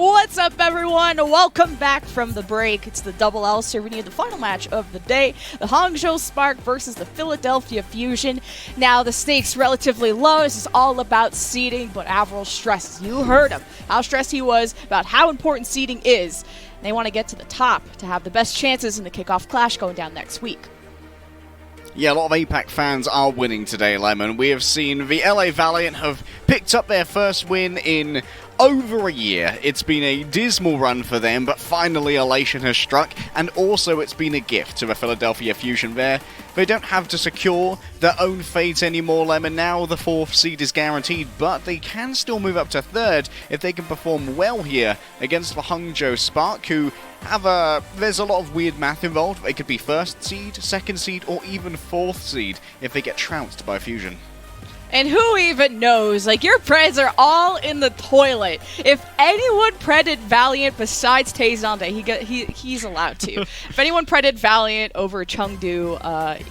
What's up, everyone? Welcome back from the break. It's the Double L serving you the final match of the day. The Hangzhou Spark versus the Philadelphia Fusion. Now, the stakes relatively low. This is all about seeding, but Avril stresses. You heard him. How stressed he was about how important seeding is. They want to get to the top to have the best chances in the kickoff clash going down next week. Yeah, a lot of APAC fans are winning today, Lemon. We have seen the LA Valiant have picked up their first win in over a year. It's been a dismal run for them, but finally elation has struck, and also it's been a gift to the Philadelphia Fusion there. They don't have to secure their own fate anymore, Lemon. Now the 4th seed is guaranteed, but they can still move up to 3rd if they can perform well here against the Hangzhou Spark, who there's a lot of weird math involved. They could be 1st seed, 2nd seed, or even 4th seed if they get trounced by Fusion. And who even knows? Like, your Preds are all in the toilet. If anyone Predded Valiant besides Taezonde, he's allowed to. If anyone Predded Valiant over Chengdu,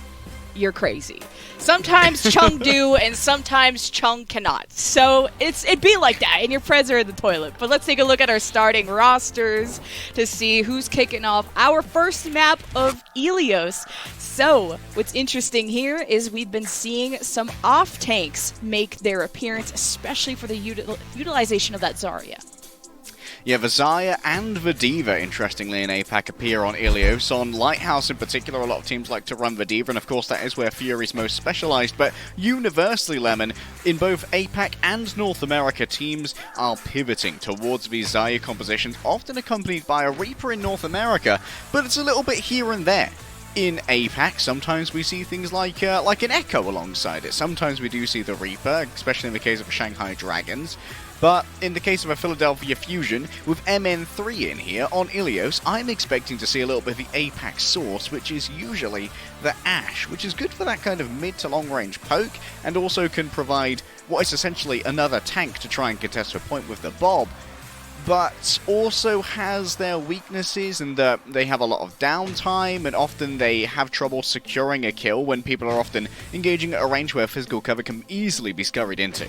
you're crazy. Sometimes Chung do, and sometimes Chung cannot. So it'd be like that, and your Preds are in the toilet. But let's take a look at our starting rosters to see who's kicking off our first map of Ilios. So what's interesting here is we've been seeing some off-tanks make their appearance, especially for the utilization of that Zarya. Yeah, the Zarya and the D.Va, interestingly, in APAC appear on Ilios. On Lighthouse in particular, a lot of teams like to run the D.Va, and of course that is where Fury's most specialized. But universally, Lemon, in both APAC and North America, teams are pivoting towards these Zarya compositions, often accompanied by a Reaper in North America, but it's a little bit here and there. In APAC, sometimes we see things like an Echo alongside it. Sometimes we do see the Reaper, especially in the case of the Shanghai Dragons. But in the case of a Philadelphia Fusion, with MN3 in here on Ilios, I'm expecting to see a little bit of the APAC source, which is usually the Ashe, which is good for that kind of mid to long range poke, and also can provide what is essentially another tank to try and contest a point with the Bob, but also has their weaknesses in that they have a lot of downtime, and often they have trouble securing a kill when people are often engaging at a range where physical cover can easily be scurried into.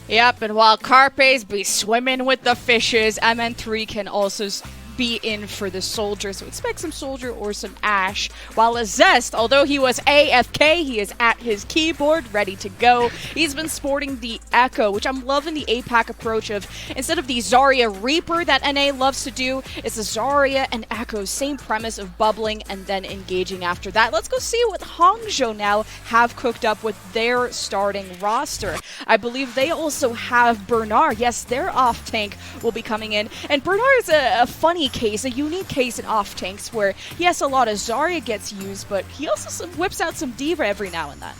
Yep, and while Carpes be swimming with the fishes, MN3 can also be in for the Soldier, so expect some Soldier or some Ashe. While a Zest, although he was AFK, he is at his keyboard, ready to go. He's been sporting the Echo, which I'm loving the APAC approach of, instead of the Zarya Reaper that NA loves to do, it's a Zarya and Echo, same premise of bubbling and then engaging after that. Let's go see what Hangzhou now have cooked up with their starting roster. I believe they also have Bernard. Yes, their off-tank will be coming in, and Bernard is a funny case, a unique case in off-tanks where, yes, a lot of Zarya gets used, but he also whips out some D.Va every now and then.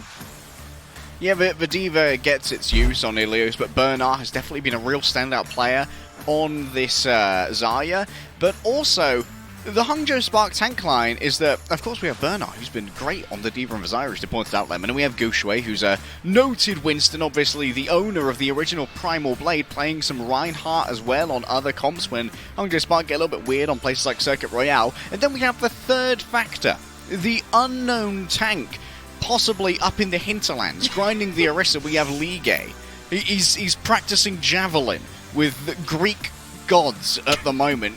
Yeah, the D.Va gets its use on Ilios, but Bernard has definitely been a real standout player on this Zarya, but also the Hangzhou Spark tank line is that, of course, we have Bernard, who's been great on the D.Va and Zyra, as you pointed out, Lemon, and we have Gushui, who's a noted Winston, obviously the owner of the original Primal Blade, playing some Reinhardt as well on other comps when Hangzhou Spark get a little bit weird on places like Circuit Royale. And then we have the third factor, the unknown tank, possibly up in the hinterlands, grinding the Orisa. We have Ligue. He's practicing Javelin with the Greek gods at the moment.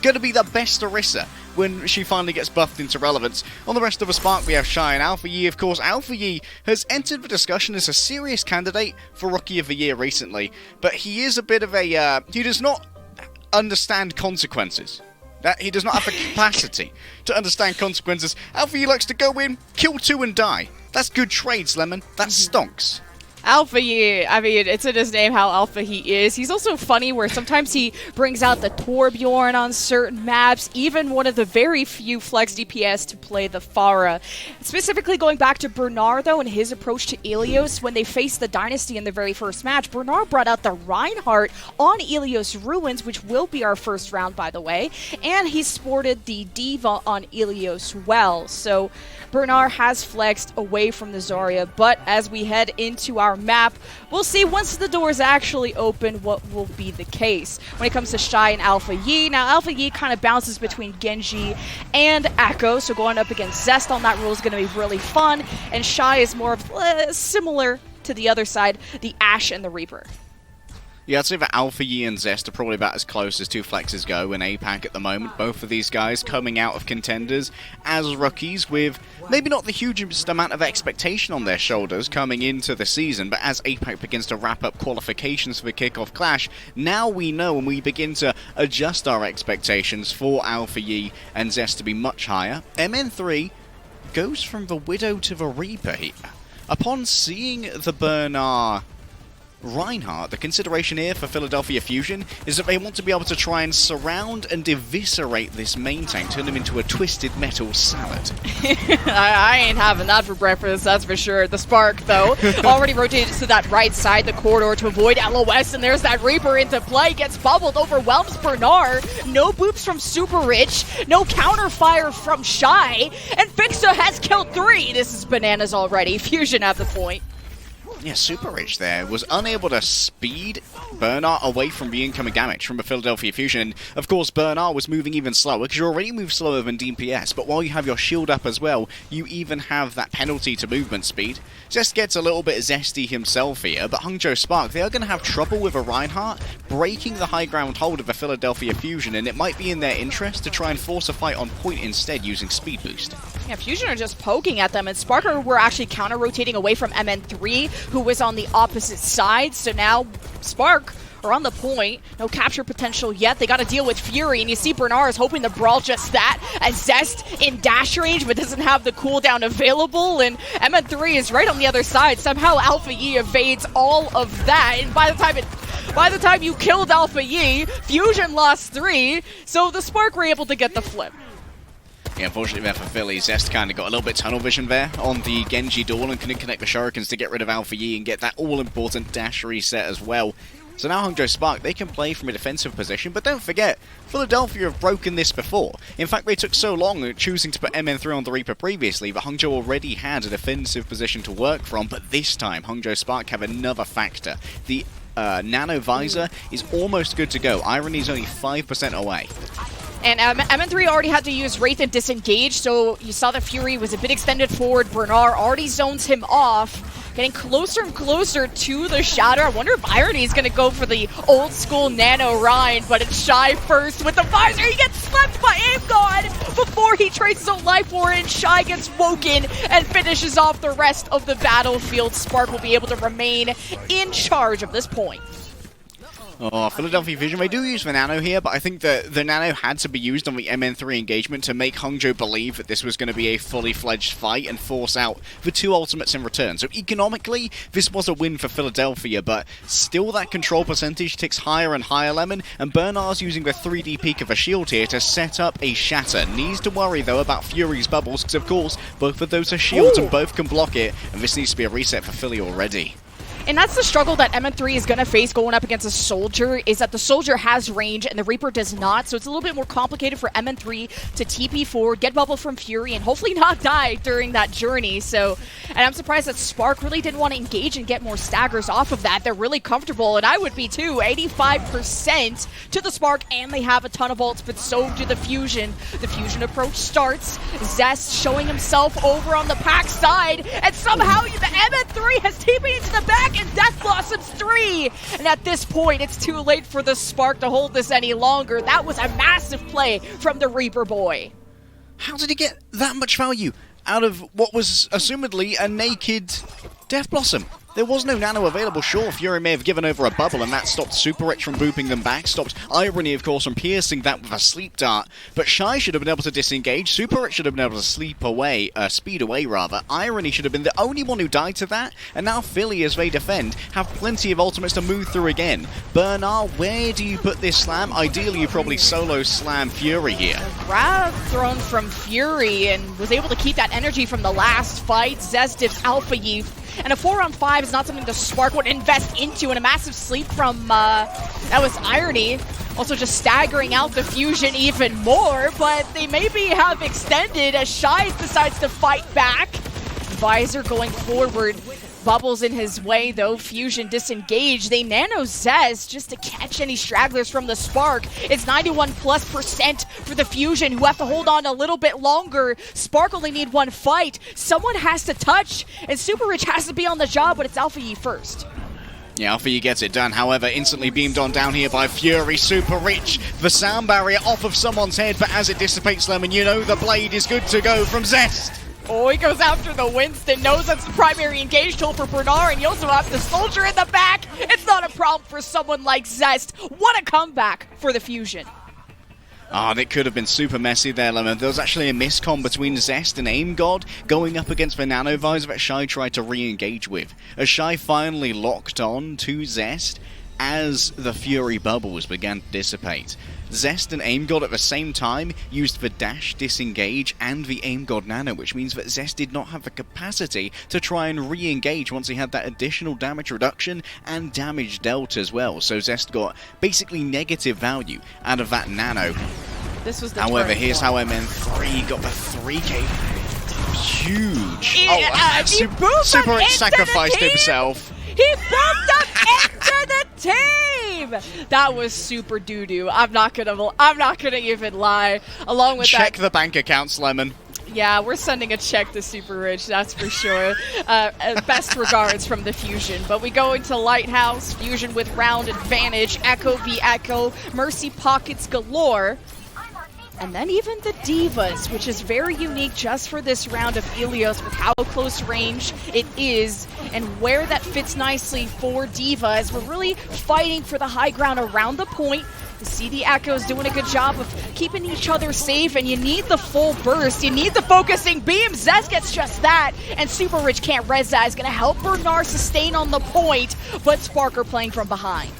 Going to be the best Orisa when she finally gets buffed into relevance. On the rest of the Spark, we have Shy and Alpha Yi. Of course, Alpha Yi has entered the discussion as a serious candidate for Rookie of the Year recently, but he is a bit of a... he does not understand consequences. He does not have the capacity to understand consequences. Alpha Yi likes to go in, kill 2 and die. That's good trades, Lemon. That stonks. Alpha Yi, I mean, it's in his name how Alpha he is. He's also funny where sometimes he brings out the Torbjorn on certain maps, even one of the very few flex DPS to play the Pharah. Specifically going back to Bernard, though, and his approach to Ilios, when they faced the Dynasty in the very first match, Bernard brought out the Reinhardt on Ilios Ruins, which will be our first round, by the way, and he sported the D.Va on Ilios well. So Bernard has flexed away from the Zarya, but as we head into our map, we'll see once the doors actually open what will be the case. When it comes to Shy and Alpha Yi, now Alpha Yi kind of bounces between Genji and Echo, so going up against Zest on that role is going to be really fun, and Shy is more of similar to the other side, the Ashe and the Reaper. Yeah, I'd say that Alpha Yi and Zest are probably about as close as two flexes go in APAC at the moment. Both of these guys coming out of contenders as rookies with maybe not the hugest amount of expectation on their shoulders coming into the season, but as APAC begins to wrap up qualifications for the Kickoff Clash, now we know and we begin to adjust our expectations for Alpha Yi and Zest to be much higher. MN3 goes from the Widow to the Reaper here. Upon seeing the Bernard Reinhardt, the consideration here for Philadelphia Fusion is that they want to be able to try and surround and eviscerate this main tank, turn him into a twisted metal salad. I ain't having that for breakfast, that's for sure. The Spark, though, already rotated to that right side, the corridor to avoid LOS, and there's that Reaper into play, gets bubbled, overwhelms Bernard. No boops from Super Rich, no counter fire from Shy, and Fixa has killed 3. This is bananas already. Fusion at the point. Yeah, Super Rich there was unable to speed Bernard away from the incoming damage from the Philadelphia Fusion. And of course, Bernard was moving even slower because you already move slower than DPS, but while you have your shield up as well, you even have that penalty to movement speed. Zest gets a little bit zesty himself here, but Hangzhou Spark, they are going to have trouble with a Reinhardt breaking the high ground hold of the Philadelphia Fusion, and it might be in their interest to try and force a fight on point instead using speed boost. Yeah, Fusion are just poking at them, and Sparker were actually counter-rotating away from MN3, who was on the opposite side, so now Spark are on the point. No capture potential yet. They got to deal with Fury, and you see Bernard is hoping to brawl just that, and Zest in dash range, but doesn't have the cooldown available, and MN3 is right on the other side. Somehow Alpha Yi evades all of that, and by the time you killed Alpha Yi, Fusion lost 3, so the Spark were able to get the flip. Yeah, unfortunately there for Philly, Zest kind of got a little bit tunnel vision there on the Genji duel and couldn't connect the Shurikens to get rid of Alpha Yi and get that all-important dash reset as well. So now Hangzhou Spark, they can play from a defensive position, but don't forget, Philadelphia have broken this before. In fact, they took so long choosing to put MN3 on the Reaper previously that Hangzhou already had a defensive position to work from, but this time Hangzhou Spark have another factor. The Nano Visor is almost good to go. Irony is only 5% away. And MN3 already had to use Wraith and disengage, so you saw that Fury was a bit extended forward. Bernard already zones him off, getting closer and closer to the Shatter. I wonder if Irony is going to go for the old school Nano Ryan, but it's Shy first with the Visor. He gets slept by Aim God before he trades his own life for it, and Shy gets woken and finishes off the rest of the battlefield. Spark will be able to remain in charge of this point. Oh, Philadelphia Vision, they do use the Nano here, but I think that the Nano had to be used on the MN3 engagement to make Hangzhou believe that this was going to be a fully fledged fight and force out the 2 ultimates in return. So economically, this was a win for Philadelphia, but still that control percentage ticks higher and higher, Lemon, and Bernard's using the 3D peak of a shield here to set up a Shatter. Needs to worry, though, about Fury's bubbles, because of course, both of those are shields and both can block it, and this needs to be a reset for Philly already. And that's the struggle that MN3 is going to face going up against a Soldier, is that the Soldier has range and the Reaper does not, so it's a little bit more complicated for MN3 to TP forward, get bubble from Fury, and hopefully not die during that journey. So, and I'm surprised that Spark really didn't want to engage and get more staggers off of that. They're really comfortable, and I would be too. 85% to the Spark, and they have a ton of ults, but so do the Fusion. The Fusion approach starts. Zest showing himself over on the pack side, and somehow the MN3 has TP'd into the back, and Death Blossoms 3! And at this point, it's too late for the Spark to hold this any longer. That was a massive play from the Reaper boy. How did he get that much value out of what was assumedly a naked Death Blossom? There was no Nano available. Sure, Fury may have given over a bubble, and that stopped Super Rich from booping them back, stopped Irony, of course, from piercing that with a sleep dart, but Shy should have been able to disengage, Super Rich should have been able to speed away, Irony should have been the only one who died to that, and now Philly, as they defend, have plenty of ultimates to move through again. Bernard, where do you put this slam? Ideally, you probably solo slam Fury here. Grab thrown from Fury, and was able to keep that energy from the last fight. Zest did Alpha Yi. And a 4-on-5 is not something the Spark would invest into, and a massive sleep from, that was Irony. Also just staggering out the Fusion even more, but they maybe have extended as Shy decides to fight back. Visor going forward. Bubbles in his way, though. Fusion disengaged. They nano Zest just to catch any stragglers from the Spark. It's 91+% for the Fusion, who have to hold on a little bit longer. Spark only need one fight. Someone has to touch, and Super Rich has to be on the job, but it's Alpha Yi first. Yeah, Alpha gets it done. However, instantly beamed on down here by Fury. Super Rich. The sound barrier off of someone's head, but as it dissipates, Lemon, you know the blade is good to go from Zest. Oh, he goes after the Winston, knows that's the primary engage tool for Bernard, and you also have the Soldier in the back. It's not a problem for someone like Zest. What a comeback for the Fusion. Ah, it could have been super messy there, Lemon. There was actually a miscom between Zest and Aim God going up against the Nano Visor that Shy tried to re-engage with. As Shy finally locked on to Zest as the Fury bubbles began to dissipate. Zest and Aim God at the same time used the dash disengage and the Aim God Nano, which means that Zest did not have the capacity to try and re-engage once he had that additional damage reduction and damage dealt as well. So Zest got basically negative value out of that Nano. This was the However, here's how MN3 got the 3k. Huge. Super Rich sacrificed himself. He bumped up into the team. That was super doo-doo. I'm not gonna even lie. Along with Check the bank accounts, Lemon. Yeah, we're sending a check to Super Rich, that's for sure. Best regards from the Fusion. But we go into Lighthouse, Fusion with round advantage, Echo v Echo, Mercy pockets galore. And then even the Divas, which is very unique just for this round of Ilios with how close range it is and where that fits nicely for Divas. We're really fighting for the high ground around the point. You see the Echoes doing a good job of keeping each other safe, and you need the full burst. You need the focusing beam. Zest gets just that, and Super Rich can't res that. Is going to help Bernard sustain on the point, but Sparker playing from behind.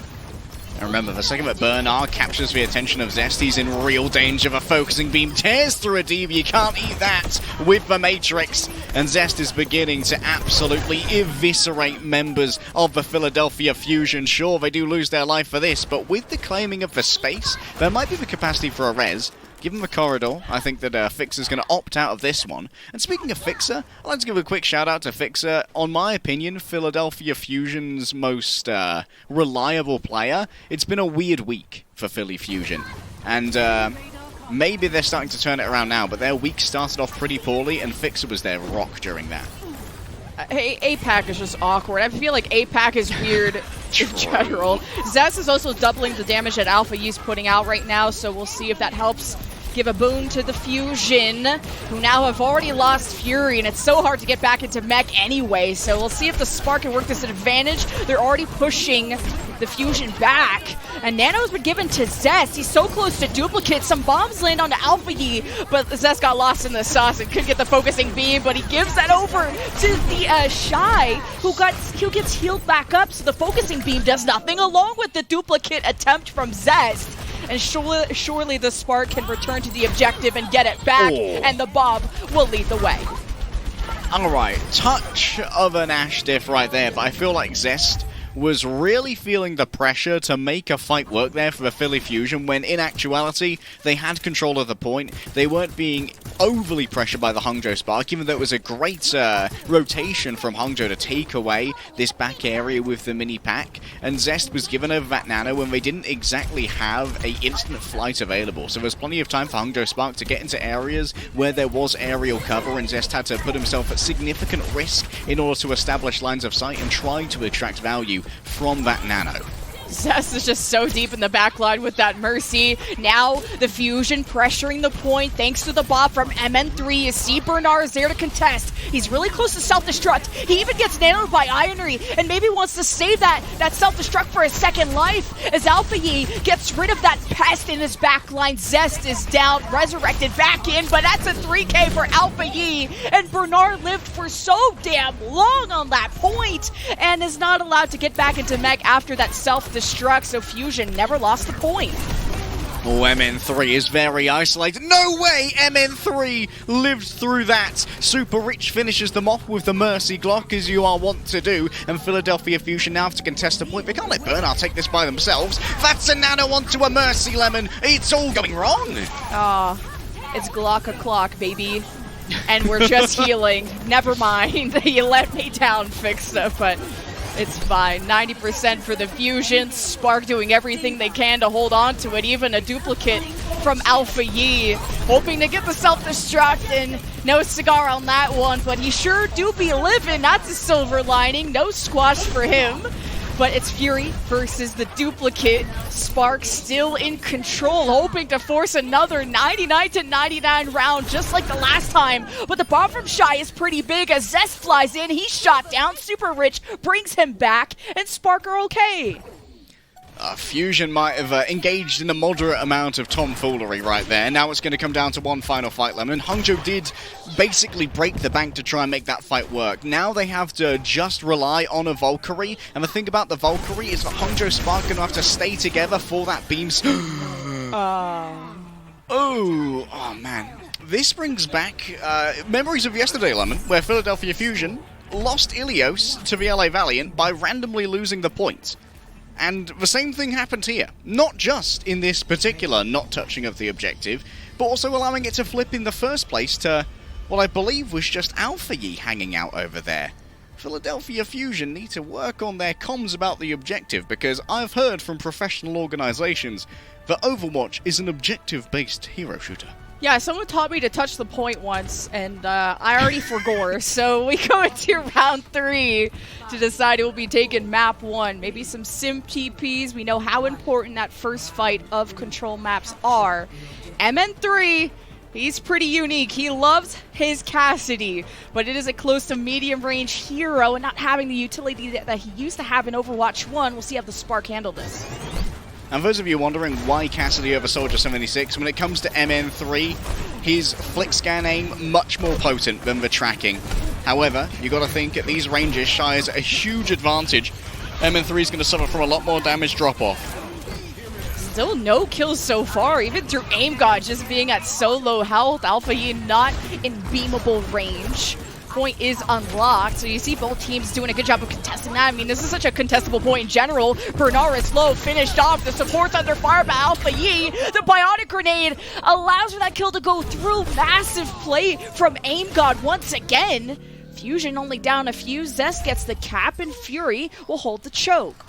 And remember, the second that Bernard captures the attention of Zest, he's in real danger. The focusing beam tears through a Diva. You can't eat that with the Matrix. And Zest is beginning to absolutely eviscerate members of the Philadelphia Fusion. Sure, they do lose their life for this, but with the claiming of the space, there might be the capacity for a res. Given the corridor, I think that Fixer's going to opt out of this one. And speaking of Fixer, I'd like to give a quick shout out to Fixer. On my opinion, Philadelphia Fusion's most reliable player. It's been a weird week for Philly Fusion. And maybe they're starting to turn it around now, but their week started off pretty poorly, and Fixer was their rock during that. Hey, APAC is just awkward. I feel like APAC is weird in general. Zest is also doubling the damage that Alpha Yi's putting out right now, so we'll see if that helps give a boon to the Fusion, who now have already lost Fury, and it's so hard to get back into mech anyway, so we'll see if the Spark can work this advantage. They're already pushing the Fusion back, and Nano's been given to Zest. He's so close to duplicate. Some bombs land onto Alpha Yi, but Zest got lost in the sauce and could get the focusing beam, but he gives that over to the Shy, who gets healed back up, so the focusing beam does nothing, along with the duplicate attempt from Zest. And surely the Spark can return to the objective and get it back, and the Bob will lead the way. Alright, touch of an Ash diff right there, but I feel like Zest was really feeling the pressure to make a fight work there for the Philly Fusion, when in actuality, they had control of the point. They weren't being overly pressured by the Hangzhou Spark, even though it was a great rotation from Hangzhou to take away this back area with the mini pack. And Zest was given over that Nano when they didn't exactly have a instant flight available. So there's plenty of time for Hangzhou Spark to get into areas where there was aerial cover, and Zest had to put himself at significant risk in order to establish lines of sight and try to extract value from that Nano. Zest is just so deep in the backline with that Mercy. Now the Fusion pressuring the point thanks to the bot from MN3. You see Bernard is there to contest. He's really close to self-destruct. He even gets nailed by Ironry and maybe wants to save that self-destruct for a second life. As Alpha Yi gets rid of that pest in his backline, Zest is down, resurrected back in, but that's a 3k for Alpha Yi. And Bernard lived for so damn long on that point and is not allowed to get back into mech after that self-destruct, so Fusion never lost the point. Oh, MN3 is very isolated. No way MN3 lived through that. Super Rich finishes them off with the Mercy Glock, as you are wont to do, and Philadelphia Fusion now have to contest the point. They can't let Bernard take this by themselves. That's a Nano onto a Mercy, Lemon. It's all going wrong. It's Glock o'clock, baby. And we're just healing. Never mind. You let me down, Fixer, but it's fine. 90% for the Fusion. Spark doing everything they can to hold on to it. Even a duplicate from Alpha Yi. Hoping to get the self-destruct, and no cigar on that one. But he sure do be living. That's a silver lining. No squash for him. but it's Fury versus the duplicate. Spark still in control, hoping to force another 99-99 round just like the last time. But the bomb from Shy is pretty big as Zest flies in. He's shot down. Super Rich brings him back, and Spark are okay. Fusion might have engaged in a moderate amount of tomfoolery right there. Now it's going to come down to one final fight, Lemon. Hangzhou did basically break the bank to try and make that fight work. Now they have to just rely on a Valkyrie. And the thing about the Valkyrie is that Hangzhou Spark going to have to stay together for that beams. Oh, man. This brings back memories of yesterday, Lemon, where Philadelphia Fusion lost Ilios to the LA Valiant by randomly losing the points. And the same thing happened here. Not just in this particular not touching of the objective, but also allowing it to flip in the first place to what I believe was just Alpha Yi hanging out over there. Philadelphia Fusion need to work on their comms about the objective, because I've heard from professional organizations that Overwatch is an objective-based hero shooter. Yeah, someone taught me to touch the point once, and I already forgore. So we go into round 3 to decide who will be taking map 1. Maybe some sim TPs. We know how important that first fight of control maps are. MN3, he's pretty unique. He loves his Cassidy, but it is a close to medium range hero, and not having the utility that he used to have in Overwatch 1. We'll see how the Spark handle this. And those of you wondering why Cassidy over Soldier 76, when it comes to MN3, his flick scan aim much more potent than the tracking. However, you got to think at these ranges, Shy is a huge advantage. MN3 is going to suffer from a lot more damage drop-off. Still no kills so far, even through Aim God just being at so low health. Alpha Yi not in beamable range. Point is unlocked, so you see both teams doing a good job of contesting that. I mean, this is such a contestable point in general. Bernard is low, finished off. The support's under fire by Alpha Yi. The Bionic Grenade allows for that kill to go through. Massive play from Aim God once again. Fusion only down a few. Zest gets the cap, and Fury will hold the choke.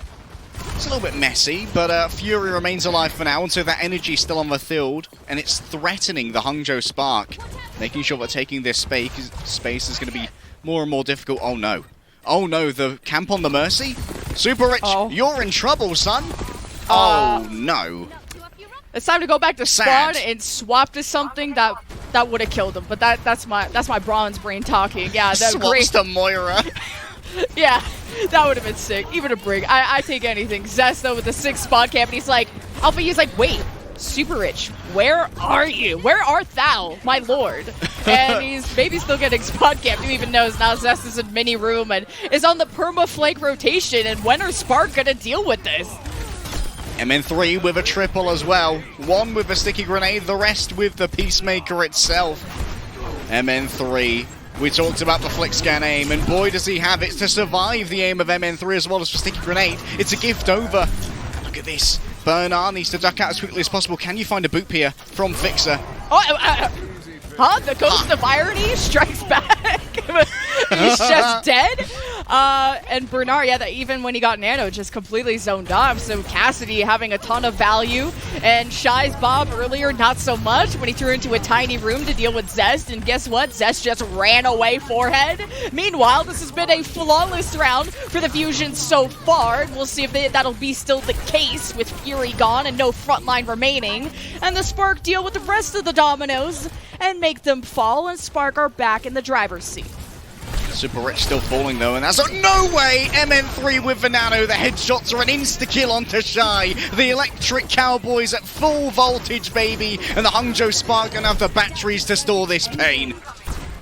It's a little bit messy, but Fury remains alive for now, and so that energy is still on the field, and it's threatening the Hangzhou Spark, making sure that taking this space is going to be more and more difficult. Oh no. Oh no, the camp on the Mercy? Super Rich, you're in trouble, son! Oh no. It's time to go back to spawn and swap to something that would have killed him, but that's my bronze brain talking. Yeah, that swaps to Moira. Yeah, that would have been sick. Even a brig. I take anything. Zest, though, with the 6th spot camp, and he's like, Alpha Yi's like, wait, Super Rich, where are you? Where art thou, my lord? And he's maybe still getting spot camp. Who even knows? Now Zest is in mini room and is on the perma flank rotation, and when are Spark gonna deal with this? MN3 with a triple as well. One with a sticky grenade, the rest with the Peacemaker itself. MN3. We talked about the flick scan aim, and boy does he have it to survive the aim of MN3 as well as for sticky grenade. It's a gift over. Look at this. Bernard needs to duck out as quickly as possible. Can you find a boot here from Fixer? The Ghost of Irony strikes back. He's just dead. And Bernard, yeah, that even when he got nano, just completely zoned off. So Cassidy having a ton of value. And Shy's Bob earlier, not so much, when he threw into a tiny room to deal with Zest. And guess what? Zest just ran away forehead. Meanwhile, this has been a flawless round for the Fusion so far. And we'll see if that'll be still the case with Fury gone and no frontline remaining. And the Spark deal with the rest of the dominoes and make them fall, and Spark are back in the driver's seat. Super Rich still falling though, and that's no way! MN3 with the nano, the headshots are an insta-kill onto Shy. The Electric Cowboys at full voltage, baby, and the Hangzhou Spark gonna have the batteries to store this pain.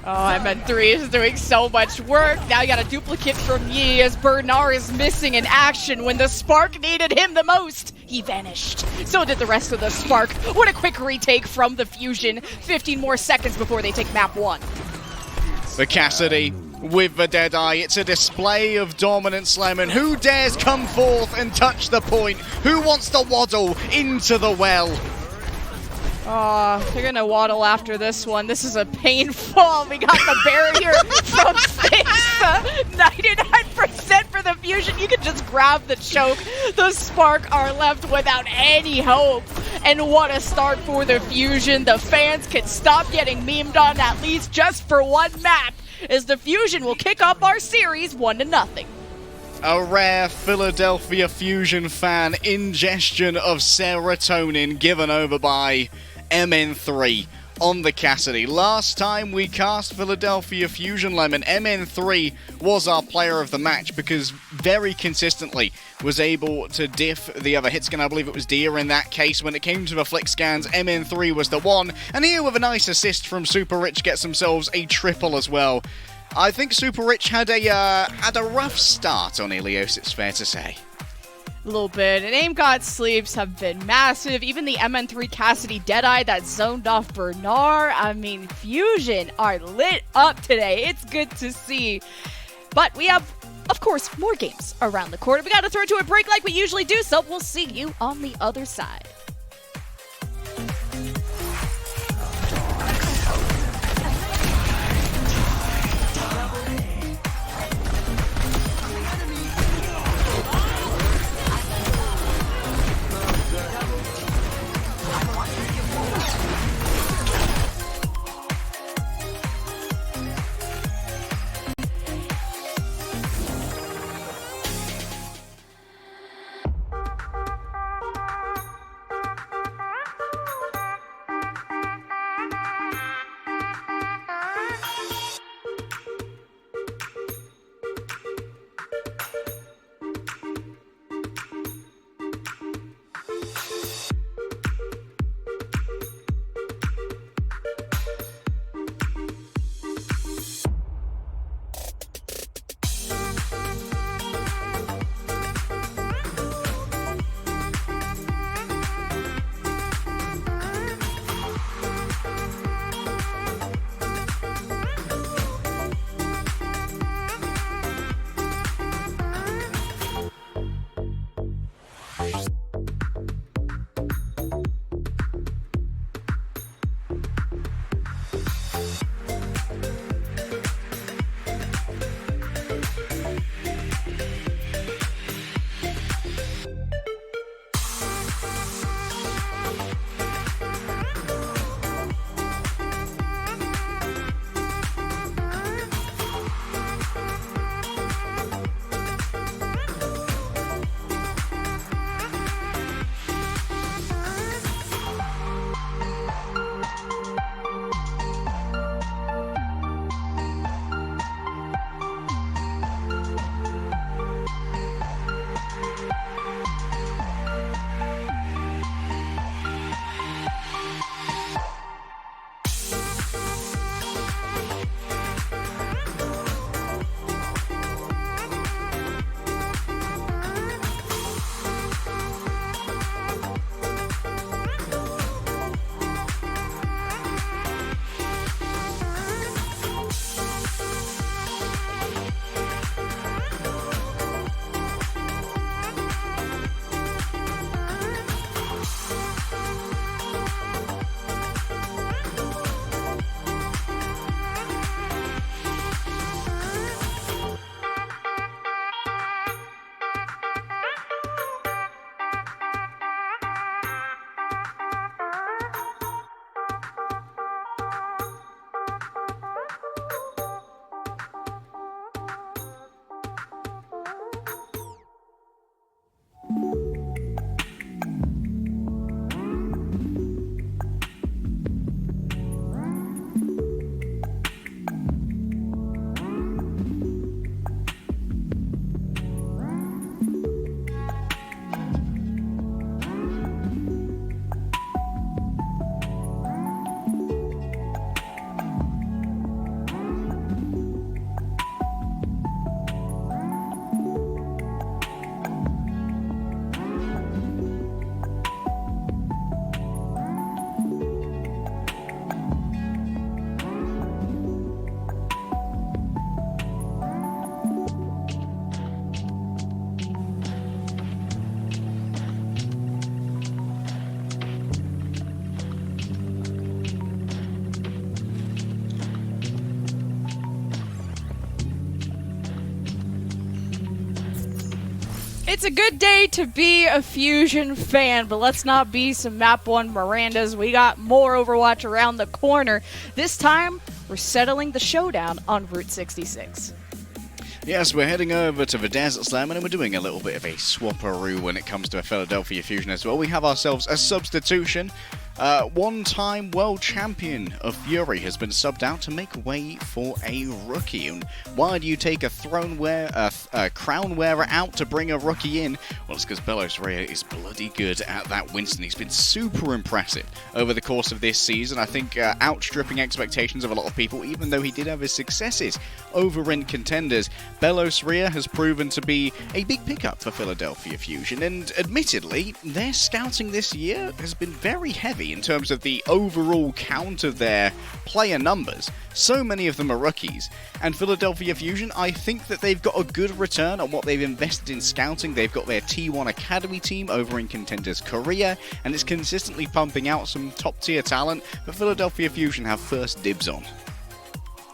Oh, MN3 is doing so much work. Now you got a duplicate from Yi as Bernard is missing in action. When the Spark needed him the most, he vanished. So did the rest of the Spark. What a quick retake from the Fusion. 15 more seconds before they take map 1. The Cassidy with the Deadeye. It's a display of dominance, Lemon. Who dares come forth and touch the point? Who wants to waddle into the well? They're gonna waddle after this one. This is a painful. We got the barrier from 6. 99% for the Fusion. You can just grab the choke. The Spark are left without any hope. And what a start for the Fusion. The fans can stop getting memed on at least just for one map, as the Fusion will kick up our series 1-0. A rare Philadelphia Fusion fan ingestion of serotonin given over by MN3 on the Cassidy. Last time we cast Philadelphia Fusion Lemon, MN3 was our player of the match because very consistently was able to diff the other hitscan. I believe it was Dia in that case. When it came to the flick scans, MN3 was the one. And here with a nice assist from Super Rich gets themselves a triple as well. I think Super Rich had a rough start on Ilios, it's fair to say. A little bit. And Aim God sleeps have been massive. Even the MN3 Cassidy Deadeye that zoned off Bernard. I mean, Fusion are lit up today. It's good to see. But we have, of course, more games around the corner. We got to throw to a break like we usually do, so we'll see you on the other side. It's a good day to be a Fusion fan, but let's not be some Map 1 Mirandas. We got more Overwatch around the corner. This time, we're settling the showdown on Route 66. Yes, we're heading over to the Desert Slam, and we're doing a little bit of a swapperoo when it comes to a Philadelphia Fusion as well. We have ourselves a substitution. One-time world champion of Fury has been subbed out to make way for a rookie. And why do you take a crown wearer out to bring a rookie in? Well, it's because Belos Rea is bloody good at that Winston. He's been super impressive over the course of this season. I think outstripping expectations of a lot of people, even though he did have his successes over in Contenders. Belos Rea has proven to be a big pickup for Philadelphia Fusion, and admittedly, their scouting this year has been very heavy in terms of the overall count of their player numbers. So many of them are rookies, and Philadelphia Fusion, I think that they've got a good return on what they've invested in scouting. They've got their T1 Academy team over in Contenders Korea, and it's consistently pumping out some top tier talent that Philadelphia Fusion have first dibs on.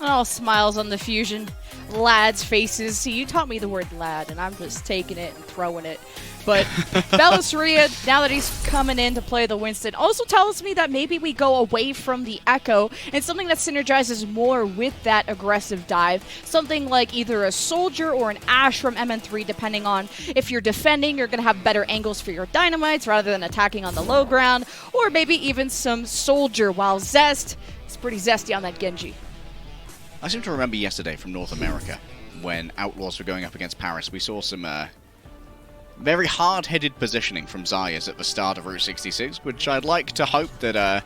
Oh, smiles on the Fusion lads' faces. See, you taught me the word lad, and I'm just taking it and throwing it. But Belos Rea, now that he's coming in to play the Winston, also tells me that maybe we go away from the Echo and something that synergizes more with that aggressive dive. Something like either a Soldier or an Ashe from MN3, depending on if you're defending, you're going to have better angles for your dynamites rather than attacking on the low ground. Or maybe even some Soldier, while Zest is pretty zesty on that Genji. I seem to remember yesterday from North America, when Outlaws were going up against Paris, we saw some very hard-headed positioning from Xayahs at the start of Route 66, which I'd like to hope that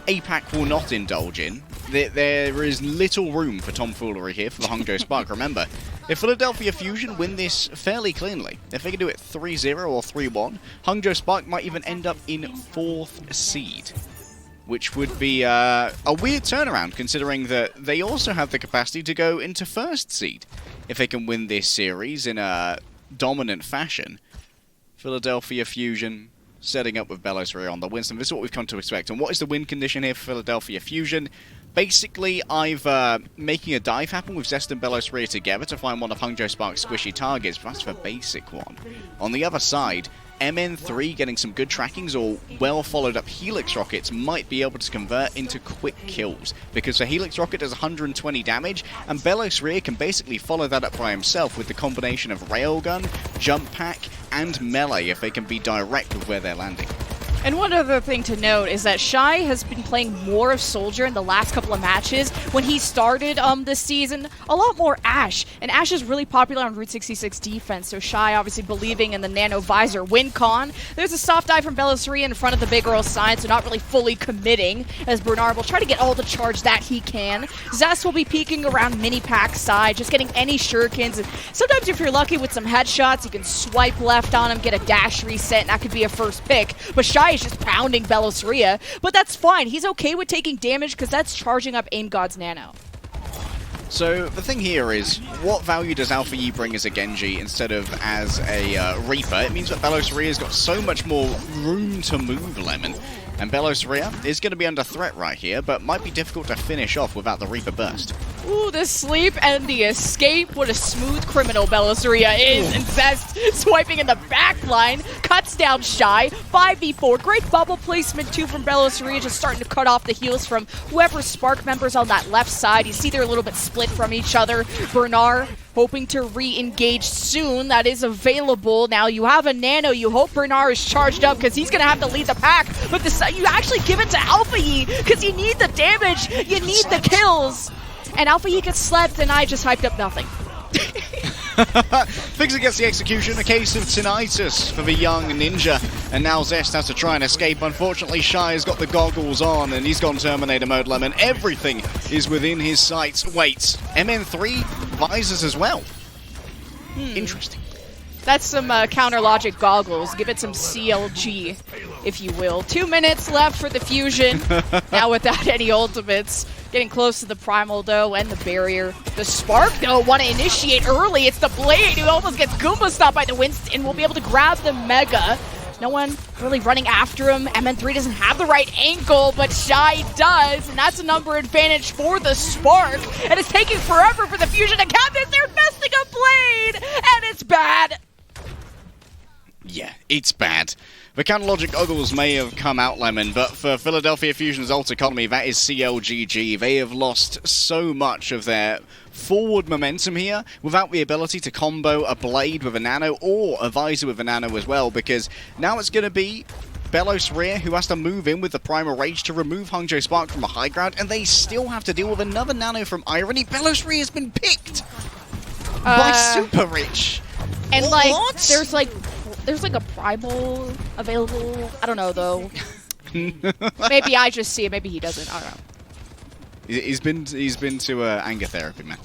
APAC will not indulge in. There is little room for tomfoolery here for the Hangzhou Spark. Remember, if Philadelphia Fusion win this fairly cleanly, if they can do it 3-0 or 3-1, Hangzhou Spark might even end up in 4th seed. Which would be a weird turnaround, considering that they also have the capacity to go into 1st seed if they can win this series in a dominant fashion. Philadelphia Fusion setting up with Belos Rea on the Winston. This is what we've come to expect. And what is the win condition here for Philadelphia Fusion? Basically, I've making a dive happen with Zest and Belos Rea together to find one of Hangzhou Spark's squishy targets, but that's the basic one. On the other side, MN3 getting some good trackings or well followed up Helix rockets might be able to convert into quick kills, because the Helix rocket does 120 damage, and Belos Rea can basically follow that up by himself with the combination of railgun, jump pack, and melee if they can be direct with where they're landing. And one other thing to note is that Shy has been playing more of Soldier in the last couple of matches. When he started this season, a lot more Ashe. And Ashe is really popular on Route 66 defense, so Shy obviously believing in the Nano Visor win con. There's a soft dive from Belos Rea in front of the big girl sign, so not really fully committing, as Bernard will try to get all the charge that he can. Zest will be peeking around mini pack side, just getting any shurikens. And sometimes if you're lucky with some headshots, you can swipe left on him, get a dash reset, and that could be a first pick. But Shy is just pounding Belos Rea, but that's fine. He's okay with taking damage because that's charging up Aim God's Nano. So the thing here is, what value does Alpha Yi bring as a Genji instead of as a Reaper? It means that Belos Rea's got so much more room to move, Lemon. And Belos Rea is going to be under threat right here, but might be difficult to finish off without the Reaper burst. Ooh, the sleep and the escape. What a smooth criminal Belos Rea is. And Zest swiping in the back line. Cuts down Shy. 5v4. Great bubble placement, too, from Belos Rea. Just starting to cut off the heals from whoever Spark members on that left side. You see they're a little bit split from each other. Bernard hoping to re-engage soon. That is available. Now you have a Nano. You hope Bernard is charged up because he's going to have to lead the pack. But you actually give it to Alpha Yi because you need the damage. You need the kills. And Alpha Yi gets slept, and I just hyped up nothing. Fixer gets the execution, a case of tinnitus for the young ninja, and now Zest has to try and escape. Unfortunately, Shy has got the goggles on, and he's gone Terminator mode, Lemon. Everything is within his sights. Wait, MN3 visors as well. Interesting. That's some counter-logic goggles. Give it some CLG, if you will. 2 minutes left for the Fusion, now without any ultimates. Getting close to the Primal, though, and the barrier. The Spark, though, want to initiate early. It's the Blade who almost gets Goomba stopped by the Winston. Will be able to grab the Mega. No one really running after him. MN3 doesn't have the right angle, but Shy does, and that's a number advantage for the Spark. And it's taking forever for the Fusion to cap this. They're messing up Blade, and it's bad. Yeah, it's bad. The counter logic goggles may have come out, Lemon, but for Philadelphia Fusion's ult economy, that is CLGG. They have lost so much of their forward momentum here without the ability to combo a blade with a nano or a visor with a nano as well, because now it's going to be Belos Rear who has to move in with the Primal Rage to remove Hangzhou Spark from a high ground, and they still have to deal with another nano from Irony. Belos Rear has been picked by Super Rich. And what? there's like a Primal available. I don't know though. Maybe I just see it. Maybe he doesn't. I don't know. He's been to anger therapy, man.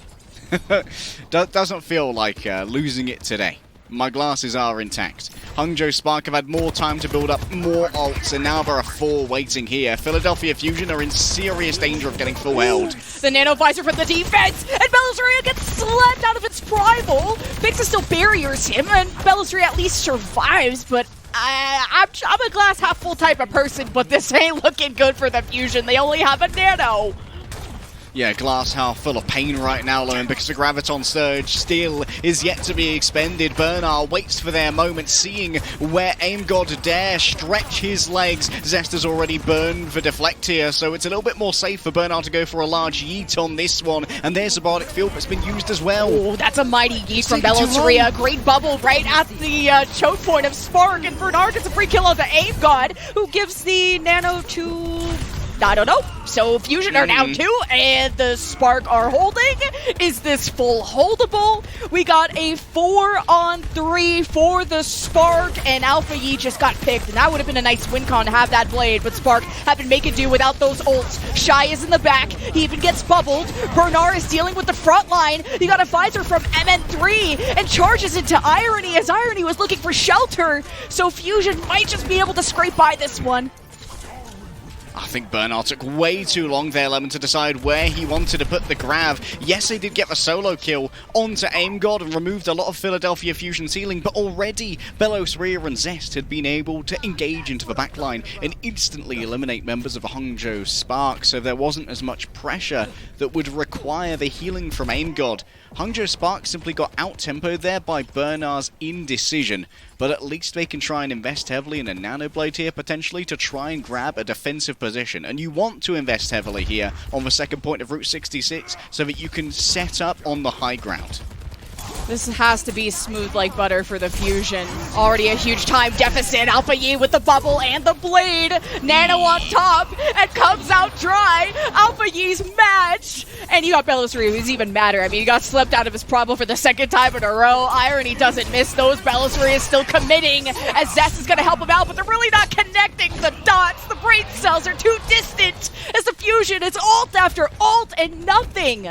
Doesn't feel like losing it today. My glasses are intact. Hangzhou Spark have had more time to build up more ults, and now there are 4 waiting here. Philadelphia Fusion are in serious danger of getting full held. The nano visor from the defense, and Bellasaria gets slapped out of its primal. Vixen still barriers him, and Bellasaria at least survives, but I'm a glass half full type of person, but this ain't looking good for the Fusion. They only have a nano. Yeah, glass half full of pain right now, Lemon, because the Graviton Surge still is yet to be expended. Bernard waits for their moment, seeing where Aim God dare stretch his legs. Zest has already burned for Deflect here, so it's a little bit more safe for Bernard to go for a large yeet on this one. And there's a Bardic Field that's been used as well. Oh, that's a mighty yeet from Bellasaria. Great bubble right at the choke point of Spark, and Bernard gets a free kill on the Aim God, who gives the nano to... I don't know. So Fusion are down 2, and the Spark are holding. Is this full holdable? We got a 4-on-3 for the Spark, and Alpha Yi just got picked, and that would have been a nice win con to have that blade, but Spark have been making do without those ults. Shy is in the back. He even gets bubbled. Bernard is dealing with the front line. He got a visor from MN3 and charges into Irony as Irony was looking for shelter, so Fusion might just be able to scrape by this one. I think Bernard took way too long there, Lemon, to decide where he wanted to put the grab. Yes, they did get the solo kill onto Aim God and removed a lot of Philadelphia Fusion's healing, but already Belos Rear and Zest had been able to engage into the backline and instantly eliminate members of Hangzhou Spark, so there wasn't as much pressure that would require the healing from Aim God. Hangzhou Spark simply got out-tempoed there by Bernard's indecision, but at least they can try and invest heavily in a Nano Blade here, potentially, to try and grab a defensive position. And you want to invest heavily here on the second point of Route 66 so that you can set up on the high ground. This has to be smooth like butter for the Fusion. Already a huge time deficit. Alpha Yi with the bubble and the blade. Nano on top and comes out dry. Alpha Yi's match. And you got Bellasaria, who's even madder. I mean, he got slipped out of his problem for the second time in a row. Irony doesn't miss those. Bellasaria is still committing as Zest is going to help him out, but they're really not connecting the dots. The brain cells are too distant as the Fusion is ult after ult and nothing.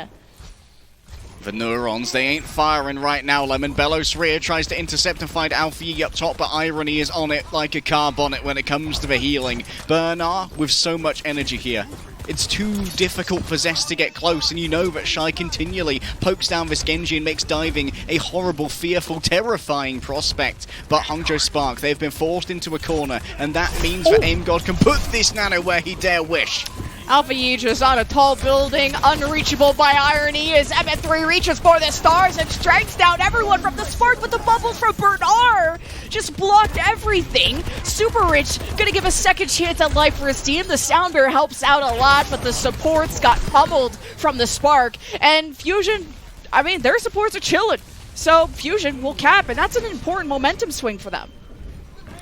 The neurons, they ain't firing right now, Lemon. Belos Rear tries to intercept and find Alpha Yi up top, but Irony is on it like a car bonnet when it comes to the healing. Bernard with so much energy here. It's too difficult for Zest to get close, and you know that Shy continually pokes down this Genji and makes diving a horrible, fearful, terrifying prospect. But Hangzhou Spark, they've been forced into a corner, and that means that Aim God can put this nano where he dare wish. Alpha Yi just on a tall building, unreachable by Irony, as MN3 reaches for the stars and strikes down everyone from the Spark, but the bubbles from Bernard just blocked everything. Super Rich gonna give a second chance at life for his team. The Sound Bear helps out a lot, but the supports got pummeled from the Spark. And Fusion, I mean, their supports are chilling. So Fusion will cap, and that's an important momentum swing for them.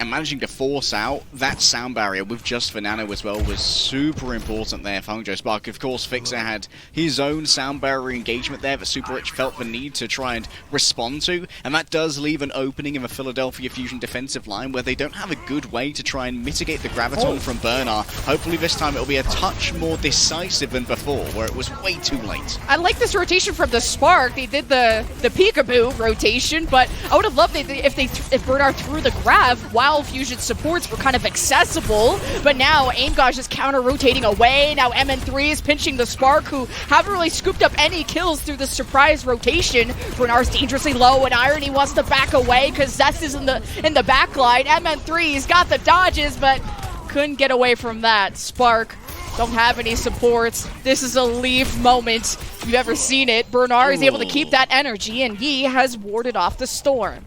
And managing to force out that sound barrier with just for Nano as well was super important there for Hangzhou Spark. Of course, Fixer had his own sound barrier engagement there that Super Rich felt the need to try and respond to, and that does leave an opening in the Philadelphia Fusion defensive line where they don't have a good way to try and mitigate the Graviton from Bernard. Hopefully this time it'll be a touch more decisive than before, where it was way too late. I like this rotation from the Spark. They did the peekaboo rotation, but I would have loved it if Bernard threw the grab while Fusion supports were kind of accessible, but now Aim God's just counter-rotating away. Now MN3 is pinching the Spark, who haven't really scooped up any kills through the surprise rotation. Bernard's dangerously low, and Irony wants to back away because Zest is in the back line. MN3's got the dodges, but couldn't get away from that. Spark don't have any supports. This is a leave moment if you've ever seen it. Bernard is able to keep that energy, and Yi has warded off the storm.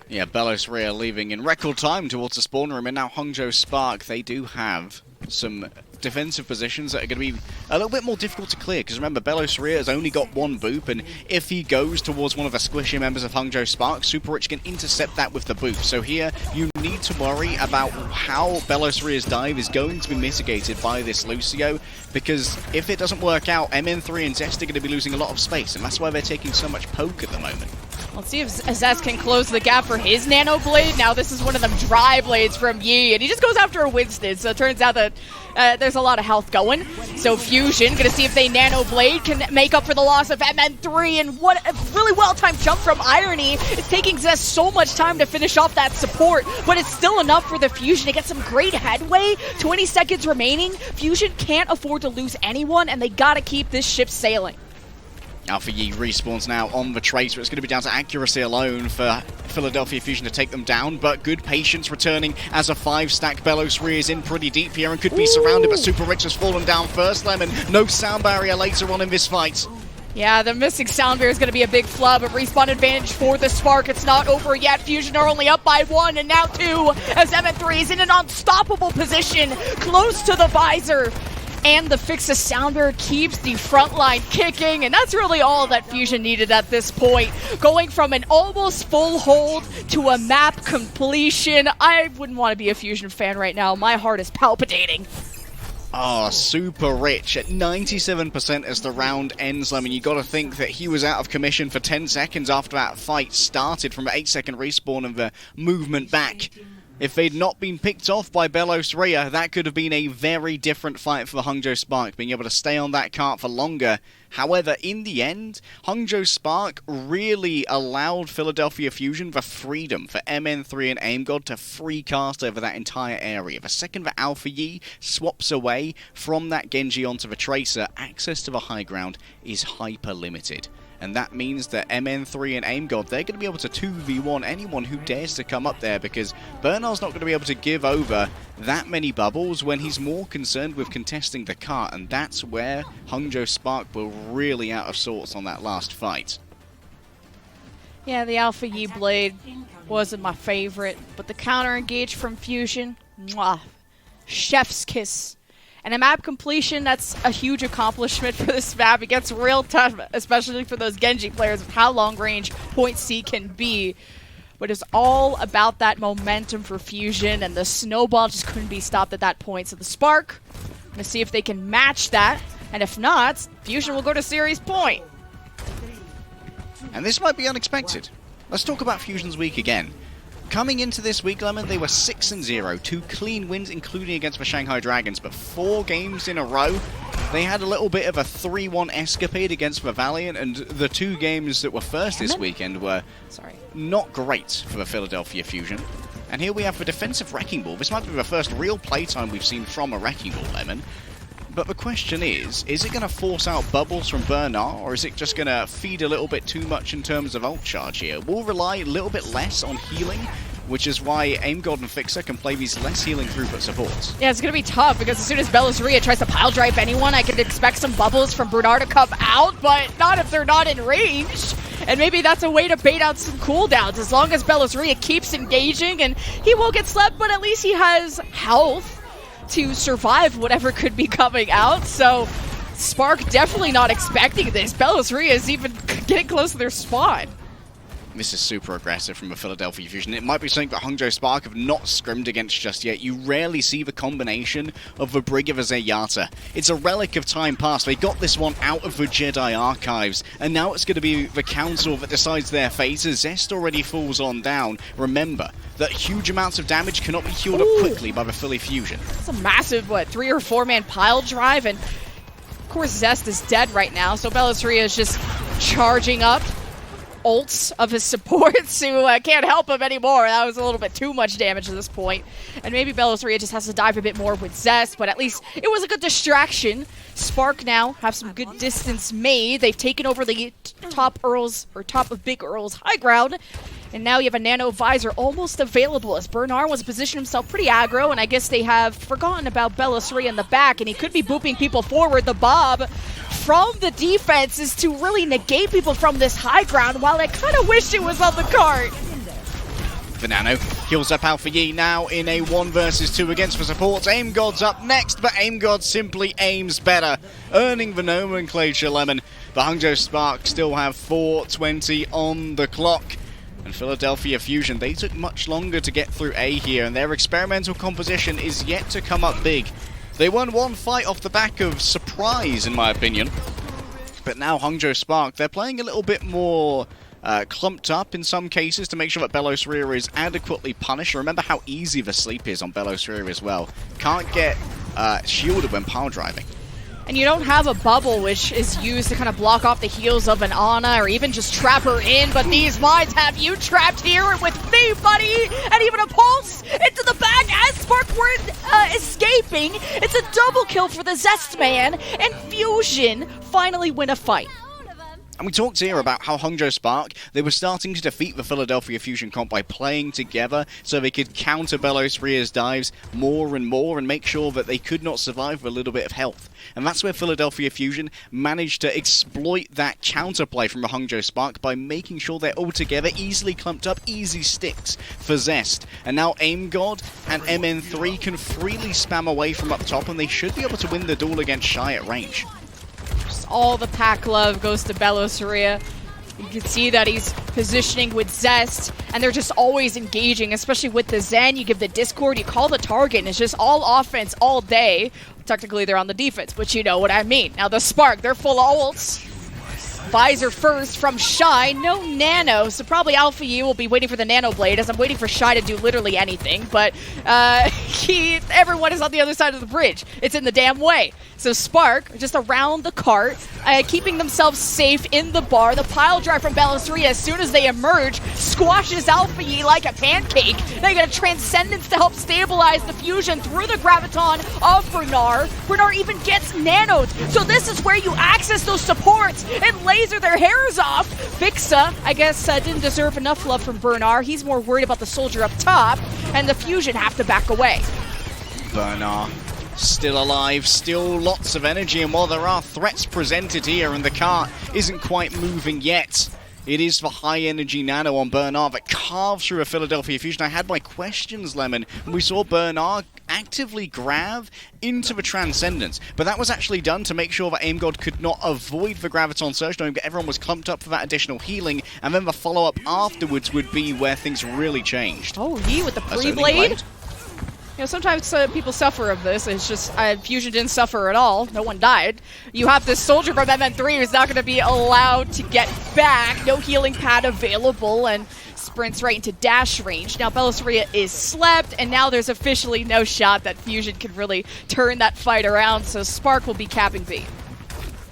Yeah, Belos Ria leaving in record time towards the spawn room, and now Hangzhou Spark, they do have some defensive positions that are going to be a little bit more difficult to clear, because remember, Belos Ria has only got one boop, and if he goes towards one of the squishy members of Hangzhou Spark, Super Rich can intercept that with the boop. So here, you need to worry about how Belos Ria's dive is going to be mitigated by this Lucio, because if it doesn't work out, MN3 and Zest are going to be losing a lot of space, and that's why they're taking so much poke at the moment. Let's see if Zest can close the gap for his Nano Blade. Now this is one of them dry blades from Yi, and he just goes after a Winston, so it turns out that there's a lot of health going. So Fusion, gonna see if they Nano Blade can make up for the loss of MN3, and what a really well-timed jump from Irony. It's taking Zest so much time to finish off that support, but it's still enough for the Fusion to get some great headway. 20 seconds remaining. Fusion can't afford to lose anyone, and they gotta keep this ship sailing. Alpha Yi respawns now on the Tracer. It's going to be down to accuracy alone for Philadelphia Fusion to take them down, but good patience returning as a 5-stack. Belos Ria is in pretty deep here and could be surrounded, but Super Rich has fallen down first. Lemon, no sound barrier later on in this fight. Yeah, the missing sound barrier is going to be a big flub, a respawn advantage for the Spark. It's not over yet. Fusion are only up by 1 and now 2 as MN3 is in an unstoppable position close to the visor. And the fix of sound barrier keeps the front line kicking, and that's really all that Fusion needed at this point. Going from an almost full hold to a map completion. I wouldn't want to be a Fusion fan right now. My heart is palpitating. Oh, Super Rich at 97% as the round ends. I mean, you got to think that he was out of commission for 10 seconds after that fight started from an 8-second respawn and the movement back. If they'd not been picked off by Belos Ria, that could have been a very different fight for the Hangzhou Spark, being able to stay on that cart for longer. However, in the end, Hangzhou Spark really allowed Philadelphia Fusion the freedom for MN3 and AimGod to free cast over that entire area. The second that Alpha Yi swaps away from that Genji onto the Tracer, access to the high ground is hyper limited. And that means that MN3 and AimGod, they're going to be able to 2v1 anyone who dares to come up there, because Bernard's not going to be able to give over that many bubbles when he's more concerned with contesting the cart, and that's where Hangzhou Spark were really out of sorts on that last fight. Yeah, the Alpha Yi Blade wasn't my favorite, but the counter engage from Fusion, mwah, chef's kiss. And a map completion, that's a huge accomplishment for this map. It gets real tough, especially for those Genji players, with how long range Point C can be. But it's all about that momentum for Fusion, and the snowball just couldn't be stopped at that point. So the Spark, gonna see if they can match that, and if not, Fusion will go to series point. And this might be unexpected. Let's talk about Fusion's week again. Coming into this week, Lemon, they were 6-0, 2 clean wins, including against the Shanghai Dragons, but 4 games in a row. They had a little bit of a 3-1 escapade against the Valiant, and the 2 games that were first this weekend were not great for the Philadelphia Fusion. And here we have the defensive Wrecking Ball. This might be the first real playtime we've seen from a Wrecking Ball, Lemon. But the question is it going to force out bubbles from Bernard, or is it just going to feed a little bit too much in terms of ult charge here? We'll rely a little bit less on healing, which is why AimGod and Fixer can play these less healing throughput supports. Yeah, it's going to be tough, because as soon as Belos Ria tries to pile drive anyone, I could expect some bubbles from Bernard to come out, but not if they're not in range. And maybe that's a way to bait out some cooldowns, as long as Belos Ria keeps engaging, and he will get slept, but at least he has health to survive whatever could be coming out. So Spark definitely not expecting this. Belos Ria is even getting close to their spawn. This is super aggressive from a Philadelphia Fusion. It might be something that Hangzhou Spark have not scrimmed against just yet. You rarely see the combination of the Brig of a Zenyatta. It's a relic of time past. They got this one out of the Jedi archives, and now it's going to be the Council that decides their fate as Zest already falls on down. Remember that huge amounts of damage cannot be healed up quickly by the Philly Fusion. It's a massive, 3 or 4 man pile drive, and of course Zest is dead right now, so Belos Ria is just charging up ults of his supports who can't help him anymore. That was a little bit too much damage at this point. And maybe Belos Ria just has to dive a bit more with Zest, but at least it was a good distraction. Spark now have some good distance made. They've taken over the top of Big Earl's high ground. And now you have a Nano Visor almost available, as Bernard was positioning himself pretty aggro, and I guess they have forgotten about Belos Ria in the back, and he could be booping people forward. The Bob from the defense is to really negate people from this high ground, while I kind of wish it was on the cart. for Nano. Heals up Alpha Yi now in a 1 versus 2 against for supports. Aim God's up next, but Aim God simply aims better, earning the nomenclature Lemon. The Hangzhou Spark still have 4:20 on the clock. And Philadelphia Fusion, they took much longer to get through A here, and their experimental composition is yet to come up big. They won one fight off the back of surprise, in my opinion. But now Hangzhou Spark, they're playing a little bit more clumped up in some cases to make sure that Belosria is adequately punished. Remember how easy the sleep is on Belosria as well. Can't get shielded when power driving. And you don't have a bubble which is used to kind of block off the heals of an Ana or even just trap her in, but these mines have you trapped here with me, buddy! And even a pulse into the back as Spark were escaping. It's a double kill for the Zest Man, and Fusion finally win a fight. And we talked here about how Hangzhou Spark, they were starting to defeat the Philadelphia Fusion comp by playing together so they could counter Belosria's dives more and more and make sure that they could not survive with a little bit of health. And that's where Philadelphia Fusion managed to exploit that counterplay from the Hangzhou Spark by making sure they're all together, easily clumped up, easy sticks for Zest. And now Aim God and MN3 can freely spam away from up top, and they should be able to win the duel against Shy at range. All the pack love goes to Belosria. You can see that he's positioning with Zest, and they're just always engaging, especially with the Zen. You give the Discord, you call the target, and it's just all offense all day. Technically, they're on the defense, but you know what I mean. Now, the Spark, they're full of ults. Visor first from Shy, no Nano, so probably Alpha Yi will be waiting for the Nano Blade, as I'm waiting for Shy to do literally anything, but everyone is on the other side of the bridge. It's in the damn way. So Spark, just around the cart, keeping themselves safe in the bar. The pile drive from Belosria, as soon as they emerge, squashes Alpha Yi like a pancake. They get a Transcendence to help stabilize the Fusion through the Graviton of Bernard. Bernard even gets nanoed, so this is where you access those supports and laser their hairs off. Fixa, I guess, didn't deserve enough love from Bernard. He's more worried about the soldier up top, and the Fusion have to back away. Bernard still alive, still lots of energy, and while there are threats presented here and the cart isn't quite moving yet, it is the high energy Nano on Bernard that carves through a Philadelphia Fusion. I had my questions, Lemon, when we saw Bernard actively grab into the Transcendence, but that was actually done to make sure that Aim God could not avoid the Graviton Surge, knowing that everyone was clumped up for that additional healing, and then the follow-up afterwards would be where things really changed. Oh, Yi with the pre-blade? You know, sometimes people suffer of this. It's just Fusion didn't suffer at all. No one died. You have this soldier from MN3 who's not going to be allowed to get back. No healing pad available, and sprints right into dash range. Now Belosria is slept, and now there's officially no shot that Fusion can really turn that fight around, so Spark will be capping B.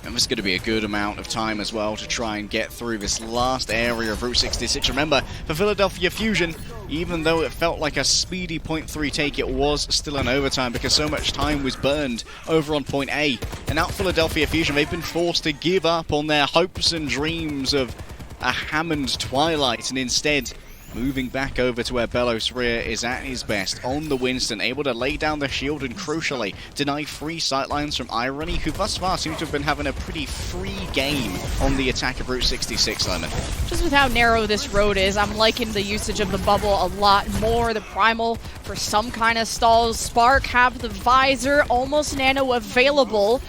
And there's going to be a good amount of time as well to try and get through this last area of Route 66. Remember, for Philadelphia Fusion, even though it felt like a speedy point 3 take, it was still an overtime because so much time was burned over on point A. And now Philadelphia Fusion, they've been forced to give up on their hopes and dreams of a Hammond Twilight, and instead moving back over to where Belosria is at his best on the Winston, able to lay down the shield and crucially deny free sightlines from Irony, who thus far seems to have been having a pretty free game on the attack of Route 66, Lemon. Just with how narrow this road is, I'm liking the usage of the bubble a lot more. The Primal for some kind of stalls. Spark have the Visor, almost Nano available.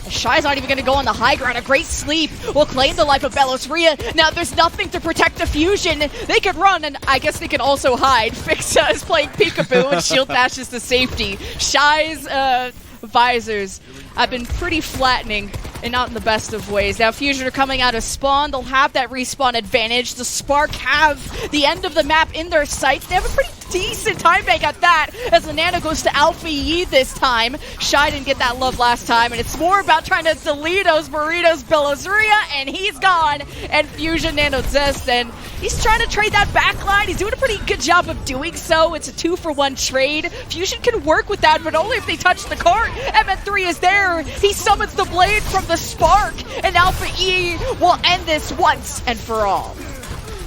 Shy's not even going to go on the high ground. A great sleep will claim the life of Belosria. Now there's nothing to protect the Fusion. They could run, and I guess they could also hide. Fixa is playing peekaboo, and shield dashes to safety. Shy's Visors have been pretty flattening, and not in the best of ways. Now Fusion are coming out of spawn. They'll have that respawn advantage. The Spark have the end of the map in their sights. They have a pretty decent time bank at that, as the Nano goes to Alpha Yi this time. Shy didn't get that love last time, and it's more about trying to Delitos, Burritos, Belosria, and he's gone. And Fusion Nano Zest, and he's trying to trade that backline. He's doing a pretty good job of doing so. It's a 2-for-1 trade. Fusion can work with that, but only if they touch the cart. MN3 is there. He summons the blade from the Spark, and Alpha E will end this once and for all.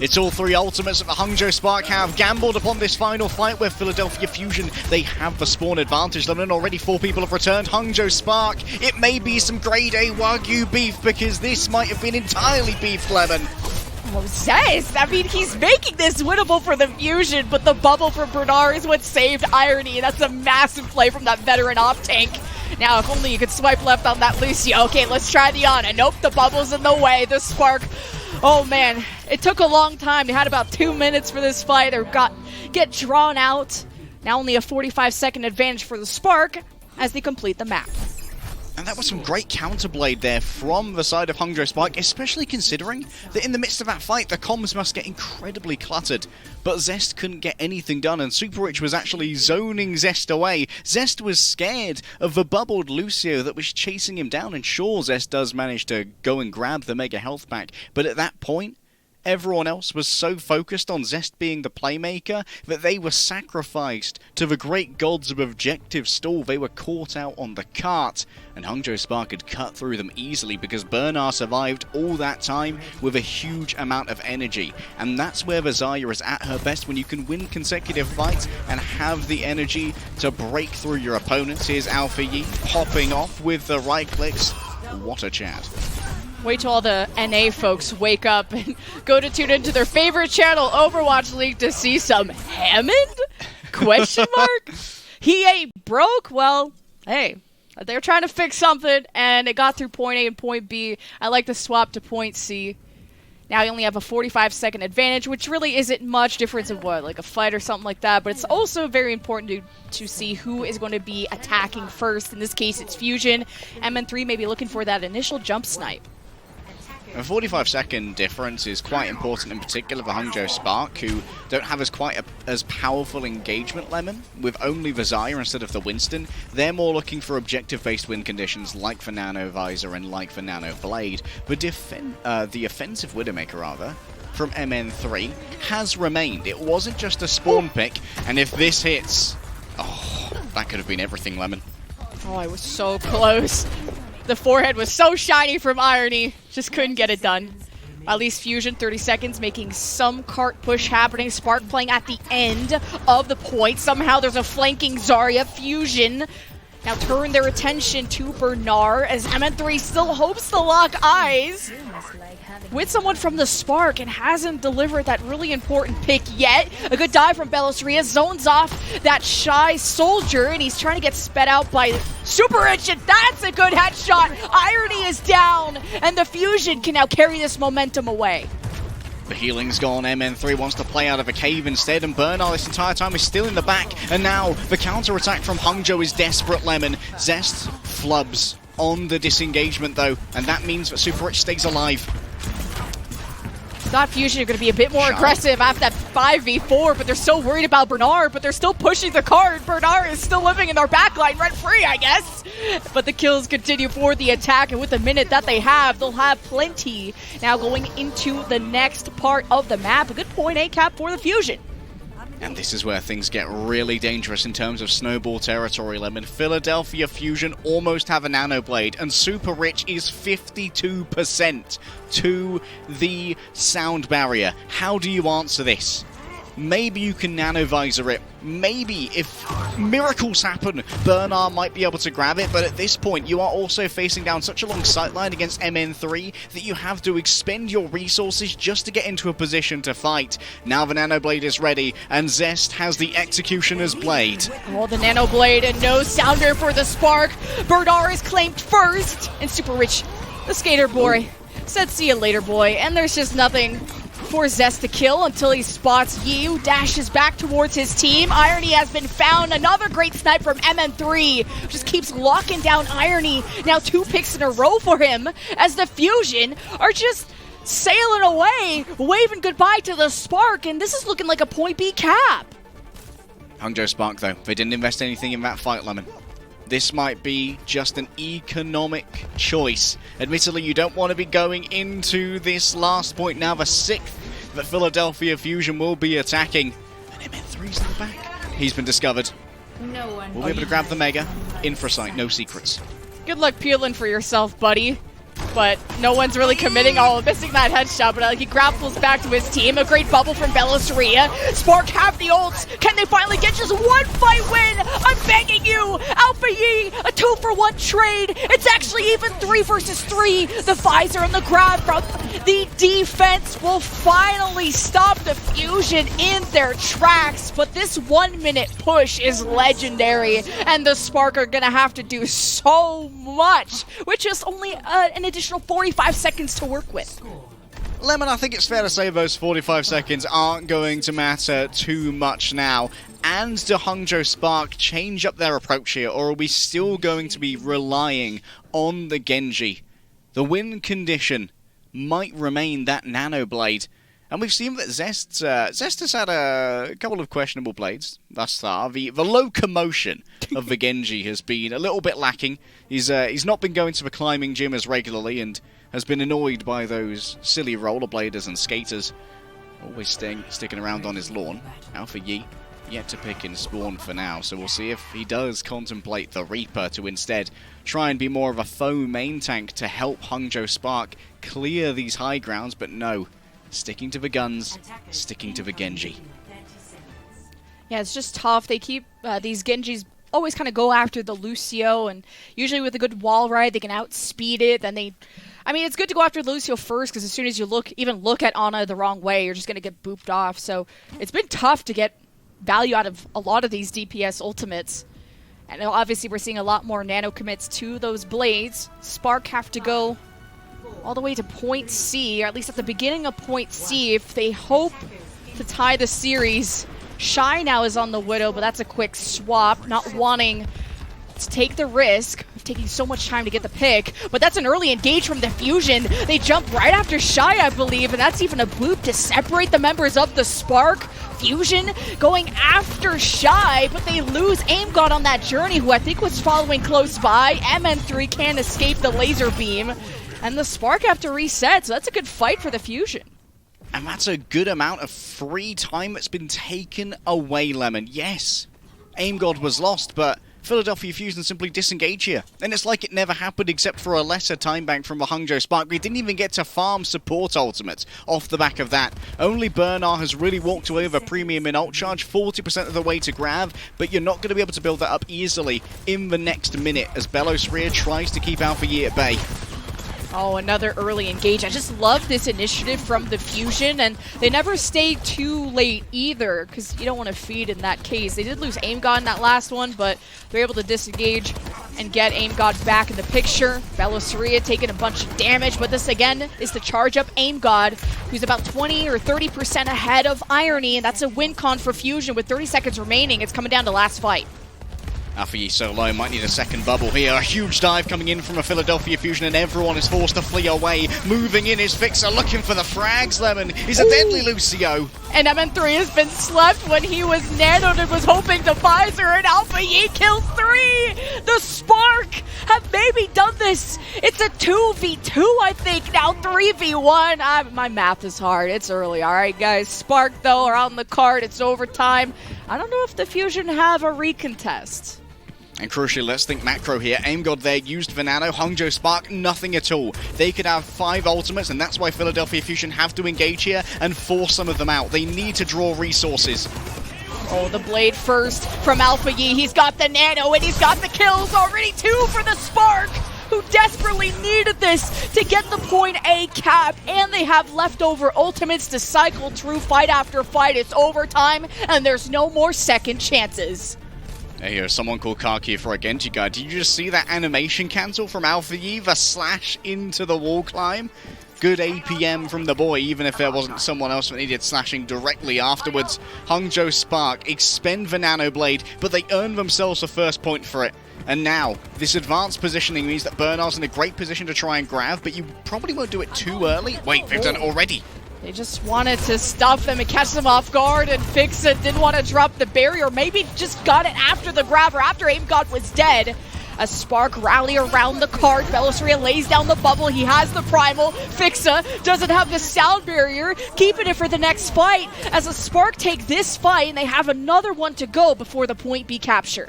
It's all three ultimates that the Hangzhou Spark have gambled upon this final fight where Philadelphia Fusion, they have the spawn advantage. And already 4 people have returned. Hangzhou Spark, it may be some grade A Wagyu beef because this might have been entirely beef, Lemon. Oh, Zest! I mean, he's making this winnable for the Fusion, but the bubble from Bernard is what saved Irony. That's a massive play from that veteran off-tank. Now, if only you could swipe left on that Lucio. Okay, let's try the Ana. Nope, the bubble's in the way. The Spark. Oh, man. It took a long time. They had about 2 minutes for this fight. They get drawn out. Now only a 45-second advantage for the Spark as they complete the map. And that was some great counterblade there from the side of Hangzhou Spark, especially considering that in the midst of that fight, the comms must get incredibly cluttered. But Zest couldn't get anything done, and Super Rich was actually zoning Zest away. Zest was scared of the bubbled Lucio that was chasing him down, and sure, Zest does manage to go and grab the Mega Health Pack, but at that point, everyone else was so focused on Zest being the playmaker that they were sacrificed to the great gods of objective stall. They were caught out on the cart, and Hangzhou Spark had cut through them easily because Bernard survived all that time with a huge amount of energy. And that's where the Zarya is at her best, when you can win consecutive fights and have the energy to break through your opponents. Here's Alpha Yi popping off with the right clicks. What a chat. Wait till all the NA folks wake up and go to tune into their favorite channel, Overwatch League, to see some Hammond? Question mark? He ain't broke? Well, hey, they're trying to fix something, and it got through point A and point B. I like to swap to point C. Now you only have a 45-second advantage, which really isn't much difference in what, like a fight or something like that, but it's also very important to see who is going to be attacking first. In this case, it's Fusion. MN3 may be looking for that initial jump snipe. A 45-second difference is quite important, in particular for Hangzhou Spark, who don't have as powerful engagement lemon, with only the Zarya instead of the Winston. They're more looking for objective-based win conditions, like for Nano Visor and like for Nano Blade. But the offensive Widowmaker, from MN3, has remained. It wasn't just a spawn pick, and if this hits, oh, that could have been everything, Lemon. Oh, I was so close. The forehead was so shiny from Irony. Just couldn't get it done. At least Fusion, 30 seconds, making some cart push happening. Spark playing at the end of the point. Somehow there's a flanking Zarya. Fusion now turn their attention to Bernard as MN3 still hopes to lock eyes with someone from the Spark and hasn't delivered that really important pick yet. A good dive from Belisria, zones off that shy soldier, and he's trying to get sped out by Super Rich, and that's a good headshot. Irony is down, and the Fusion can now carry this momentum away. The healing's gone. MN3 wants to play out of a cave instead, and Bernard this entire time is still in the back. And now the counter-attack from Hangzhou is desperate, Lemon. Zest flubs on the disengagement, though, and that means that Super Rich stays alive. Thought Fusion are going to be a bit more aggressive after that 5v4, but they're so worried about Bernard, but they're still pushing the card. Bernard is still living in their backline rent-free, I guess. But the kills continue for the attack, and with the minute that they have, they'll have plenty. Now going into the next part of the map, a good point A cap for the Fusion. And this is where things get really dangerous in terms of snowball territory, Lemon. Philadelphia Fusion almost have a Nano Blade, and Super Rich is 52% to the sound barrier. How do you answer this? Maybe you can Nano Visor it. Maybe, if miracles happen, Bernard might be able to grab it, but at this point, you are also facing down such a long sightline against MN3 that you have to expend your resources just to get into a position to fight. Now the Nano Blade is ready, and Zest has the Executioner's Blade. Oh, the Nano Blade, and no sounder for the Spark. Bernard is claimed first, and Super Rich, the skater boy, said see you later, boy, and there's just nothing for Zest to kill until he spots Yi, who dashes back towards his team. Irony has been found. Another great snipe from MN3. Just keeps locking down Irony. Now 2 picks in a row for him as the Fusion are just sailing away, waving goodbye to the Spark, and this is looking like a point B cap. Hangzhou Spark, though, they didn't invest anything in that fight, Lemon. This might be just an economic choice. Admittedly, you don't want to be going into this last point now, the 6th that Philadelphia Fusion will be attacking. And MN3's in the back. He's been discovered. No one. We'll be able to grab the Mega. Infrasight, no secrets. Good luck peeling for yourself, buddy. but no one's really committing. Oh, missing that headshot, but he grapples back to his team. A great bubble from Bellasaria. Spark have the ults. Can they finally get just one fight win? I'm begging you. Alpha Yi, a 2-for-1 trade. It's actually even 3 versus 3. The Pfizer and the grab from the defense will finally stop the Fusion in their tracks, but this 1-minute push is legendary, and the Spark are gonna have to do so much, which is only an additional 45 seconds to work with. Lemon, I think it's fair to say those 45 seconds aren't going to matter too much now. And do Hangzhou Spark change up their approach here, or are we still going to be relying on the Genji? The win condition might remain that Nano Blade. And we've seen that Zest has had a couple of questionable blades thus far. The locomotion of the Genji has been a little bit lacking. He's not been going to the climbing gym as regularly and has been annoyed by those silly rollerbladers and skaters always sticking around on his lawn. Alpha Yi yet to pick in spawn for now, so we'll see if he does contemplate the Reaper to instead try and be more of a foe main tank to help Hangzhou Spark clear these high grounds, but no. Sticking to the guns, sticking to the Genji. Yeah, it's just tough. They keep these Genjis always kind of go after the Lucio, and usually with a good wall ride, they can outspeed it. Then I mean, it's good to go after Lucio first, because as soon as you even look at Ana the wrong way, you're just going to get booped off. So it's been tough to get value out of a lot of these DPS ultimates. And obviously we're seeing a lot more nano commits to those blades. Spark have to go all the way to point C, or at least at the beginning of point C, if they hope to tie the series. Shy now is on the Widow, but that's a quick swap, not wanting to take the risk of taking so much time to get the pick. But that's an early engage from the Fusion. They jump right after Shy, I believe, and that's even a boop to separate the members of the Spark. Fusion going after Shy, but they lose Aim God on that journey, who I think was following close by. MN3 can't escape the laser beam. And the Spark have to reset, so that's a good fight for the Fusion. And that's a good amount of free time that's been taken away, Lemon. Yes, Aim God was lost, but Philadelphia Fusion simply disengage here. And it's like it never happened except for a lesser time bank from the Hangzhou Spark. We didn't even get to farm support ultimates off the back of that. Only Bernard has really walked away with a premium in ult charge, 40% of the way to grab, but you're not going to be able to build that up easily in the next minute as Bellasaria tries to keep Alpha Yi at bay. Oh, another early engage. I just love this initiative from the Fusion, and they never stay too late either, because you don't want to feed in that case. They did lose Aim God in that last one, but they're able to disengage and get Aim God back in the picture. Bellasaria taking a bunch of damage, but this again is to charge up Aim God, who's about 20 or 30% ahead of Irony, and that's a win con for Fusion with 30 seconds remaining. It's coming down to last fight. Alpha Yi so low, might need a second bubble here. A huge dive coming in from a Philadelphia Fusion, and everyone is forced to flee away. Moving in is Fixer, looking for the frags, Lemon. He's a deadly Lucio. And MN3 has been slept when he was nanoed and was hoping to Pfizer, and Alpha Yi kills 3! The Spark have maybe done this. It's a 2v2, I think, now 3v1. My math is hard. It's early, all right, guys. Spark, though, are on the card. It's overtime. I don't know if the Fusion have a recontest. And crucially, let's think macro here. Aim God there used for Nano. Hangzhou Spark, nothing at all. They could have 5 ultimates, and that's why Philadelphia Fusion have to engage here and force some of them out. They need to draw resources. Oh, the blade first from Alpha Yi. He's got the Nano, and he's got the kills already. 2 for the Spark, who desperately needed this to get the point A cap, and they have leftover ultimates to cycle through fight after fight. It's overtime, and there's no more second chances. Hey, here's someone called Kaki for a Genji guy. Did you just see that animation cancel from Alpha Yi? The slash into the wall climb? Good APM from the boy, even if there wasn't someone else that needed slashing directly afterwards. Hangzhou Spark expend the Nano Blade, but they earn themselves the first point for it. And now, this advanced positioning means that Bernard's in a great position to try and grab, but you probably won't do it too early. Wait, they've done it already. They just wanted to stuff them and catch them off guard and fix it. Didn't want to drop the barrier. Maybe just got it after the grab or after Aim God was dead. A Spark rally around the card. Bellasaria lays down the bubble. He has the primal. Fixa doesn't have the sound barrier, keeping it for the next fight. As a Spark take this fight, and they have another one to go before the point B capture.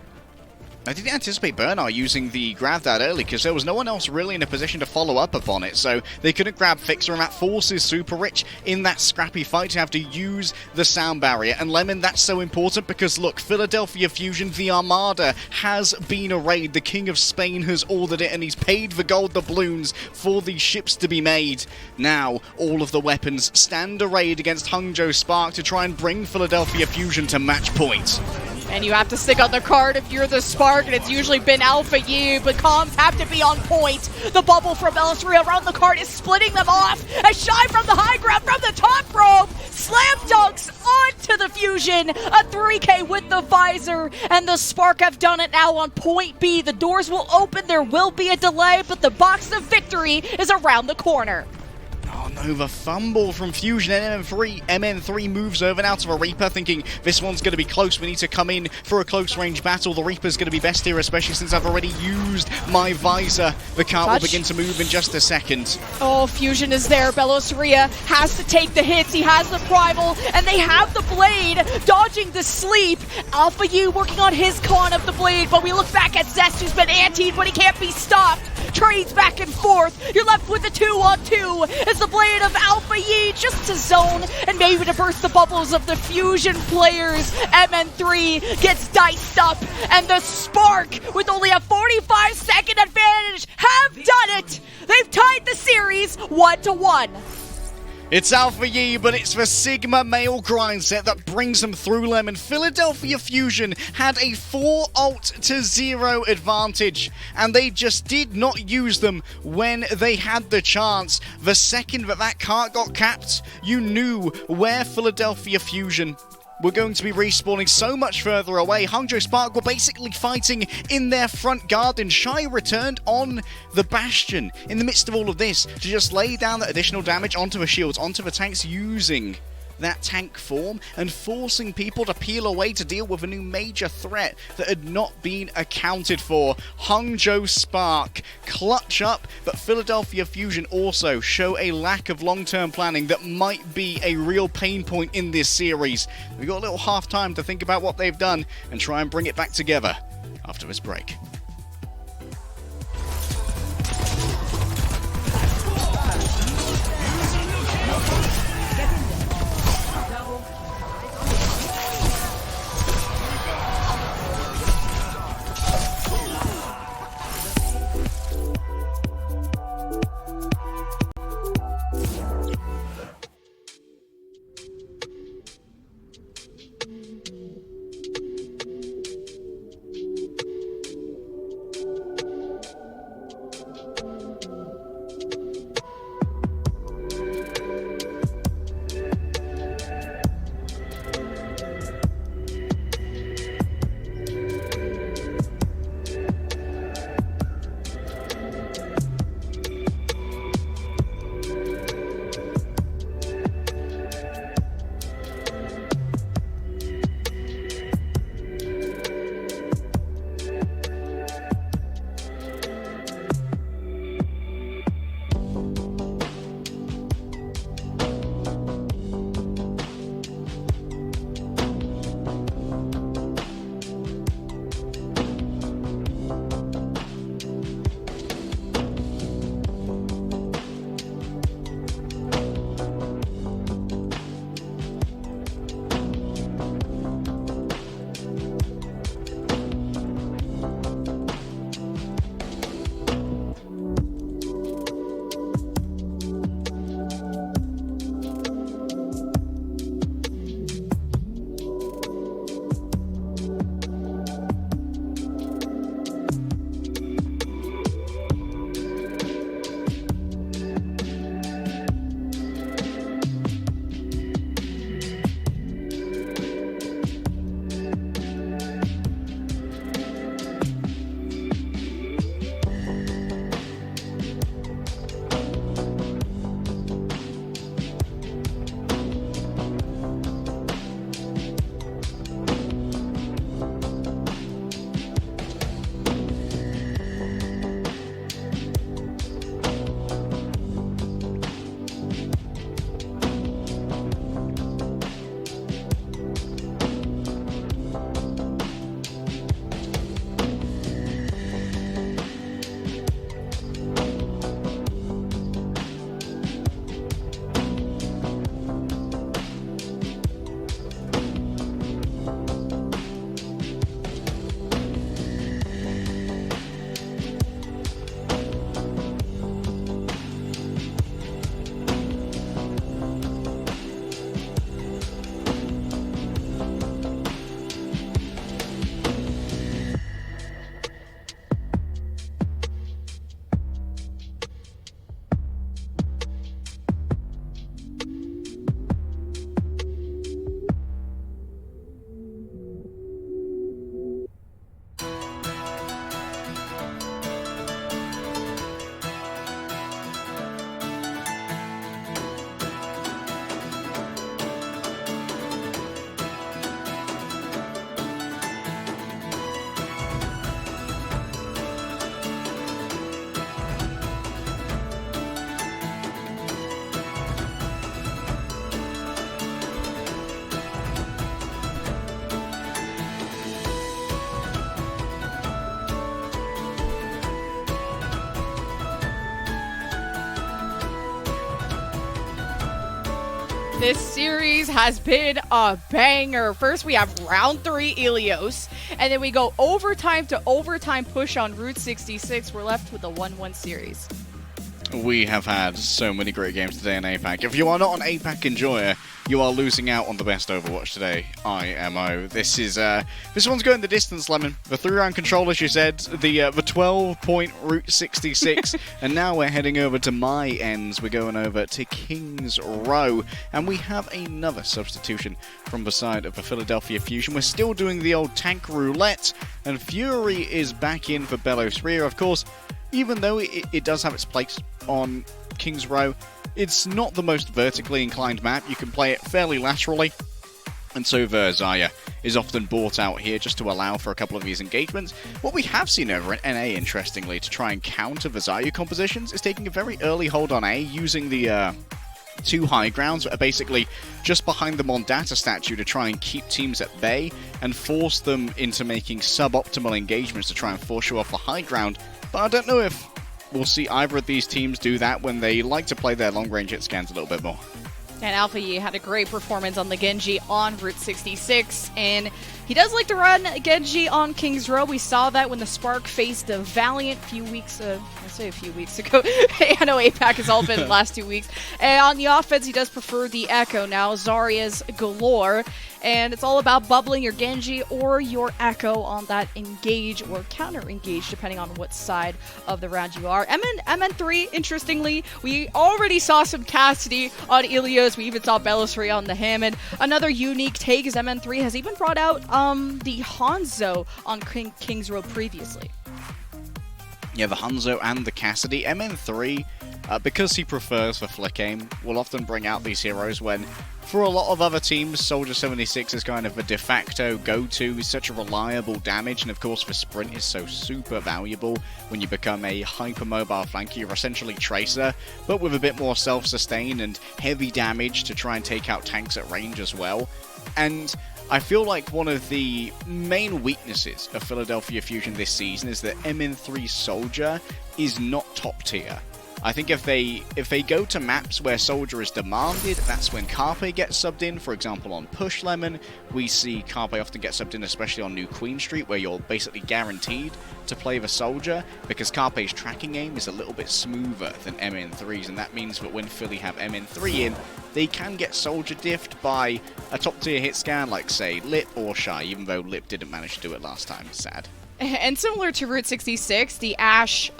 I didn't anticipate Bernard using the grab that early because there was no one else really in a position to follow up upon it, so they couldn't grab Fixer, and that forces Super Rich in that scrappy fight to have to use the sound barrier. And Lemon, that's so important because look, Philadelphia Fusion, the Armada, has been arrayed. The King of Spain has ordered it, and he's paid the gold doubloons for these ships to be made. Now, all of the weapons stand arrayed against Hangzhou Spark to try and bring Philadelphia Fusion to match point. And you have to stick on the card if you're the Spark, and it's usually been Alpha U, but comms have to be on point. The bubble from Elysium around the card is splitting them off. A shy from the high ground, from the top rope, slam dunks onto the Fusion. A 3K with the visor, and the Spark have done it now on point B. The doors will open, there will be a delay, but the box of victory is around the corner. Oh no, the fumble from Fusion and MN3 moves over now to the Reaper, thinking this one's going to be close. We need to come in for a close range battle. The Reaper's going to be best here, especially since I've already used my visor. The cart will begin to move in just a second. Oh, Fusion is there. Belosaria has to take the hits. He has the Primal, and they have the Blade dodging the sleep. Alpha U working on his con of the Blade, but we look back at Zest, who's been antied, but he can't be stopped. Trades back and forth. You're left with a 2-on-2. It's the Blade of Alpha Yi just to zone and maybe to burst the bubbles of the Fusion players. MN3 gets diced up, and the Spark, with only a 45-second advantage, have done it. They've tied the series 1-1. It's Alpha Yi, but it's the Sigma male grind set that brings them through Lemon. Philadelphia Fusion had a 4-0 advantage, and they just did not use them when they had the chance. The second that cart got capped, you knew where Philadelphia Fusion were going to be respawning so much further away. Hangzhou Spark were basically fighting in their front garden. Shy returned on the Bastion in the midst of all of this to just lay down that additional damage onto the shields, onto the tanks, using that tank form and forcing people to peel away to deal with a new major threat that had not been accounted for. Hangzhou Spark clutch up, but Philadelphia Fusion also show a lack of long-term planning that might be a real pain point in this series. We've got a little half time to think about what they've done and try and bring it back together after this break. This series has been a banger. First, we have round 3 Ilios, and then we go overtime to overtime push on Route 66. We're left with a 1-1 series. We have had so many great games today in APAC. If you are not an APAC enjoyer, you are losing out on the best Overwatch today. IMO. This one's going the distance, Lemon. The 3-round control, as you said, the 12-point Route 66, and now we're heading over to my ends. We're going over to King's Row, and we have another substitution from the side of the Philadelphia Fusion. We're still doing the old tank roulette, and Fury is back in for Belos Ria, of course. Even though it does have its place on King's Row, it's not the most vertically inclined map. You can play it fairly laterally, and so Zarya is often bought out here just to allow for a couple of these engagements. What we have seen over at NA, interestingly, to try and counter the Zarya compositions, is taking a very early hold on A, using the 2 high grounds that are basically just behind the Mondata statue to try and keep teams at bay and force them into making suboptimal engagements to try and force you off the high ground. But I don't know if we'll see either of these teams do that when they like to play their long-range hit scans a little bit more. And Alpha Yi had a great performance on the Genji on Route 66, and he does like to run Genji on King's Row. We saw that when the Spark faced the Valiant a few weeks ago. I know APAC has all been the last 2 weeks. And on the offense, he does prefer the Echo now. Zarya's galore. And it's all about bubbling your Genji or your Echo on that engage or counter-engage, depending on what side of the round you are. MN3, interestingly, we already saw some Cassidy on Ilios. We even saw Belos Ria on the Hammond. Another unique take is MN3 has even brought out the Hangzhou on King's Row previously. Yeah, the Hangzhou and the Cassidy. MN3, because he prefers the flick aim, will often bring out these heroes when, for a lot of other teams, Soldier 76 is kind of a de facto go-to. He's such a reliable damage, and of course the sprint is so super valuable when you become a hyper-mobile flanker. You're essentially Tracer, but with a bit more self-sustain and heavy damage to try and take out tanks at range as well. And I feel like one of the main weaknesses of Philadelphia Fusion this season is that MN3 Soldier is not top tier. I think if they go to maps where Soldier is demanded, that's when Carpe gets subbed in. For example, on Push Lemon, we see Carpe often get subbed in, especially on New Queen Street, where you're basically guaranteed to play the Soldier, because Carpe's tracking aim is a little bit smoother than MN3's, and that means that when Philly have MN3 in, they can get Soldier diffed by a top tier hit scan like, say, Lip or Shy, even though Lip didn't manage to do it last time. Sad. And similar to Route 66, the Ashe,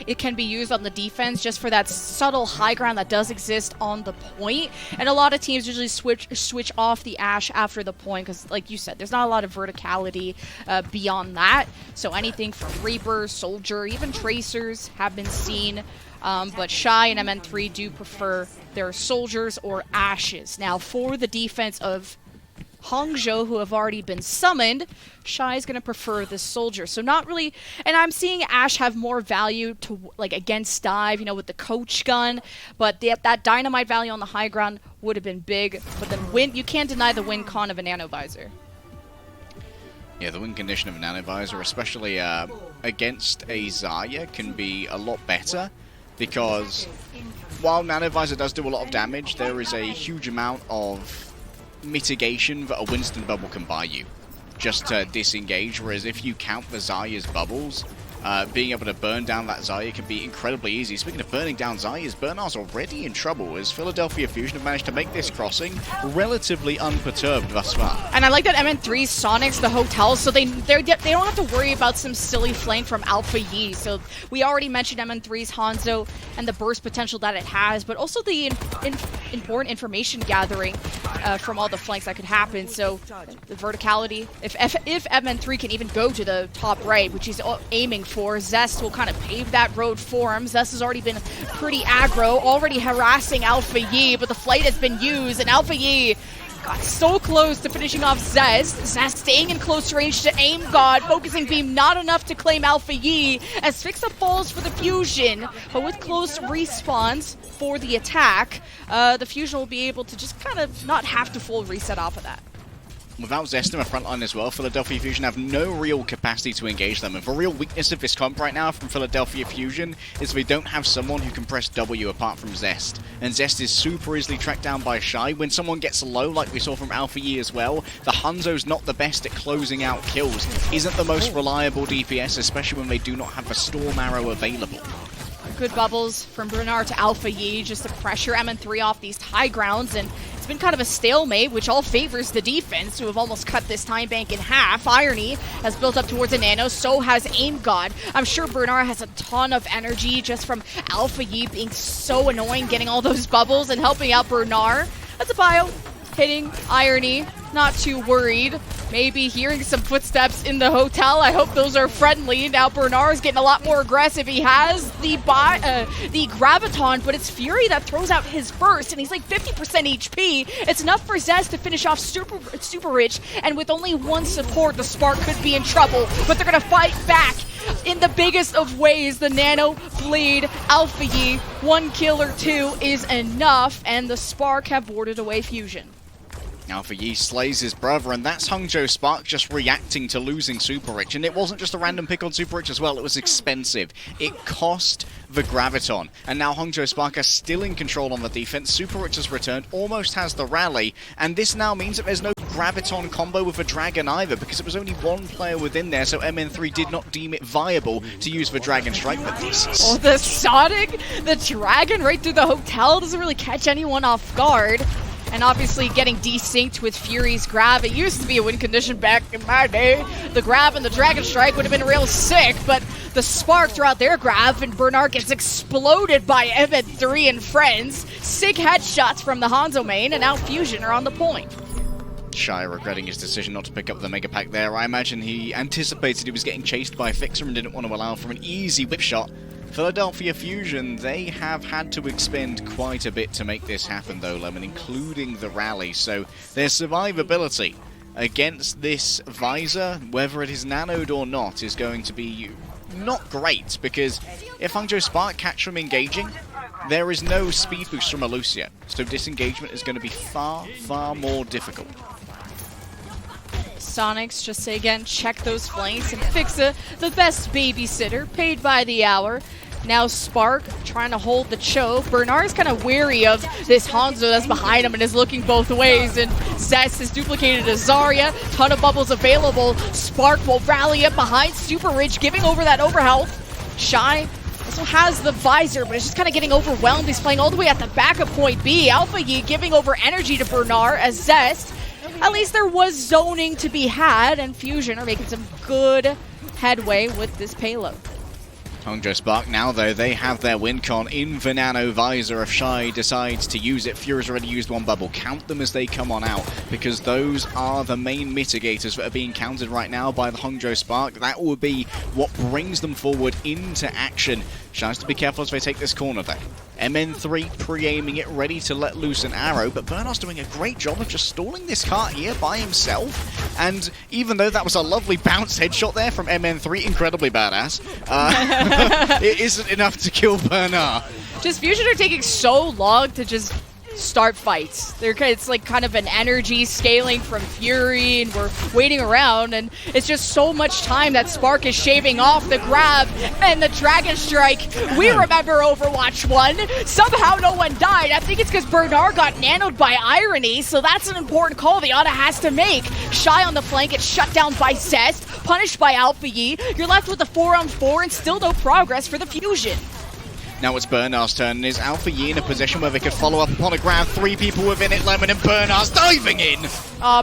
it can be used on the defense just for that subtle high ground that does exist on the point. And a lot of teams usually switch off the Ashe after the point because, like you said, there's not a lot of verticality beyond that. So anything from Reaper, Soldier, even Tracers have been seen. But Shy and MN3 do prefer their Soldiers or Ashes. Now, for the defense of Hangzhou, who have already been summoned, Shy is going to prefer this Soldier. So not really, and I'm seeing Ashe have more value to, like, against Dive, you know, with the coach gun, but that dynamite value on the high ground would have been big, but then you can't deny the win con of a Nanovisor. Yeah, the win condition of a Nanovisor, especially against a Zarya, can be a lot better, because while Nanovisor does do a lot of damage, there is a huge amount of mitigation that a Winston bubble can buy you just to disengage, whereas if you count the Zarya's bubbles, being able to burn down that Zarya can be incredibly easy. Speaking of burning down Zarya's, Bernard's already in trouble as Philadelphia Fusion have managed to make this crossing relatively unperturbed thus far. And I like that MN3 Sonics the hotel, so they don't have to worry about some silly flank from Alpha Yi. So we already mentioned MN3's Hangzhou and the burst potential that it has, but also the important information gathering from all the flanks that could happen. So the verticality, if MN3 can even go to the top right, which he's aiming for, Zest will kind of pave that road for him. Zest has already been pretty aggro, already harassing Alpha Yi, but the flight has been used, and Alpha Yi got so close to finishing off Zest. Zest staying in close range to aim God, focusing beam not enough to claim Alpha Yi, as Fixa falls for the Fusion, but with close respawns for the attack, the Fusion will be able to just kind of not have to full reset off of that. Without Zest in the front line as well, Philadelphia Fusion have no real capacity to engage them. And the real weakness of this comp right now from Philadelphia Fusion is they don't have someone who can press W apart from Zest. And Zest is super easily tracked down by Shy. When someone gets low, like we saw from Alpha Yi as well, the Hangzhou's not the best at closing out kills. Isn't the most reliable DPS, especially when they do not have a Storm Arrow available. Good bubbles from Bernard to Alpha Yi just to pressure MN3 off these high grounds, and it's been kind of a stalemate, which all favors the defense, who have almost cut this time bank in half. Irony has built up towards a nano, so has Aim God. I'm sure Bernard has a ton of energy just from Alpha Yi being so annoying, getting all those bubbles and helping out Bernard. That's a bio hitting Irony, not too worried. Maybe hearing some footsteps in the hotel. I hope those are friendly. Now Bernard's getting a lot more aggressive. He has the Graviton, but it's Fury that throws out his burst, and he's like 50% HP. It's enough for Zest to finish off super rich, and with only one support, the Spark could be in trouble, but they're gonna fight back in the biggest of ways. The Nano Bleed, Alpha Yi, 1 kill or 2 is enough, and the Spark have warded away Fusion. Alpha Yi slays his brother, and that's Hangzhou Spark just reacting to losing Super Rich. And it wasn't just a random pick on Super Rich as well, it was expensive. It cost the Graviton. And now Hangzhou Spark are still in control on the defense. Super Rich has returned, almost has the rally, and this now means that there's no Graviton combo with a Dragon either, because it was only one player within there, so MN3 did not deem it viable to use the Dragon Strike, but this is... Oh, the Sonic, the Dragon right through the hotel doesn't really catch anyone off guard. And obviously getting desynced with Fury's grab. It used to be a win condition back in my day. The grab and the Dragon Strike would have been real sick, but the Spark throughout their grab, and Bernard gets exploded by MN3 and friends. Sick headshots from the Hangzhou main, and now Fusion are on the point. Shy regretting his decision not to pick up the Mega Pack there. I imagine he anticipated he was getting chased by a Fixer and didn't want to allow for an easy whip shot. Philadelphia Fusion, they have had to expend quite a bit to make this happen though, Lemon, including the rally, so their survivability against this Visor, whether it is nanoed or not, is going to be not great, because if Hangzhou Spark catch them engaging, there is no speed boost from Ilios, so disengagement is going to be far, far more difficult. Sonics just say again, check those flanks, and Fixa, the best babysitter, paid by the hour. Now Spark trying to hold the choke. Bernard's kind of wary of this Hangzhou that's behind him and is looking both ways. And Zest has duplicated a Zarya. Ton of bubbles available. Spark will rally up behind Super Rich, giving over that overhealth. Shy also has the Visor, but it's just kind of getting overwhelmed. He's playing all the way at the back of point B. Alpha Yi giving over energy to Bernard as Zest. At least there was zoning to be had, and Fusion are making some good headway with this payload. Hangzhou Spark now, though, they have their win con in the Nano Visor. If Shy decides to use it, Fury's already used one bubble. Count them as they come on out, because those are the main mitigators that are being countered right now by the Hangzhou Spark. That will be what brings them forward into action. Shy has to be careful as they take this corner, though. MN3 pre-aiming it, ready to let loose an arrow, but Bernard's doing a great job of just stalling this cart here by himself. And even though that was a lovely bounce headshot there from MN3, incredibly badass, it isn't enough to kill Bernard. Just Fusion are taking so long to just start fights. It's like kind of an energy scaling from Fury, and we're waiting around, and it's just so much time that Spark is shaving off. The grab and the Dragon Strike. We remember Overwatch 1. Somehow no one died. I think it's because Bernard got nanoed by Irony, so that's an important call the Ana has to make. Shy on the flank, gets shut down by Zest, punished by Alpha Yi. You're left with a 4-on-4 and still no progress for the Fusion. Now it's Bernard's turn, and is Alpha Yi in a position where they could follow up upon a grab? 3 people within it, Lemon, and Bernard's diving in!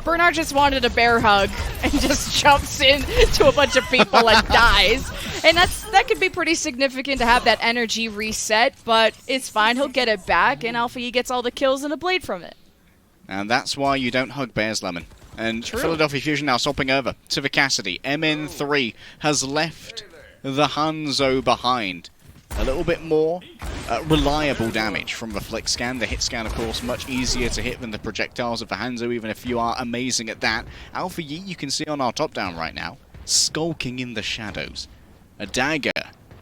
Bernard just wanted a bear hug and just jumps in to a bunch of people and dies. And that could be pretty significant to have that energy reset, but it's fine, he'll get it back, and Alpha Yi gets all the kills and a blade from it. And that's why you don't hug bears, Lemon. And True. Philadelphia Fusion now swapping over to the Cassidy. MN3 has left the Hangzhou behind. A little bit more reliable damage from the flick scan. The hit scan, of course, much easier to hit than the projectiles of the Hangzhou, even if you are amazing at that. Alpha Yi, you can see on our top down right now, skulking in the shadows. A dagger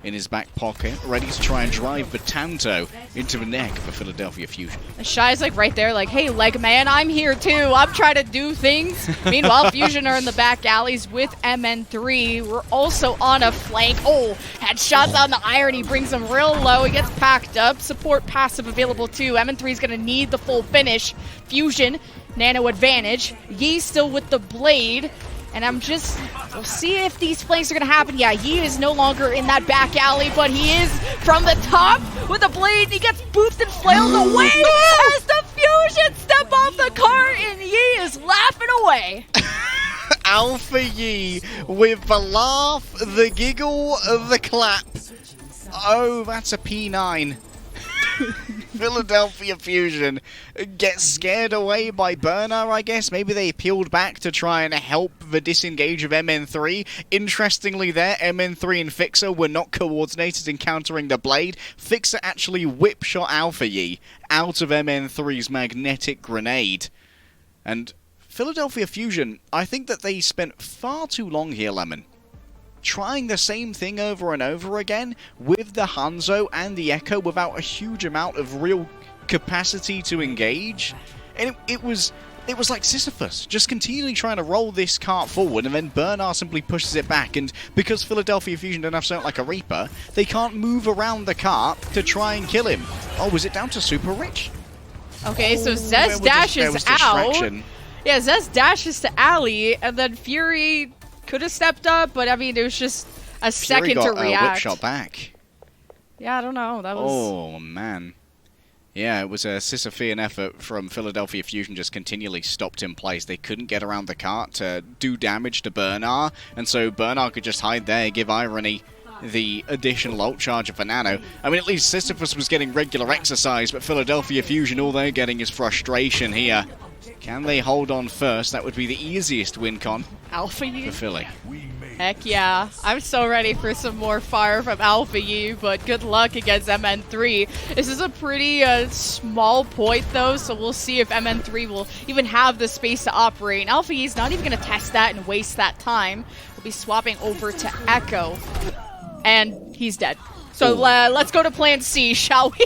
in his back pocket, ready to try and drive Batanto into the neck of a Philadelphia Fusion. And Shy's like right there, like, hey, leg man, I'm here too. I'm trying to do things. Meanwhile, Fusion are in the back alleys with MN3. We're also on a flank. Oh, headshots on the iron. He brings him real low. He gets packed up. Support passive available too. MN3 is going to need the full finish. Fusion, nano advantage. Yi still with the blade. And we'll see if these flanks are going to happen. Yeah, Yi is no longer in that back alley, but he is from the top with a blade. He gets booped and flailed away as the Fusion step off the cart, and Yi is laughing away. Alpha Yi with the laugh, the giggle, the clap. Oh, that's a P9. Philadelphia Fusion gets scared away by Burner, I guess. Maybe they peeled back to try and help the disengage of MN3. Interestingly there, MN3 and Fixer were not coordinated in countering the blade. Fixer actually whip-shot Alpha Yi out of MN3's magnetic grenade. And Philadelphia Fusion, I think that they spent far too long here, Lemon, trying the same thing over and over again with the Hangzhou and the Echo without a huge amount of real capacity to engage. And it was like Sisyphus, just continually trying to roll this cart forward, and then Bernard simply pushes it back. And because Philadelphia Fusion don't have something like a Reaper, they can't move around the cart to try and kill him. Oh, was it down to Super Rich? Okay, so Zez dashes out. Yeah, Zez dashes to Alley, and then Fury could have stepped up, but I mean, it was just a second to react. Whip shot back. Yeah, I don't know. That was. Oh man. Yeah, it was a Sisyphean effort from Philadelphia Fusion, just continually stopped in place. They couldn't get around the cart to do damage to Bernard, and so Bernard could just hide there, give Irony the additional ult charge of a nano. I mean, at least Sisyphus was getting regular exercise, but Philadelphia Fusion, all they're getting is frustration here. Can they hold on first? That would be the easiest win con Alpha Yi for Philly. Heck yeah. I'm so ready for some more fire from Alpha Yi, but good luck against MN3. This is a pretty small point, though, so we'll see if MN3 will even have the space to operate. And Alpha Yi's not even going to test that and waste that time. We'll be swapping over to Echo, and he's dead. So let's go to plan C, shall we?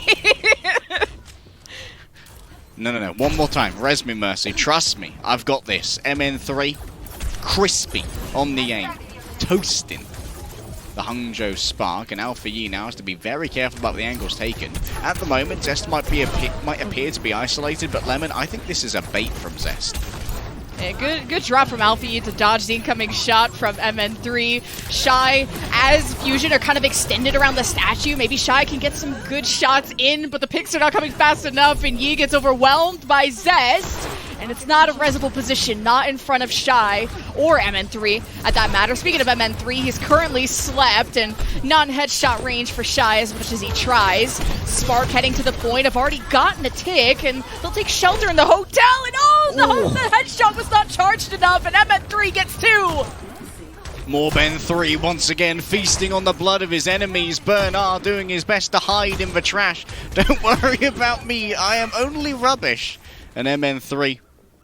No. One more time. Res me, Mercy. Trust me. I've got this. MN3. Crispy on the aim. Toasting the Hangzhou Spark. And Alpha Yi now has to be very careful about the angles taken. At the moment, Zest might appear to be isolated, but Lemon, I think this is a bait from Zest. Yeah, good drop from Alpha Yi to dodge the incoming shot from MN3. Shy, as Fusion are kind of extended around the statue, maybe Shy can get some good shots in, but the picks are not coming fast enough, and Yi gets overwhelmed by Zest. And it's not a resable position, not in front of Shy or MN3 at that matter. Speaking of MN3, he's currently slept and not in headshot range for Shy as much as he tries. Spark heading to the point. I've already gotten a tick, and they'll take shelter in the hotel. And the headshot was not charged enough, and MN3 gets two. More Ben 3 once again feasting on the blood of his enemies. Bernard doing his best to hide in the trash. Don't worry about me, I am only rubbish. And MN3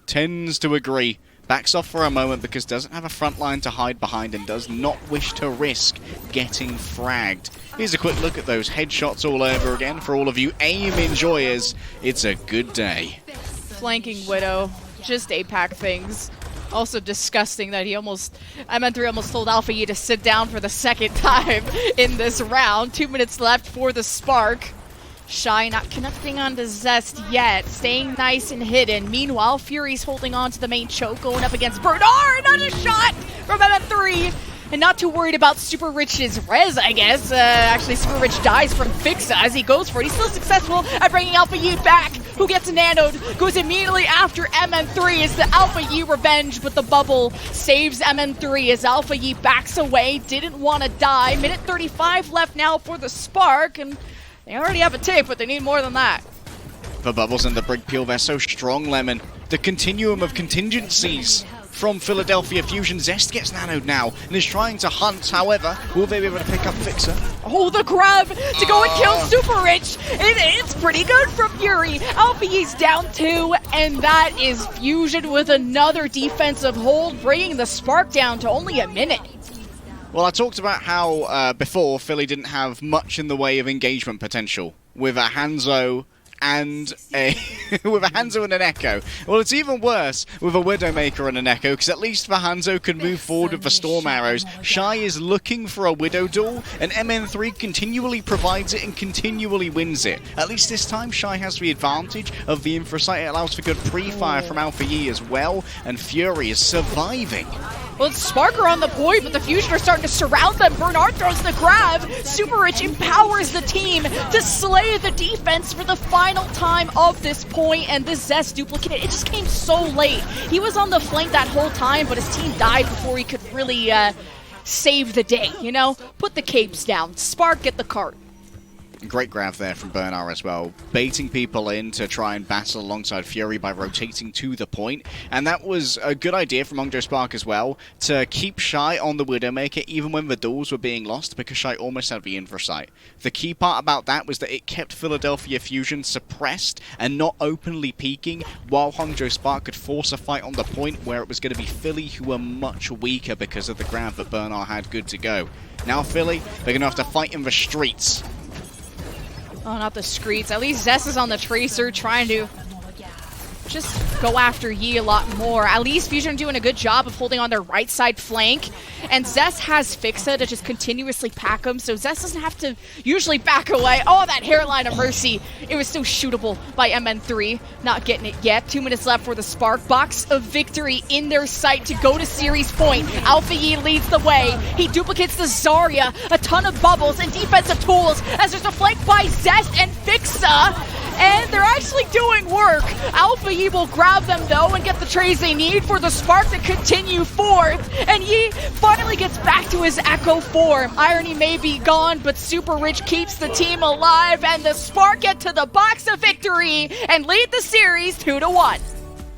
tends to agree. Backs off for a moment because doesn't have a front line to hide behind and does not wish to risk getting fragged. Here's a quick look at those headshots all over again for all of you aim enjoyers. It's a good day. Flanking Widow, just APAC things. Also disgusting that MN3 almost told Alpha Yi to sit down for the second time in this round. 2 minutes left for the Spark. Shy not connecting onto Zest yet, staying nice and hidden. Meanwhile, Fury's holding on to the main choke, going up against Bernard. Another shot from MN3. And not too worried about Super Rich's res, I guess. Actually, Super Rich dies from Fixa as he goes for it. He's still successful at bringing Alpha Yi back, who gets nanoed, goes immediately after MN3. It's the Alpha Yi revenge, but the bubble saves MN3 as Alpha Yi backs away, didn't want to die. Minute 35 left now for the Spark, and they already have a tick, but they need more than that. The bubbles and the Brig Peel, they're so strong, Lemon. The continuum of contingencies from Philadelphia Fusion. Zest gets nanoed now and is trying to hunt. However, will they be able to pick up Fixer? Oh, the grab to go and kill Super Rich. It's pretty good from Fury. Alpha Yi's down 2, and that is Fusion with another defensive hold, bringing the Spark down to only a minute. Well, I talked about how before Philly didn't have much in the way of engagement potential with a Hangzhou and a with a Hangzhou and an Echo. Well, it's even worse with a Widowmaker and an Echo, because at least the Hangzhou can move forward with the Storm Arrows. Shy is looking for a Widow duel, and MN3 continually provides it and continually wins it. At least this time, Shy has the advantage of the Infrasight. It allows for good pre-fire from Alpha Yi as well, and Fury is surviving. Well, it's Sparker on the point, but the Fusion are starting to surround them. Bernard throws the grab. Super Rich empowers the team to slay the defense for the final time of this point, and this Zest duplicate, it just came so late. He was on the flank that whole time, but his team died before he could really save the day, you know? Put the capes down. Spark, get the cart. Great grab there from Bernard as well, baiting people in to try and battle alongside Fury by rotating to the point. And that was a good idea from Hangzhou Spark as well, to keep Shy on the Widowmaker even when the duels were being lost, because Shy almost had the Infrasight. The key part about that was that it kept Philadelphia Fusion suppressed and not openly peeking, while Hangzhou Spark could force a fight on the point where it was going to be Philly, who were much weaker because of the grab that Bernard had good to go. Now Philly, they're going to have to fight in the streets. Oh, not the streets. At least Zest is on the Tracer trying to just go after Yi a lot more. At least Fusion are doing a good job of holding on their right side flank. And Zest has Fixa to just continuously pack him, so Zest doesn't have to usually back away. Oh, that hairline of Mercy. It was still shootable by MN3. Not getting it yet. 2 minutes left for the Spark. Box of victory in their sight to go to series point. Alpha Yi leads the way. He duplicates the Zarya. A ton of bubbles and defensive tools as there's a flank by Zest and Fixa. And they're actually doing work. Alpha Yi will grab them though and get the trades they need for the Spark to continue forth. And Yi finally gets back to his Echo form. Irony may be gone, but Super Rich keeps the team alive, and the Spark get to the box of victory and lead the series 2-1.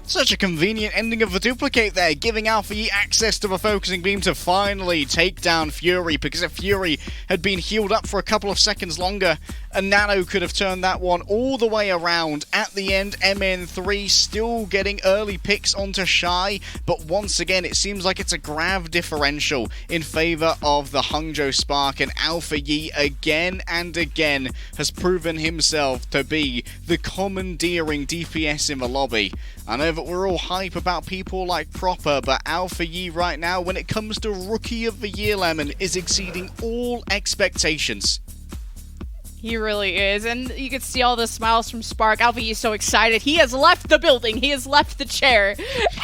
Such a convenient ending of the duplicate there, giving Alpha Yi access to the focusing beam to finally take down Fury, because if Fury had been healed up for a couple of seconds longer, a Nano could have turned that one all the way around. At the end, MN3 still getting early picks onto Shy, but once again, it seems like it's a grab differential in favor of the Hangzhou Spark, and Alpha Yi again and again has proven himself to be the commandeering DPS in the lobby. I know that we're all hype about people like Proper, but Alpha Yi right now, when it comes to Rookie of the Year Lemon, is exceeding all expectations. He really is, and you can see all the smiles from Spark. Alpha Yi is so excited. He has left the building. He has left the chair.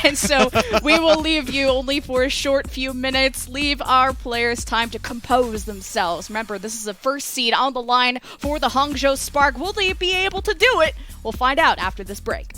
And so we will leave you only for a short few minutes. Leave our players time to compose themselves. Remember, this is the first seed on the line for the Hangzhou Spark. Will they be able to do it? We'll find out after this break.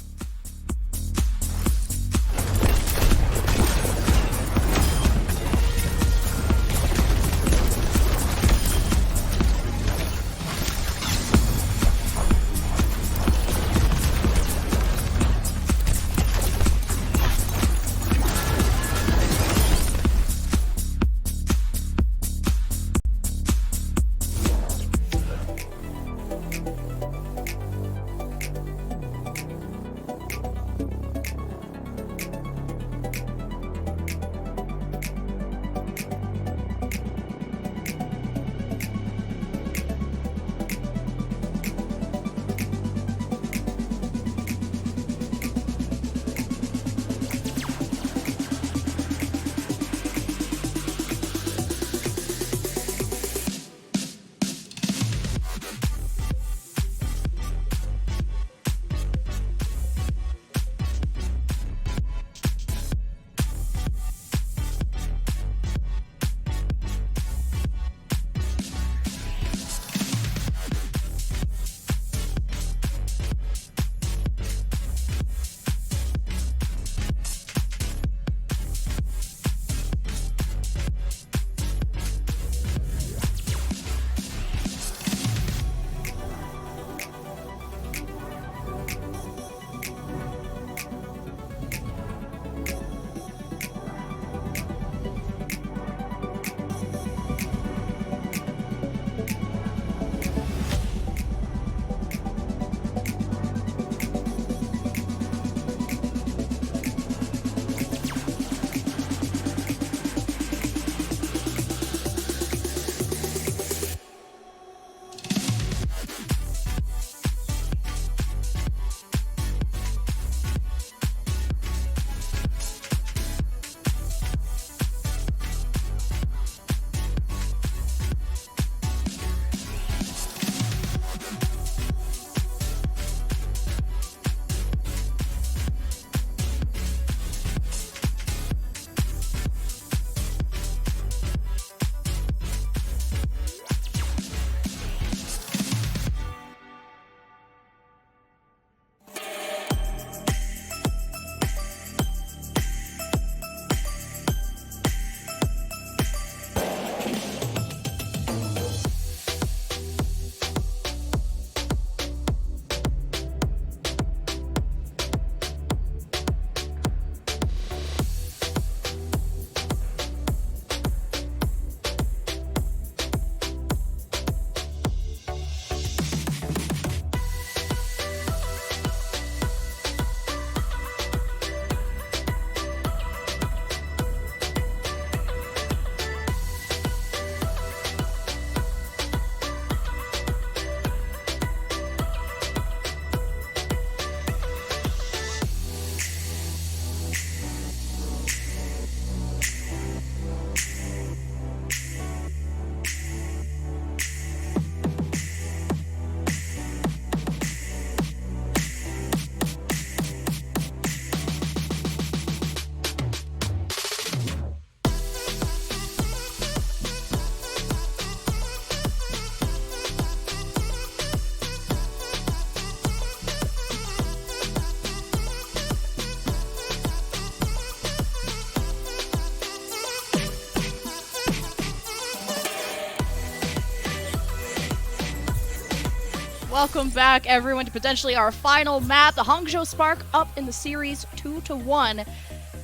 Welcome back, everyone, to potentially our final map. The Hangzhou Spark up in the series 2-1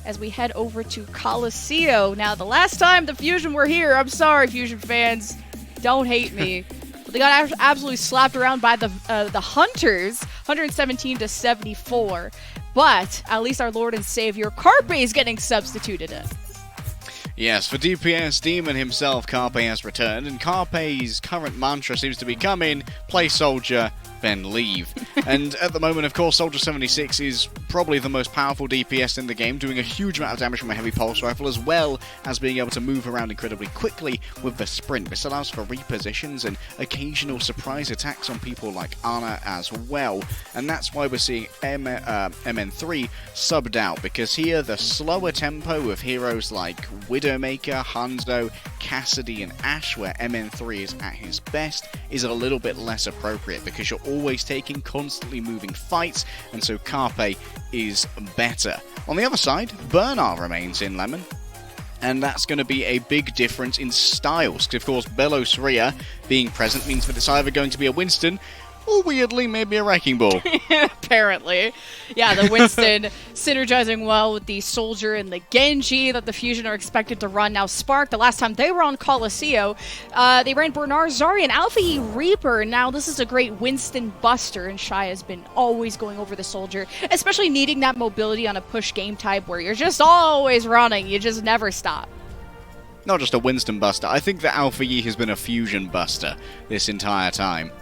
as we head over to Colosseo. Now, the last time the Fusion were here, I'm sorry, Fusion fans, don't hate me. But they got absolutely slapped around by the Hunters, 117-74. But at least our Lord and Savior, Carpe, is getting substituted in. Yes, for DPS Demon himself, Carpe has returned, and Carpe's current mantra seems to be come in, play Soldier, then leave. And at the moment, of course, Soldier 76 is probably the most powerful DPS in the game, doing a huge amount of damage from a heavy pulse rifle, as well as being able to move around incredibly quickly with the sprint. This allows for repositions and occasional surprise attacks on people like Ana as well. And that's why we're seeing MN3 subbed out, because here the slower tempo of heroes like Widowmaker, Hangzhou, Cassidy, and Ashe, where MN3 is at his best, is a little bit less appropriate, because you're always taking constantly moving fights, and so Carpe is better. On the other side, Bernard remains in Lemon, and that's going to be a big difference in styles. Of course, Belos Rhea being present means that it's either going to be a Winston, or weirdly, maybe a Wrecking Ball. Apparently. Yeah, the Winston synergizing well with the Soldier and the Genji that the Fusion are expected to run. Now, Spark, the last time they were on Colosseo, they ran Bernard, Zarya, and Alpha E Reaper. Now, this is a great Winston buster, and Shy has been always going over the Soldier, especially needing that mobility on a push game type where you're just always running. You just never stop. Not just a Winston buster. I think that Alpha Yi has been a Fusion buster this entire time,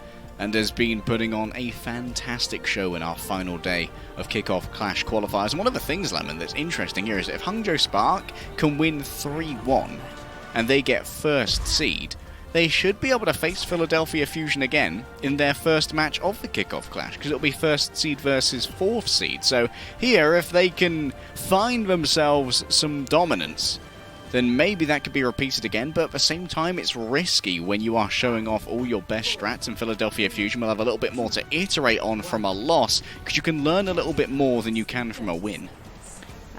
and has been putting on a fantastic show in our final day of Kickoff Clash Qualifiers. And one of the things, Lemon, that's interesting here is that if Hangzhou Spark can win 3-1 and they get first seed, they should be able to face Philadelphia Fusion again in their first match of the Kickoff Clash, because it'll be first seed versus fourth seed. So here, if they can find themselves some dominance, then maybe that could be repeated again, but at the same time, it's risky when you are showing off all your best strats, and Philadelphia Fusion will have a little bit more to iterate on from a loss, because you can learn a little bit more than you can from a win.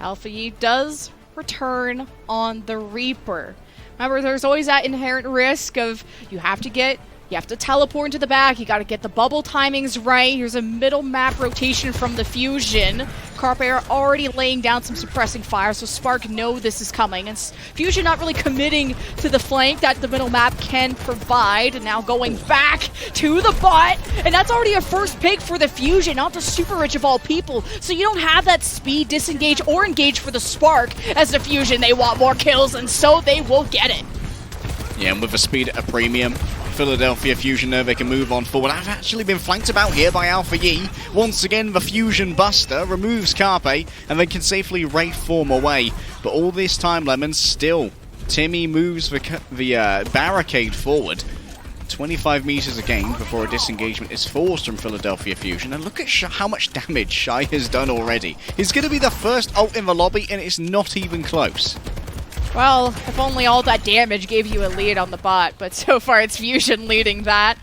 Alpha Yi does return on the Reaper. Remember, there's always that inherent risk of you have to teleport into the back, you gotta get the bubble timings right. Here's a middle map rotation from the Fusion. Carpe are already laying down some suppressing fire, so Spark know this is coming. And Fusion not really committing to the flank that the middle map can provide. And now going back to the bot, and that's already a first pick for the Fusion, not the super rich of all people. So you don't have that speed, disengage, or engage for the Spark. As the Fusion, they want more kills, and so they will get it. Yeah, and with the speed at a premium, Philadelphia Fusion know they can move on forward. I've actually been flanked about here by Alpha Yi. Once again, the Fusion Buster removes Carpe, and they can safely Wraith form away. But all this time, Lemon, still, Timmy moves the barricade forward. 25 meters again before a disengagement is forced from Philadelphia Fusion. And look at how much damage Shy has done already. He's going to be the first ult in the lobby, and it's not even close. Well, if only all that damage gave you a lead on the bot, but so far it's Fusion leading that.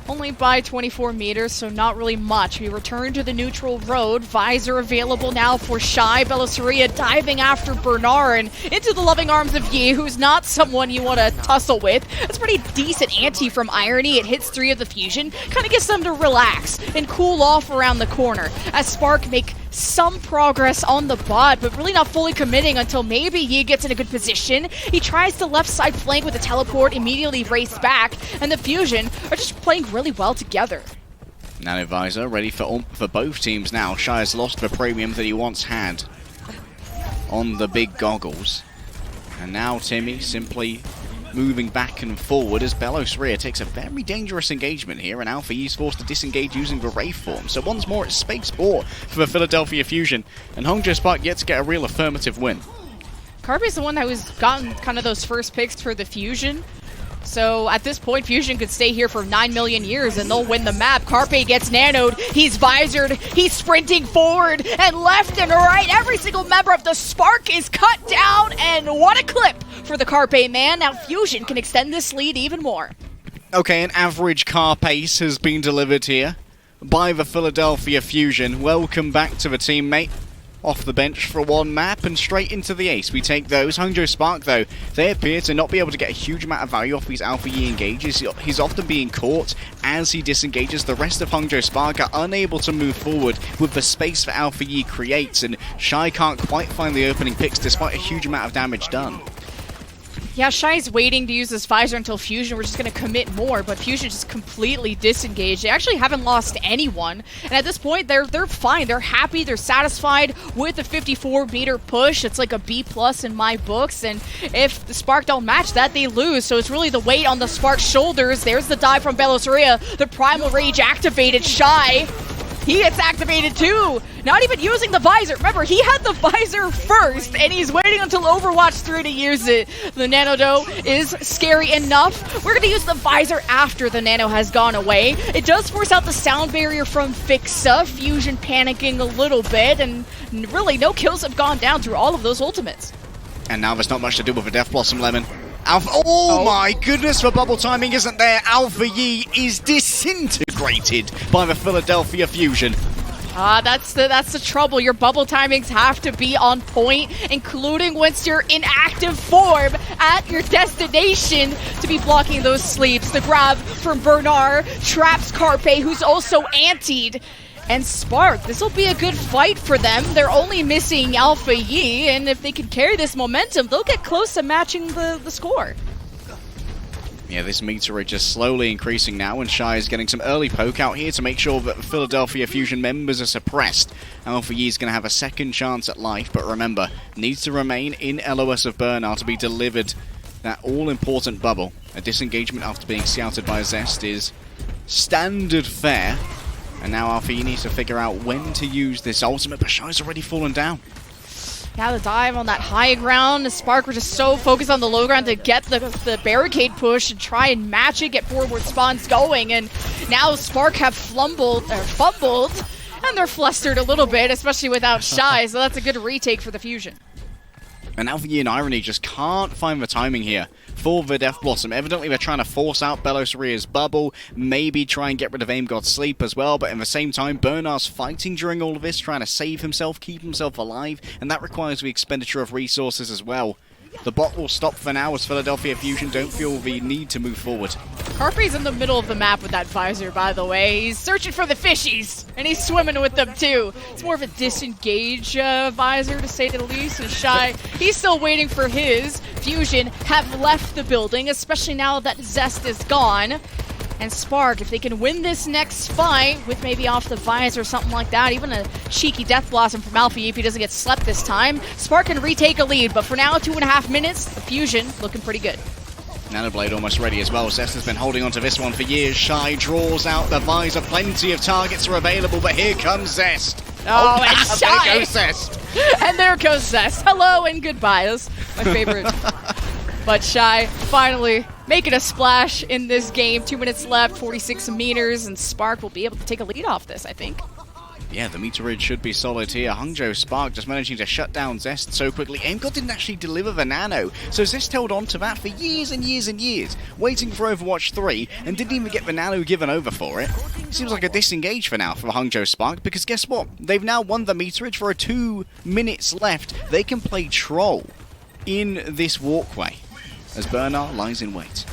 Only by 24 meters, so not really much. We return to the neutral road. Visor available now for Shy. Belos Rhea diving after Bernard and into the loving arms of Yi, who's not someone you want to tussle with. That's pretty decent ante from Irony. It hits 3 of the Fusion. Kind of gets them to relax and cool off around the corner as Spark make some progress on the bot, but really not fully committing until maybe Yi gets in a good position. He tries the left side flank with a teleport, immediately race back, and the Fusion are just playing really well together. Nano Visor ready for both teams now. Shy has lost the premium that he once had on the big goggles. And now Timmy simply moving back and forward as Belos Rhea takes a very dangerous engagement here, and Alpha Yi's forced to disengage using the Wraith form. So once more it's space 4 for the Philadelphia Fusion, and Hangzhou Spark yet to get a real affirmative win. Carpe's the one that was gotten kind of those first picks for the Fusion. So at this point, Fusion could stay here for 9 million years and they'll win the map. Carpe gets nanoed, he's visored, he's sprinting forward and left and right. Every single member of the Spark is cut down, and what a clip for the Carpe man. Now Fusion can extend this lead even more. Okay, an average car pace has been delivered here by the Philadelphia Fusion. Welcome back to the team, mate. off the bench for one map and straight into the ace. We take those. Hangzhou Spark, though, they appear to not be able to get a huge amount of value off these Alpha Yi engages. He's often being caught as he disengages. The rest of Hangzhou Spark are unable to move forward with the space that Alpha Yi creates, and Shy can't quite find the opening picks despite a huge amount of damage done. Yeah, Shy's waiting to use this Visor until Fusion. We're just going to commit more, but Fusion just completely disengaged. They actually haven't lost anyone, and at this point, they're fine. They're happy. They're satisfied with the 54-meter push. It's like a B+ in my books, and if the Spark don't match that, they lose. So it's really the weight on the Spark's shoulders. There's the dive from Belosaria. The Primal Rage activated. Shy, he gets activated too. Not even using the Visor. Remember, he had the Visor first, and he's waiting until Overwatch 3 to use it. The Nano though is scary enough. We're going to use the Visor after the Nano has gone away. It does force out the sound barrier from Fixa. Fusion panicking a little bit, and really no kills have gone down through all of those ultimates. And now there's not much to do with a Death Blossom, Lemon. Alpha, oh my goodness, the bubble timing isn't there. Alpha Yi is disintegrated by the Philadelphia Fusion. That's the trouble. Your bubble timings have to be on point, including once you're in active form at your destination to be blocking those sleeps. The grab from Bernard traps Carpe, who's also antied. And Spark, this will be a good fight for them. They're only missing Alpha Yi, and if they can carry this momentum, they'll get close to matching the score. Yeah, this meterage is slowly increasing now, and Shy is getting some early poke out here to make sure that Philadelphia Fusion members are suppressed. Alpha Yi is going to have a second chance at life, but remember, needs to remain in LOS of Bernard to be delivered that all-important bubble. A disengagement after being scouted by Zest is standard fare. And now Alpha Yi needs to figure out when to use this ultimate, but Shy's already fallen down. Yeah, the dive on that high ground. The Spark were just so focused on the low ground to get the barricade push and try and match it, get forward spawns going. And now Spark have fumbled, and they're flustered a little bit, especially without Shy, so that's a good retake for the Fusion. And Alpha Yi and Irony just can't find the timing here for the Death Blossom. Evidently, they're trying to force out Belosaria's bubble, maybe try and get rid of Aim God's Sleep as well, but at the same time, Bernard's fighting during all of this, trying to save himself, keep himself alive, and that requires the expenditure of resources as well. The bot will stop for now as Philadelphia Fusion don't feel the need to move forward. Carpe's in the middle of the map with that Visor, by the way. He's searching for the fishies, and he's swimming with them too. It's more of a disengage Visor, to say the least, and Shy, he's still waiting for his. Fusion have left the building, especially now that Zest is gone. And Spark, if they can win this next fight with maybe off the Visor or something like that, even a cheeky Death Blossom from Alpha Yi if he doesn't get slept this time, Spark can retake a lead. But for now, 2.5 minutes, the Fusion looking pretty good. Nanoblade almost ready as well. Zest has been holding on to this one for years. Shy draws out the Visor. Plenty of targets are available, but here comes Zest. Oh, and Shy! There goes Zest. And there goes Zest. Hello and goodbye. That's my favorite. But Shy finally making a splash in this game. 2 minutes left, 46 meters, and Spark will be able to take a lead off this, I think. Yeah, the meterage should be solid here. Hangzhou Spark just managing to shut down Zest so quickly. AimGod didn't actually deliver the nano, so Zest held on to that for years and years and years, waiting for Overwatch 3, and didn't even get the nano given over for it. Seems like a disengage for now for Hangzhou Spark, because guess what? They've now won the meterage for 2 minutes left. They can play Troll in this walkway as Bernard lies in wait.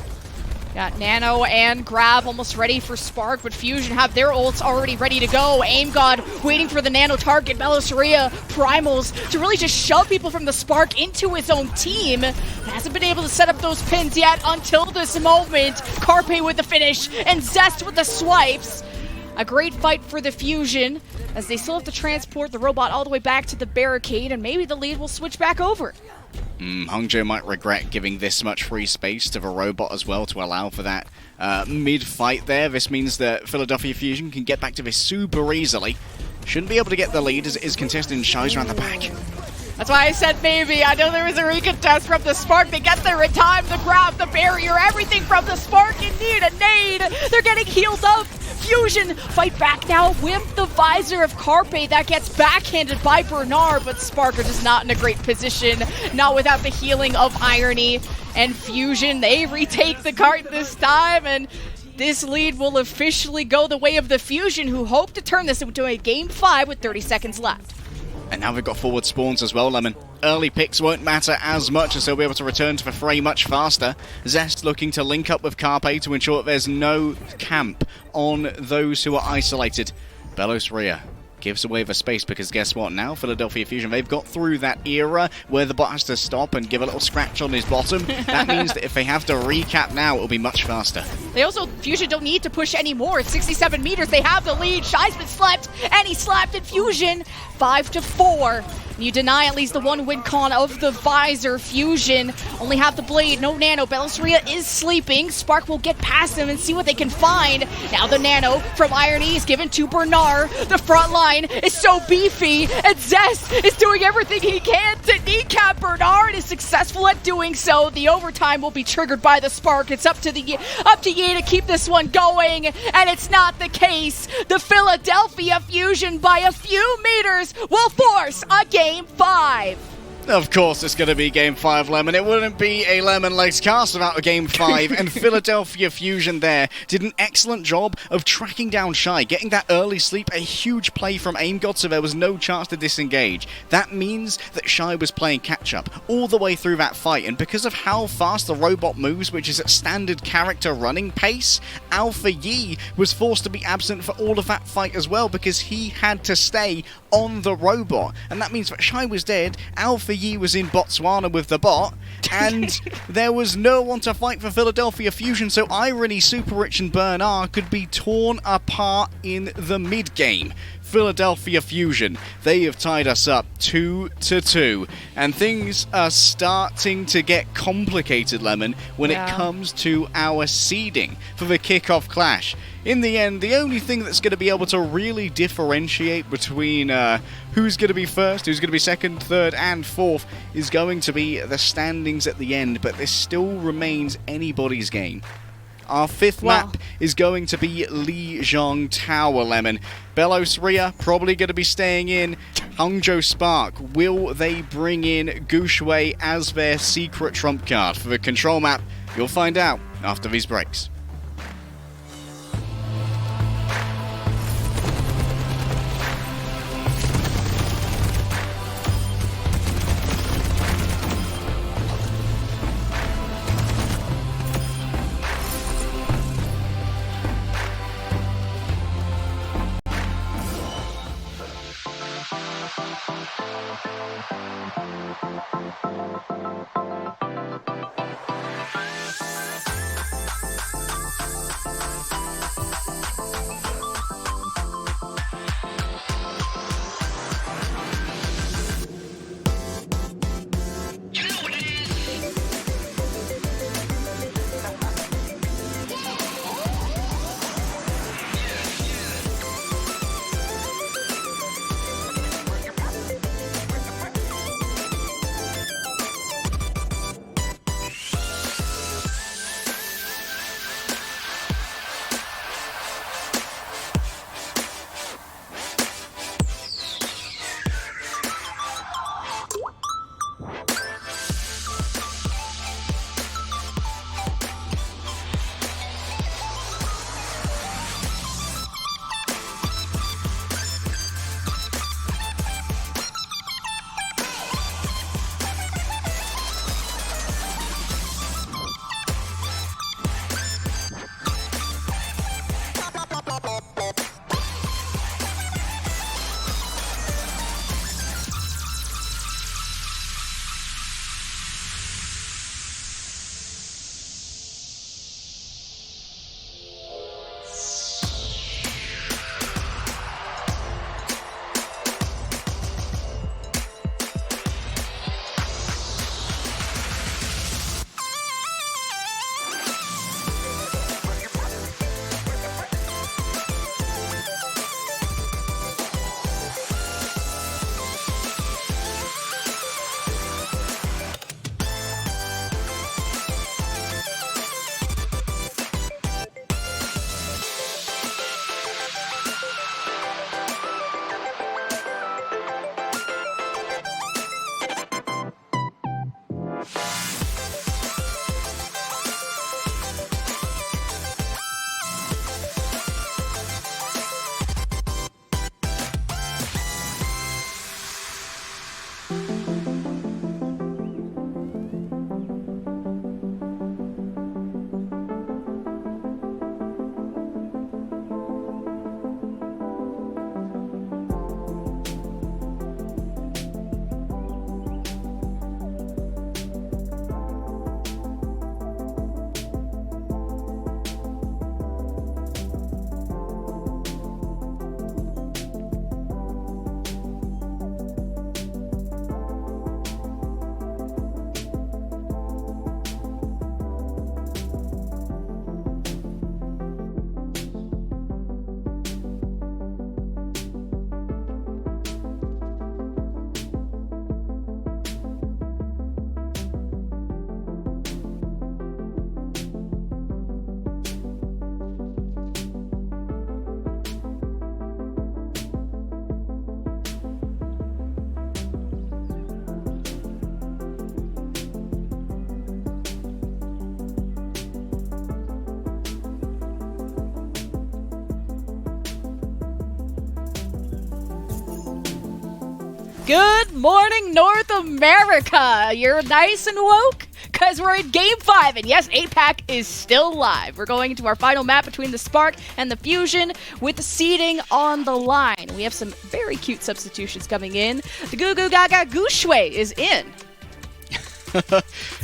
Got Nano and Grab almost ready for Spark, but Fusion have their ults already ready to go. Aim God waiting for the Nano target. Belosaria Primals to really just shove people from the Spark into his own team. Hasn't been able to set up those pins yet until this moment. Carpe with the finish and Zest with the swipes. A great fight for the Fusion as they still have to transport the robot all the way back to the barricade, and maybe the lead will switch back over. Hangzhou might regret giving this much free space to the robot as well to allow for that mid-fight there. This means that Philadelphia Fusion can get back to this super easily. Shouldn't be able to get the lead as it is contested and Shy's around the back. That's why I said maybe. I know there was a recontest from the Spark. They get there in time. The grab, the barrier, everything from the Spark. You need a nade. They're getting healed up. Fusion fight back now with the Visor of Carpe. That gets backhanded by Bernard, but Spark are just not in a great position. Not without the healing of Irony. And Fusion, they retake the cart this time, and this lead will officially go the way of the Fusion, who hope to turn this into a Game 5 with 30 seconds left. And now we've got forward spawns as well, Lemon. Early picks won't matter as much, as they'll be able to return to the fray much faster. Zest looking to link up with Carpe to ensure that there's no camp on those who are isolated. Belos Ria gives away the space, because guess what? Now Philadelphia Fusion, they've got through that era where the bot has to stop and give a little scratch on his bottom. That means that if they have to recap now, it'll be much faster. They also, Fusion don't need to push anymore. It's 67 meters. They have the lead. Shy's been slept, and he slapped in Fusion. 5-4. You deny at least the one win con of the Visor. Fusion only have the blade, no nano. Belos Ria is sleeping. Spark will get past him and see what they can find. Now the nano from Irony is given to Bernard. The front line is so beefy, and Zest is doing everything he can to kneecap Bernard. Is successful at doing so. The overtime will be triggered by the Spark. It's up to Yi to keep this one going, and it's not the case. The Philadelphia Fusion by a few meters will force a Game 5. Of course it's going to be Game 5, Lemon. It wouldn't be a Lemon Legs cast without a Game 5, and Philadelphia Fusion there did an excellent job of tracking down Shy, getting that early sleep, a huge play from Aim God, so there was no chance to disengage. That means that Shy was playing catch-up all the way through that fight, and because of how fast the robot moves, which is at standard character running pace, Alpha Yi was forced to be absent for all of that fight as well, because he had to stay on the robot, and that means that Shy was dead, Alpha Yi was in Botswana with the bot, and there was no one to fight for Philadelphia Fusion, so Irony, Super Rich, and Bernard could be torn apart in the mid-game. Philadelphia Fusion, they have tied us up 2-2, and things are starting to get complicated, Lemon, when it comes to our seeding for the kickoff clash. In the end, the only thing that's going to be able to really differentiate between who's going to be first, who's going to be second, third, and fourth is going to be the standings at the end, but this still remains anybody's game. Our fifth map is going to be Lijiang Tower, Lemon. Belos Ria probably going to be staying in. Hangzhou Spark, will they bring in Gushui as their secret trump card for the control map? You'll find out after these breaks. Good morning, North America. You're nice and woke? Because we're in Game 5, and yes, 8-Pack is still live. We're going into our final map between the Spark and the Fusion with the seeding on the line. We have some very cute substitutions coming in. The Goo Goo Gaga Gooshway is in.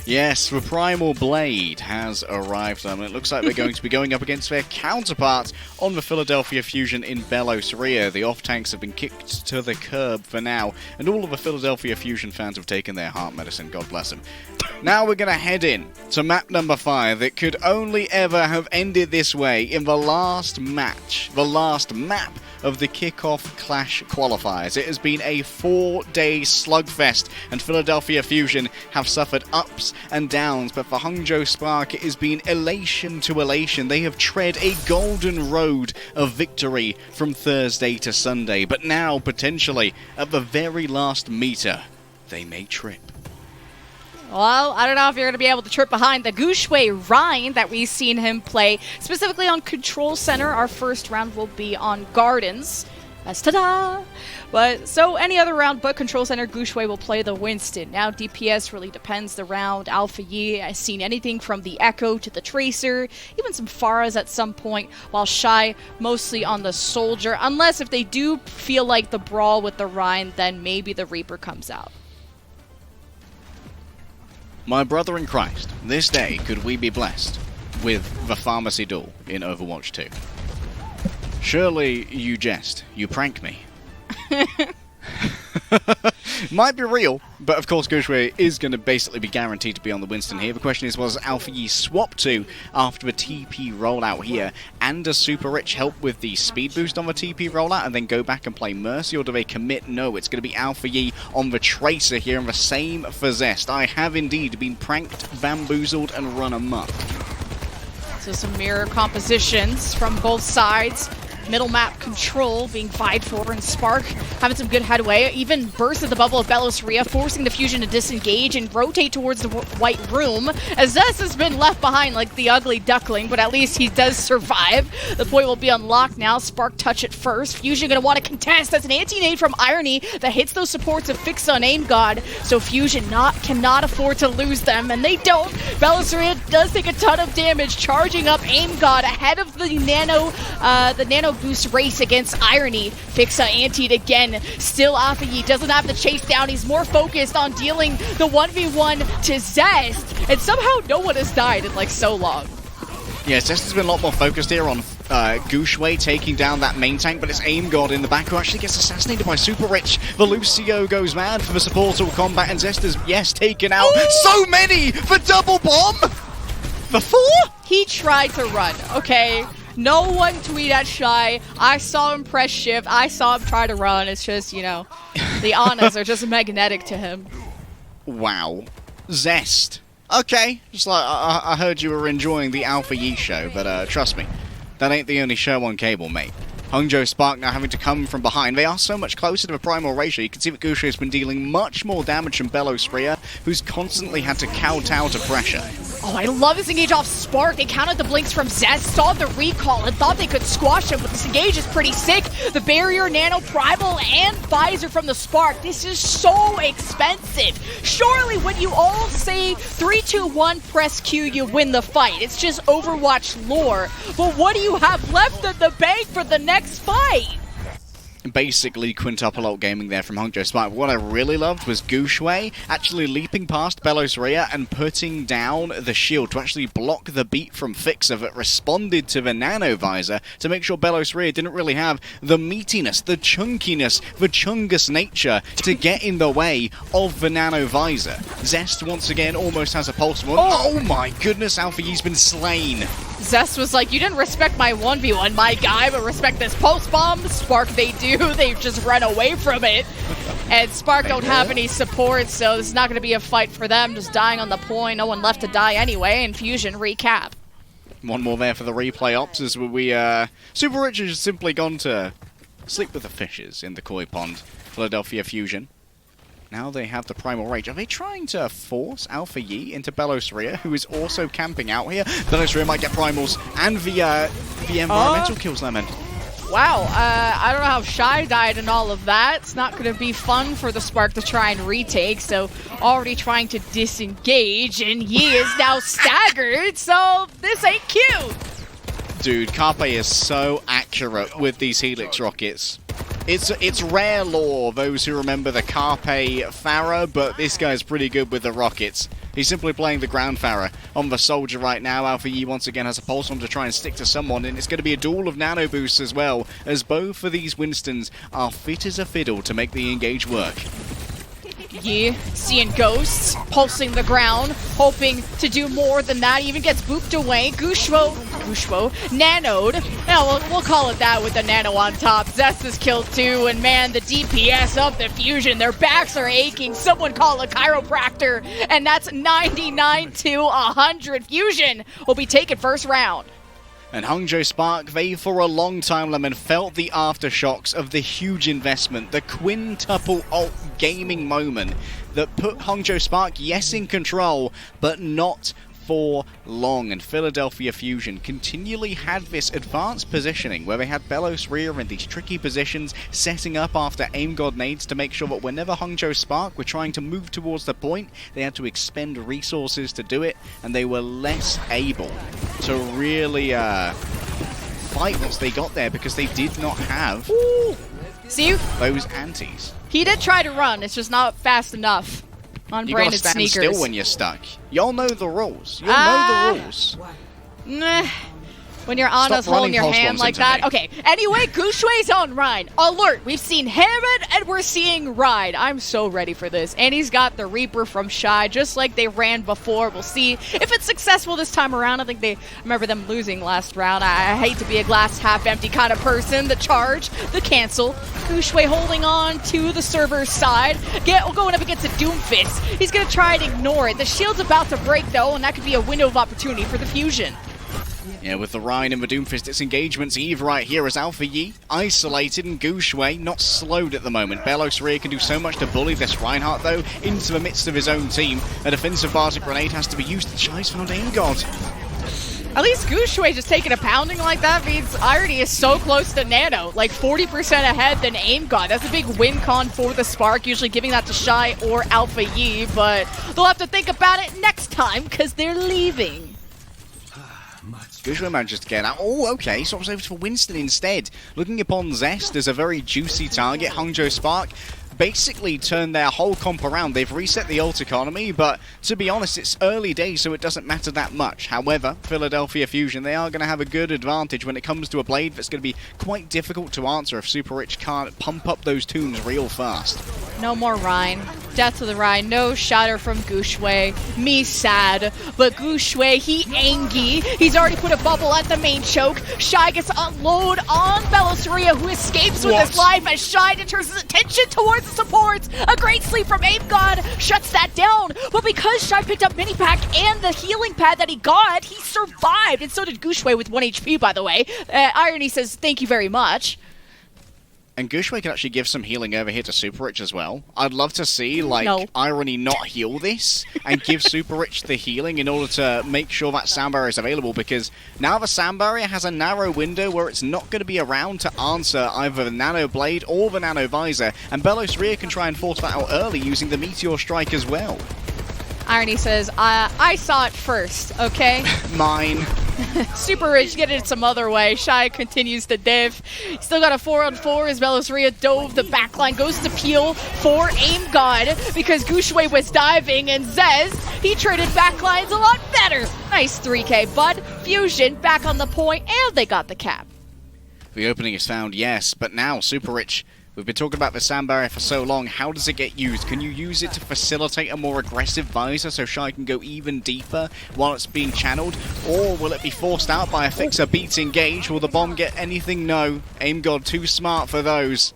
Yes, the Primal Blade has arrived, and it looks like they're going to be going up against their counterparts on the Philadelphia Fusion in Beloseria. The off-tanks have been kicked to the curb for now, and all of the Philadelphia Fusion fans have taken their heart medicine, God bless them. Now we're going to head in to map number 5. It could only ever have ended this way in the last match, the last map of the Kickoff Clash Qualifiers. It has been a 4-day slugfest, and Philadelphia Fusion have suffered ups and downs, but for Hangzhou Spark it has been elation to elation. They have tread a golden road of victory from Thursday to Sunday, but now, potentially, at the very last meter, they may trip. Well, I don't know if you're going to be able to trip behind the Gooshway Rhine that we've seen him play, specifically on Control Center. Our first round will be on Gardens. As ta-da! But so any other round but Control Center, Gooshway will play the Winston. Now DPS really depends the round. Alpha Yi has seen anything from the Echo to the Tracer, even some Pharas at some point, while Shy mostly on the Soldier. Unless if they do feel like the brawl with the Rhine, then maybe the Reaper comes out. My brother in Christ, this day could we be blessed with the Pharmacy Duel in Overwatch 2. Surely you jest, you prank me. Might be real, but of course Gooshway is going to basically be guaranteed to be on the Winston here. The question is, was Alpha Yi swap to after the TP rollout here, and does Super Rich help with the speed boost on the TP rollout and then go back and play Mercy, or do they commit? No, it's going to be Alpha Yi on the Tracer here, and the same for Zest. I have indeed been pranked, bamboozled, and run amok. So some mirror compositions from both sides. Middle map control being vied for, and Spark having some good headway. Even bursted the bubble of Beloseria, forcing the Fusion to disengage and rotate towards the white room, as Zest has been left behind like the ugly duckling, but at least he does survive. The point will be unlocked now. Spark touch it first. Fusion going to want to contest. That's an anti-nade from Irony that hits those supports of Fix on Aim God, so Fusion cannot afford to lose them, and they don't. Beloseria does take a ton of damage, charging up Aim God ahead of the nano boost race against Irony. Fixa antied again. Still Alpha Yi doesn't have the chase down. He's more focused on dealing the 1v1 to Zest, and somehow no one has died in like so long. Yeah, Zest has been a lot more focused here on Gooshway taking down that main tank, but it's Aim God in the back who actually gets assassinated by Super Rich. Velucio goes mad for the supportal combat, and Zest is, yes, taken out. Ooh! So many for double bomb! The 4? He tried to run, okay? No one tweet at Shy. I saw him press shift. I saw him try to run. It's just, you know, the Anas are just magnetic to him. Wow. Zest. Okay. Just like, I heard you were enjoying the Alpha Yi show, but trust me, that ain't the only show on cable, mate. Hangzhou Spark now having to come from behind. They are so much closer to the primal ratio. You can see that Gooshway has been dealing much more damage than Beloseria, who's constantly had to kowtow to pressure. Oh, I love this engage off Spark. They counted the blinks from Zest, saw the recall, and thought they could squash him, but this engage is pretty sick. The barrier, nano, primal, and Pfizer from the Spark. This is so expensive. Surely when you all say 3, 2, 1, press Q, you win the fight. It's just Overwatch lore. But what do you have left in the bank for the next fight? Basically quintuple ult gaming there from Hangzhou Spark. What I really loved was Gooshway actually leaping past Beloseria and putting down the shield to actually block the beat from Fixer that responded to the nano visor to make sure Beloseria didn't really have the meatiness, the chunkiness, the chungus nature to get in the way of the nano visor. Zest once again almost has a pulse one. Oh my goodness, Alpha Yi's been slain. Zest was like, you didn't respect my 1v1, my guy, but respect this pulse bomb. Spark they do. They've just run away from it. And Spark don't have any support, so this is not going to be a fight for them. Just dying on the point. No one left to die anyway. And Fusion recap. One more there for the replay ops as we, Super Rich has simply gone to sleep with the fishes in the koi pond. Philadelphia Fusion. Now they have the Primal Rage. Are they trying to force Alpha Yi into Beloseria, who is also camping out here? Beloseria might get Primals and the environmental kills, Lemon. Wow, I don't know how Shy died and all of that. It's not going to be fun for the Spark to try and retake, so already trying to disengage, and he is now staggered, so this ain't cute. Dude, Carpe is so accurate with these Helix rockets. It's rare lore, those who remember the Carpe Pharah, but this guy's pretty good with the rockets. He's simply playing the ground Pharah on the Soldier right now. Alpha Yi once again has a pulse on to try and stick to someone, and it's going to be a duel of nano boosts as well, as both of these Winstons are fit as a fiddle to make the engage work. Yeah, seeing ghosts, pulsing the ground, hoping to do more than that. Even gets booped away. Gushwo, nanoed. Now we'll call it that with the nano on top. Zest is killed too, and man, the DPS of the Fusion, their backs are aching. Someone call a chiropractor, and that's 99 to 100. Fusion will be taken first round. And Hangzhou Spark, they for a long time, Lemon, felt the aftershocks of the huge investment, the quintuple alt gaming moment that put Hangzhou Spark, yes, in control, but not for long. And Philadelphia Fusion continually had this advanced positioning where they had Belos Rhea in these tricky positions, setting up after aim god nades to make sure that whenever Hangzhou Spark were trying to move towards the point, they had to expend resources to do it, and they were less able to really fight once they got there because they did not have those antis. He did try to run, it's just not fast enough. On you gotta branded stand sneakers. still when you're stuck. Y'all know the rules. You'll know the rules. Nah. When you're on us holding your hand like that. Okay, anyway, Gushwei's on Rhine. Alert! We've seen Hammond and we're seeing Rhine. I'm so ready for this. And he's got the Reaper from Shy, just like they ran before. We'll see if it's successful this time around. I think I remember them losing last round. I hate to be a glass half empty kind of person. The charge, the cancel. Gushwei holding on to the server's side. Going up against a Doomfist. He's gonna try and ignore it. The shield's about to break though, and that could be a window of opportunity for the Fusion. Yeah, with the Rhine and the Doomfist, it's engagements Eve right here as Alpha Yi isolated and Gushwei not slowed at the moment. Belos Rhea can do so much to bully this Reinhardt though into the midst of his own team. A defensive Bardic Grenade has to be used. Shy's found aim god. At least Gushwei just taking a pounding like that means Irony is so close to Nano, like 40% ahead than Aim God. That's a big win con for the Spark, usually giving that to Shy or Alpha Yi, but they'll have to think about it next time because they're leaving. Gushwei manages to get out. Oh, okay, so I was over for Winston instead. Looking upon Zest as a very juicy target. Hangzhou Spark basically turned their whole comp around. They've reset the ult economy, but to be honest, it's early days, so it doesn't matter that much. However, Philadelphia Fusion, they are going to have a good advantage when it comes to a blade that's going to be quite difficult to answer if Super Rich can't pump up those tunes real fast. No more Rhine. Death to the Rhine. No shatter from Gushwei. Me sad. But Gushwei, he angy. He's already put a bubble at the main choke. Shy gets unload on Belos Rhea, who escapes with his life as Shy turns his attention towards the supports. A great sleep from Ape God shuts that down. But because Shy picked up Mini Pack and the healing pad that he got, he survived. And so did Gushwei with 1 HP, by the way. Irony says, thank you very much. And Gushwei can actually give some healing over here to Super Rich as well. I'd love to see, like, Irony not heal this and give Super Rich the healing in order to make sure that sound barrier is available, because now the sound barrier has a narrow window where it's not going to be around to answer either the Nano Blade or the Nano Visor, and Belos Rhea can try and force that out early using the Meteor Strike as well. Irony says, I saw it first, okay? Mine. Super Rich getting it some other way. Shy continues to div. Still got a 4-on-4 as Belos Rhea dove the backline. Goes to peel for Aim God because Gushwei was diving, and Zez, he traded backlines a lot better. Nice 3K, bud. Fusion back on the point, and they got the cap. The opening is found, yes, but now Super Rich, we've been talking about the sound barrier for so long. How does it get used? Can you use it to facilitate a more aggressive visor so Shy can go even deeper while it's being channeled? Or will it be forced out by a fixer beats engage? Will the bomb get anything? No. Aim God too smart for those.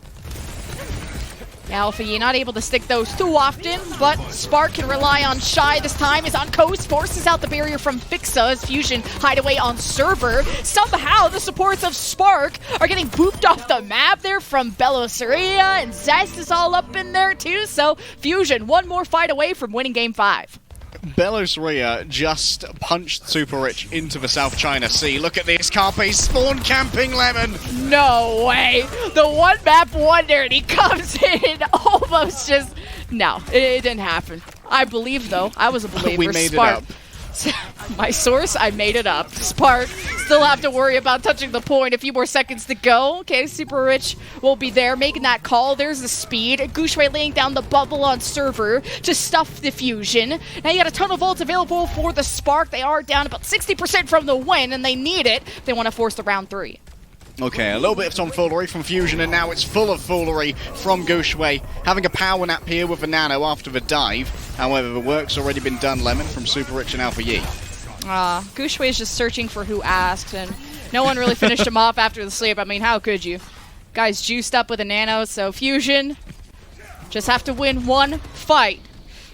Yeah, Alpha Yi not able to stick those too often, but Spark can rely on Shy. This time is on coast, forces out the barrier from Fixa as Fusion hideaway on server. Somehow the supports of Spark are getting booped off the map there from Belos Rhea, and Zest is all up in there too, so Fusion one more fight away from winning game 5. Belosria just punched Super Rich into the South China Sea. Look at this, Carpe spawn camping Lemon. No way. The one map wonder, and he comes in almost just... No, it didn't happen. I believe, though. I was a believer. We made Spark. it up. My source, I made it up. Spark still have to worry about touching the point. A few more seconds to go. Okay, Super Rich will be there making that call. There's the speed. Guxue laying down the bubble on server to stuff the fusion. Now you got a ton of ults available for the Spark. They are down about 60% from the win, and they need it if they want to force the round 3. Okay, a little bit of tomfoolery from Fusion, and now it's full of foolery from Guxue. Having a power nap here with the Nano after the dive. However, the work's already been done, Lemon, from Super Rich and Alpha Yi. Guxue is just searching for who asked, and no one really finished him off after the sleep. I mean, how could you? Guy's juiced up with a Nano, so Fusion just have to win one fight.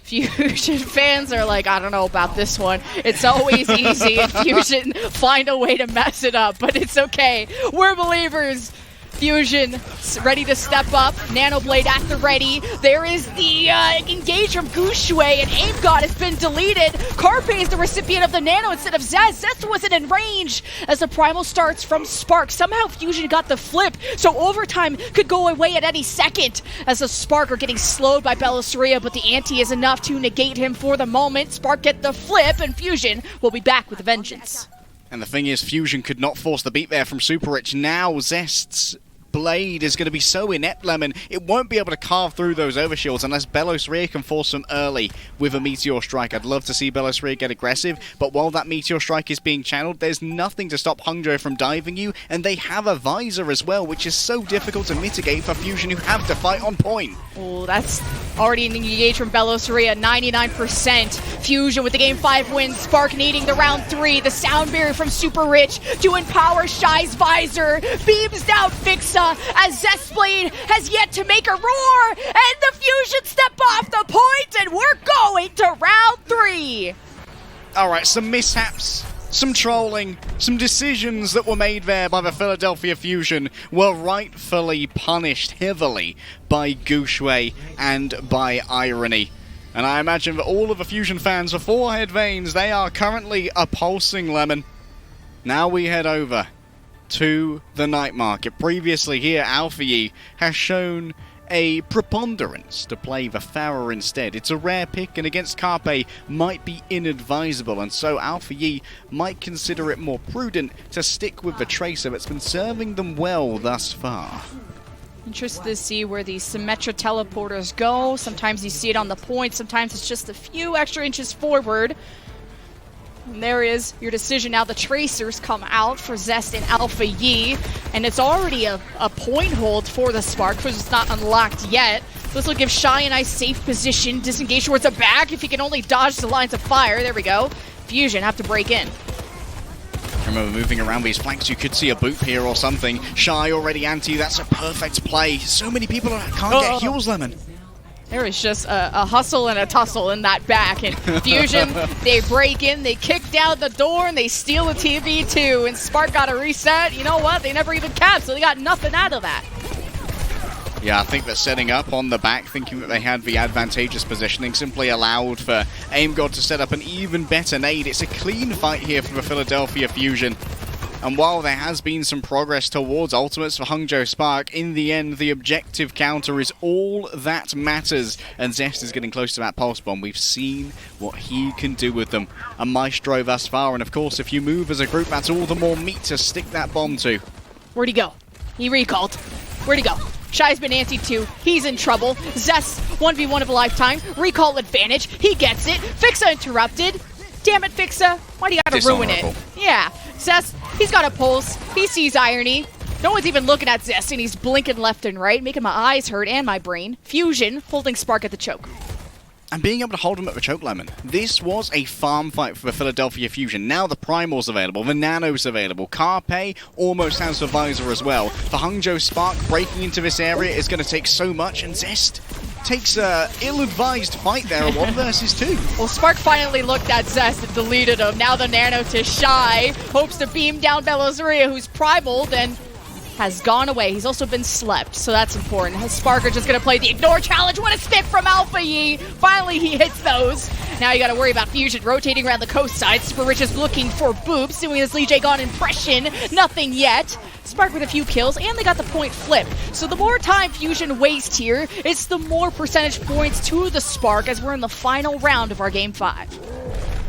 Fusion fans are like, I don't know about this one. It's always easy, and Fusion find a way to mess it up, but it's okay. We're believers. Fusion ready to step up. Nano Blade at the ready. There is the engage from Guxue, and Aim God has been deleted. Carpe is the recipient of the Nano instead of Zez. Zez wasn't in range as the Primal starts from Spark. Somehow Fusion got the flip, so overtime could go away at any second as the Spark are getting slowed by Belosria, but the anti is enough to negate him for the moment. Spark get the flip, and Fusion will be back with a vengeance. And the thing is, Fusion could not force the beat there from Super Rich. Now Zest's blade is going to be so inept, Lemon, it won't be able to carve through those overshields unless Belosria can force them early with a Meteor Strike. I'd love to see Belosria get aggressive, but while that Meteor Strike is being channeled, there's nothing to stop Hangzhou from diving you, and they have a visor as well, which is so difficult to mitigate for Fusion, who have to fight on point. Oh, that's already an engage from Belosria, 99%. Fusion with the Game 5 win, Spark needing the round 3. The sound barrier from Super Rich to empower Shy's visor. Beams down Fixa as Zestblade has yet to make a roar. And the Fusion step off the point, and we're going to round 3. Alright, some mishaps, some trolling, some decisions that were made there by the Philadelphia Fusion were rightfully punished heavily by Guxue and by Irony. And I imagine that all of the Fusion fans with forehead veins, they are currently pulsing, Lemon. Now we head over to the night market. Previously here, Alpha Yi has shown a preponderance to play the Pharah instead. It's a rare pick, and against Carpe might be inadvisable, and so Alpha Yi might consider it more prudent to stick with the Tracer that's been serving them well thus far. Interested to see where these Symmetra teleporters go. Sometimes you see it on the point, sometimes it's just a few extra inches forward. And there is your decision. Now the Tracers come out for Zest and Alpha Yi, and it's already a point hold for the Spark, which is not unlocked yet. This will give Shy a nice safe position, disengage towards the back if he can only dodge the lines of fire. There we go. Fusion have to break in. Remember, moving around these flanks, you could see a boop here or something. Shy already anti, that's a perfect play. So many people can't get heals, Lemon. There is just a hustle and a tussle in that back, and Fusion, they break in, they kick down the door, and they steal the TV too, and Spark got a reset. You know what? They never even capped, so they got nothing out of that. Yeah, I think that setting up on the back, thinking that they had the advantageous positioning, simply allowed for Aim God to set up an even better nade. It's a clean fight here for the Philadelphia Fusion. And while there has been some progress towards ultimates for Hangzhou Spark, in the end, the objective counter is all that matters. And Zest is getting close to that pulse bomb. We've seen what he can do with them. A maestro thus far, and of course, if you move as a group, that's all the more meat to stick that bomb to. Where'd he go? He recalled. Where'd he go? Shy's been anti too. He's in trouble. Zest, 1v1 of a lifetime. Recall advantage. He gets it. Fixa interrupted. Damn it, Fixa. Why do you gotta ruin it? Yeah. Zest, he's got a pulse. He sees Irony. No one's even looking at Zest, and he's blinking left and right, making my eyes hurt and my brain. Fusion holding Spark at the choke. And being able to hold him at the choke, Lemon. This was a farm fight for the Philadelphia Fusion. Now the Primal's available, the Nano's available. Carpe almost has the visor as well. For Hangzhou Spark, breaking into this area is going to take so much, and Zest takes a ill-advised fight there, a 1 versus 2. Well, Spark finally looked at Zest and deleted him. Now the Nano to Shy. Hopes to beam down Belosria, who's primaled, and has gone away. He's also been slept, so that's important. Spark are just going to play the ignore challenge. What a stick from Alpha Yi. Finally, he hits those. Now you got to worry about Fusion rotating around the coast side. Super Rich is looking for boops, doing this Lijiang impression. Nothing yet. Spark with a few kills, and they got the point flipped. So the more time Fusion wastes here, it's the more percentage points to the Spark as we're in the final round of our Game 5.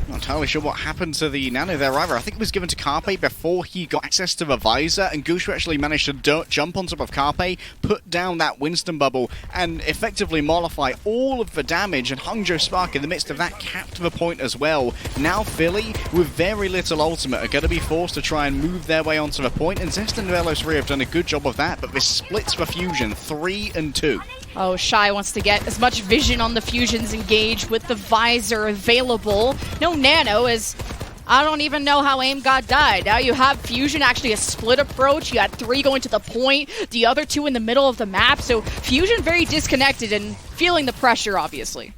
Not entirely sure what happened to the Nano there either. I think it was given to Carpe before he got access to the visor, and Gushu actually managed to jump on top of Carpe, put down that Winston bubble, and effectively mollify all of the damage, and Hangzhou Spark in the midst of that capped the point as well. Now Philly, with very little ultimate, are going to be forced to try and move their way onto the point, and Zest and Velos 3 have done a good job of that, but this splits the Fusion 3-2. Oh, Shy wants to get as much vision on the Fusions engaged with the visor available. No Nano, as I don't even know how Aim God died. Now you have Fusion, actually a split approach. You had 3 going to the point, the other 2 in the middle of the map. So Fusion very disconnected and feeling the pressure, obviously.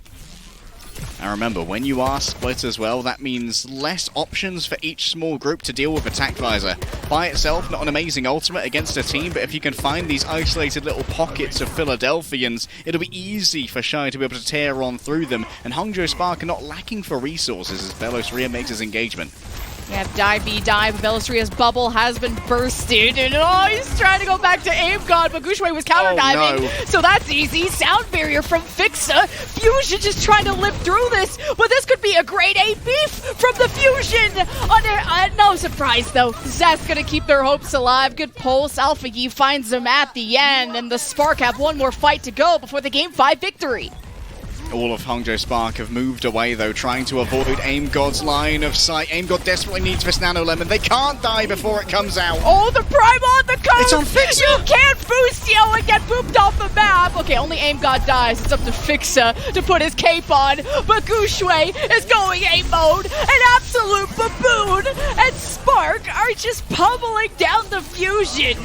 Now remember, when you are split as well, that means less options for each small group to deal with attack visor. By itself, not an amazing ultimate against a team, but if you can find these isolated little pockets of Philadelphians, it'll be easy for Shy to be able to tear on through them, and Hangzhou Spark are not lacking for resources as Velos Ria makes his engagement. Yeah, dive, Velos Ria's bubble has been bursted, and he's trying to go back to Aim God, but Gushway was counter diving, so that's easy. Sound barrier from Fixa. Fusion just trying to live through this, but this could be a grade A beef from the Fusion. No surprise though, Zest gonna keep their hopes alive. Good pulse. Alpha Yi finds them at the end, and the Spark have one more fight to go before the Game 5 victory. All of Hangzhou Spark have moved away, though, trying to avoid Aim God's line of sight. Aim God desperately needs this Nano Lemon. They can't die before it comes out. Oh, the Prime on the coast! It's on Fixa! You can't Boostio and get pooped off the map! Okay, only Aim God dies. It's up to Fixa to put his cape on, but Gushue is going Aim mode, an absolute baboon, and Spark are just pummeling down the Fusion.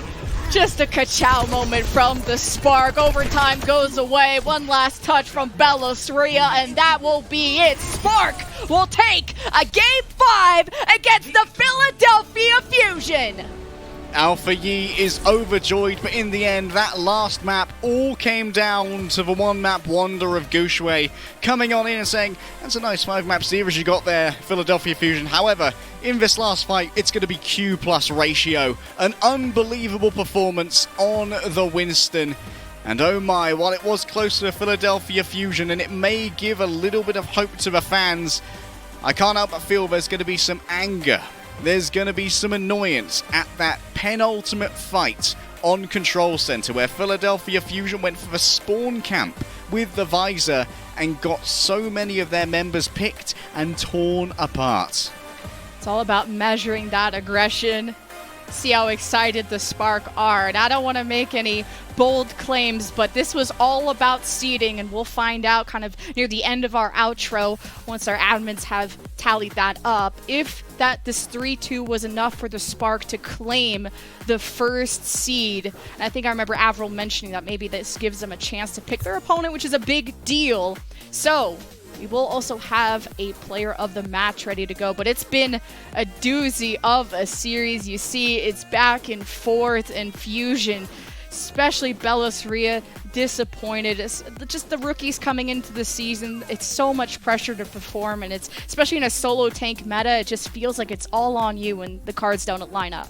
Just a ka-chow moment from the Spark. Overtime goes away. One last touch from Velos Ria, and that will be it. Spark will take a Game 5 against the Philadelphia Fusion. Alpha Yi is overjoyed, but in the end, that last map all came down to the one-map wonder of Gushue coming on in and saying, that's a nice 5-map series you got there, Philadelphia Fusion. However, in this last fight, it's going to be Q plus ratio. An unbelievable performance on the Winston. And oh my, while it was close to the Philadelphia Fusion, and it may give a little bit of hope to the fans, I can't help but feel there's going to be some anger. There's going to be some annoyance at that penultimate fight on Control Center where Philadelphia Fusion went for the spawn camp with the visor and got so many of their members picked and torn apart. It's all about measuring that aggression. See how excited the Spark are. And I don't want to make any bold claims, but this was all about seeding, and we'll find out kind of near the end of our outro once our admins have tallied that up if this 3-2 was enough for the Spark to claim the first seed. And I think I remember Avril mentioning that maybe this gives them a chance to pick their opponent, which is a big deal. So we will also have a player of the match ready to go, but it's been a doozy of a series. You see it's back and forth, and Fusion, especially Velos Ria, disappointed. It's just the rookies coming into the season. It's so much pressure to perform, and it's especially in a solo tank meta, it just feels like it's all on you when the cards don't line up.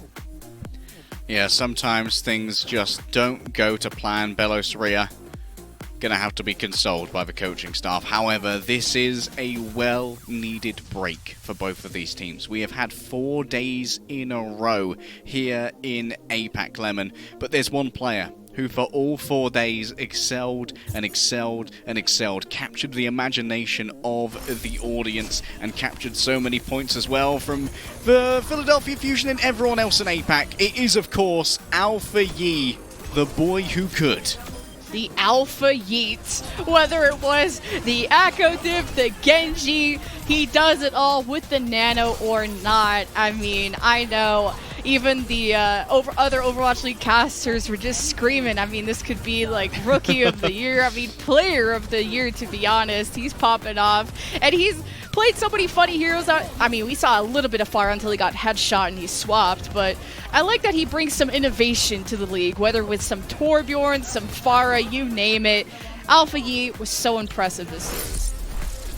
Yeah, sometimes things just don't go to plan. Velos Ria gonna have to be consoled by the coaching staff. However, this is a well-needed break for both of these teams. We have had 4 days in a row here in APAC Lemon, but there's one player who for all 4 days excelled and excelled and excelled, captured the imagination of the audience, and captured so many points as well from the Philadelphia Fusion and everyone else in APAC. It is, of course, Alpha Yi, the boy who could. The Alpha Yeats, whether it was the Echo Div, the Genji, he does it all with the Nano or not. I mean, I know even the other Overwatch League casters were just screaming. I mean, this could be like Rookie of the Year. I mean, Player of the Year, to be honest. He's popping off, and he's played so many funny heroes. I mean, we saw a little bit of Fire until he got headshot and he swapped, but I like that he brings some innovation to the league, whether with some Torbjorn, some Pharah, you name it. Alpha Yi was so impressive this series.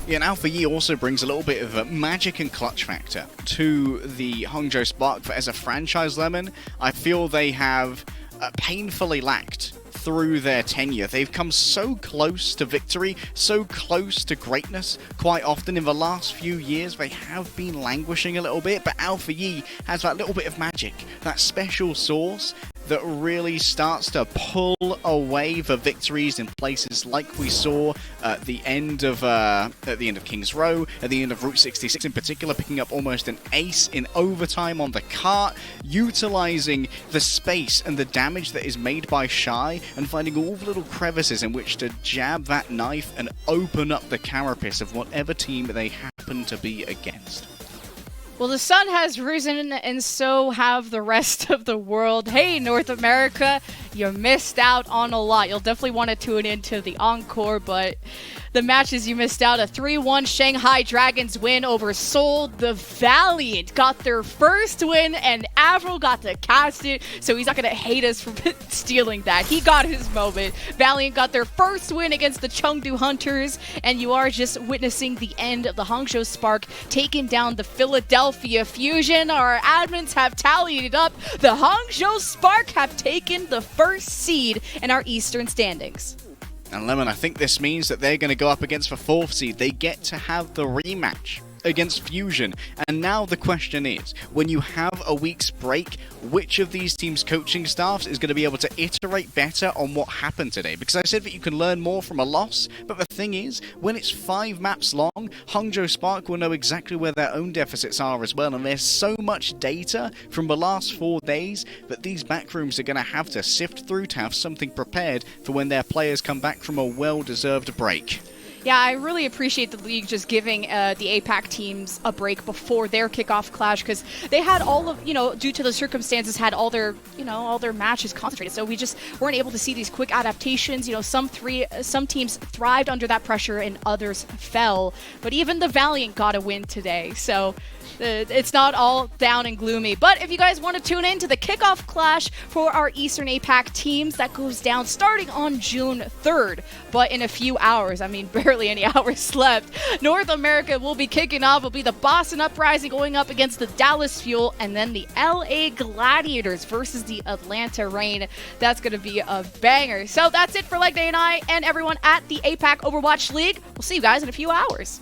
Yeah, and Alpha Yi also brings a little bit of a magic and clutch factor to the Hangzhou Spark. As a franchise, Lemon, I feel they have painfully lacked through their tenure. They've come so close to victory, so close to greatness. Quite often in the last few years, they have been languishing a little bit, but Alpha Yi has that little bit of magic, that special sauce that really starts to pull away the victories in places like we saw at the end of King's Row, at the end of Route 66 in particular, picking up almost an ace in overtime on the cart, utilizing the space and the damage that is made by Shy, and finding all the little crevices in which to jab that knife and open up the carapace of whatever team they happen to be against. Well, the sun has risen, and so have the rest of the world. Hey, North America, you missed out on a lot. You'll definitely want to tune into the encore, but the matches you missed out, a 3-1 Shanghai Dragons win over Seoul. The Valiant got their first win, and Avril got to cast it, so he's not going to hate us for stealing that. He got his moment. Valiant got their first win against the Chengdu Hunters, and you are just witnessing the end of the Hangzhou Spark taking down the Philadelphia Fusion. Our admins have tallied it up. The Hangzhou Spark have taken the first seed in our Eastern standings. And Lemon, I think this means that they're going to go up against the 4th seed. They get to have the rematch against Fusion. And now the question is, when you have a week's break, which of these teams' coaching staffs is going to be able to iterate better on what happened today? Because I said that you can learn more from a loss, but the thing is, when it's 5 maps long, Hangzhou Spark will know exactly where their own deficits are as well, and there's so much data from the last 4 days that these backrooms are going to have to sift through to have something prepared for when their players come back from a well-deserved break. Yeah, I really appreciate the league just giving the APAC teams a break before their kickoff clash, because they had all of, due to the circumstances, had all their matches concentrated. So we just weren't able to see these quick adaptations. Some teams thrived under that pressure and others fell. But even the Valiant got a win today. So it's not all down and gloomy. But if you guys want to tune in to the kickoff clash for our Eastern APAC teams, that goes down starting on June 3rd. But in a few hours, I mean, barely any hours left, North America will be kicking off. Will be the Boston Uprising going up against the Dallas Fuel, and then the LA Gladiators versus the Atlanta Reign. That's going to be a banger. So that's it for Leg Day and I and everyone at the APAC Overwatch League. We'll see you guys in a few hours.